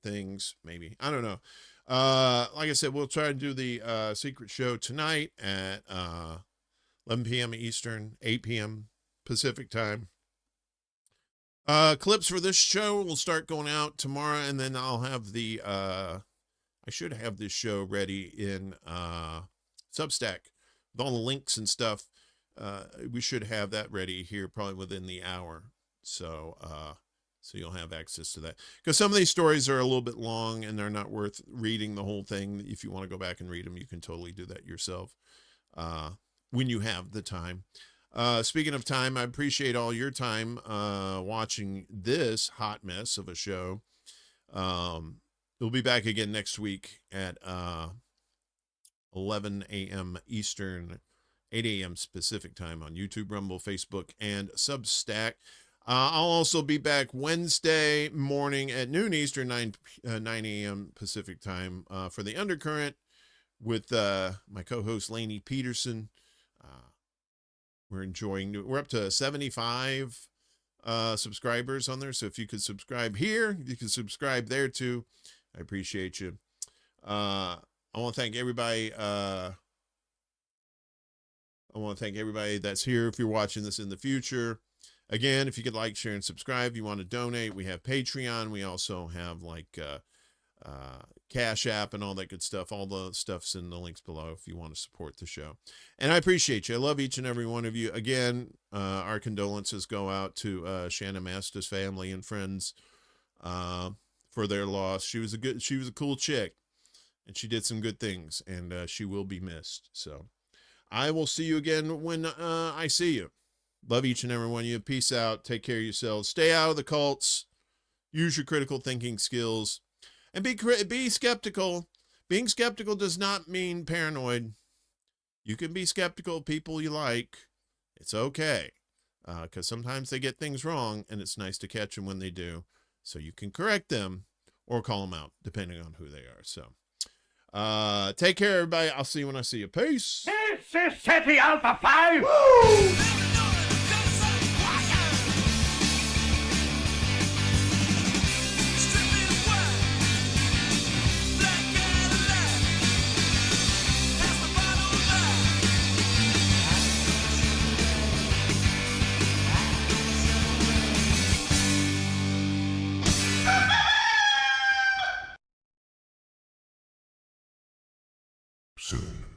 things, maybe. I don't know. Like I said, we'll try to do the secret show tonight at 11 p.m. Eastern, 8 p.m. Pacific time. Clips for this show will start going out tomorrow, and then I'll have the I should have this show ready in Substack with all the links and stuff. We should have that ready here probably within the hour. So you'll have access to that, because some of these stories are a little bit long and they're not worth reading the whole thing. If you want to go back and read them, you can totally do that yourself when you have the time. Speaking of time, I appreciate all your time watching this hot mess of a show. We'll be back again next week at 11 a.m. Eastern, 8 a.m. Pacific time on YouTube, Rumble, Facebook, and Substack. I'll also be back Wednesday morning at noon Eastern, 9 a.m. Pacific time for the Undercurrent with my co-host Laine Petersen. We're up to 75 subscribers on there. So if you could subscribe here, you can subscribe there too. I appreciate you. I want to thank everybody. I want to thank everybody that's here. If you're watching this in the future, again, if you could like, share, and subscribe, you want to donate, we have Patreon. We also have like CashApp and all that good stuff. All the stuff's in the links below if you want to support the show. And I appreciate you. I love each and every one of you. Again, our condolences go out to Chanda Masta's family and friends for their loss. She was a cool chick, and she did some good things, and she will be missed. So I will see you again when I see you. Love each and every one of you. Peace out. Take care of yourselves. Stay out of the cults. Use your critical thinking skills. And be skeptical. Being skeptical does not mean paranoid. You can be skeptical of people you like. It's okay. Because sometimes they get things wrong, and it's nice to catch them when they do. So you can correct them or call them out, depending on who they are. So take care, everybody. I'll see you when I see you. Peace. This is City Alpha 5. Woo! Soon.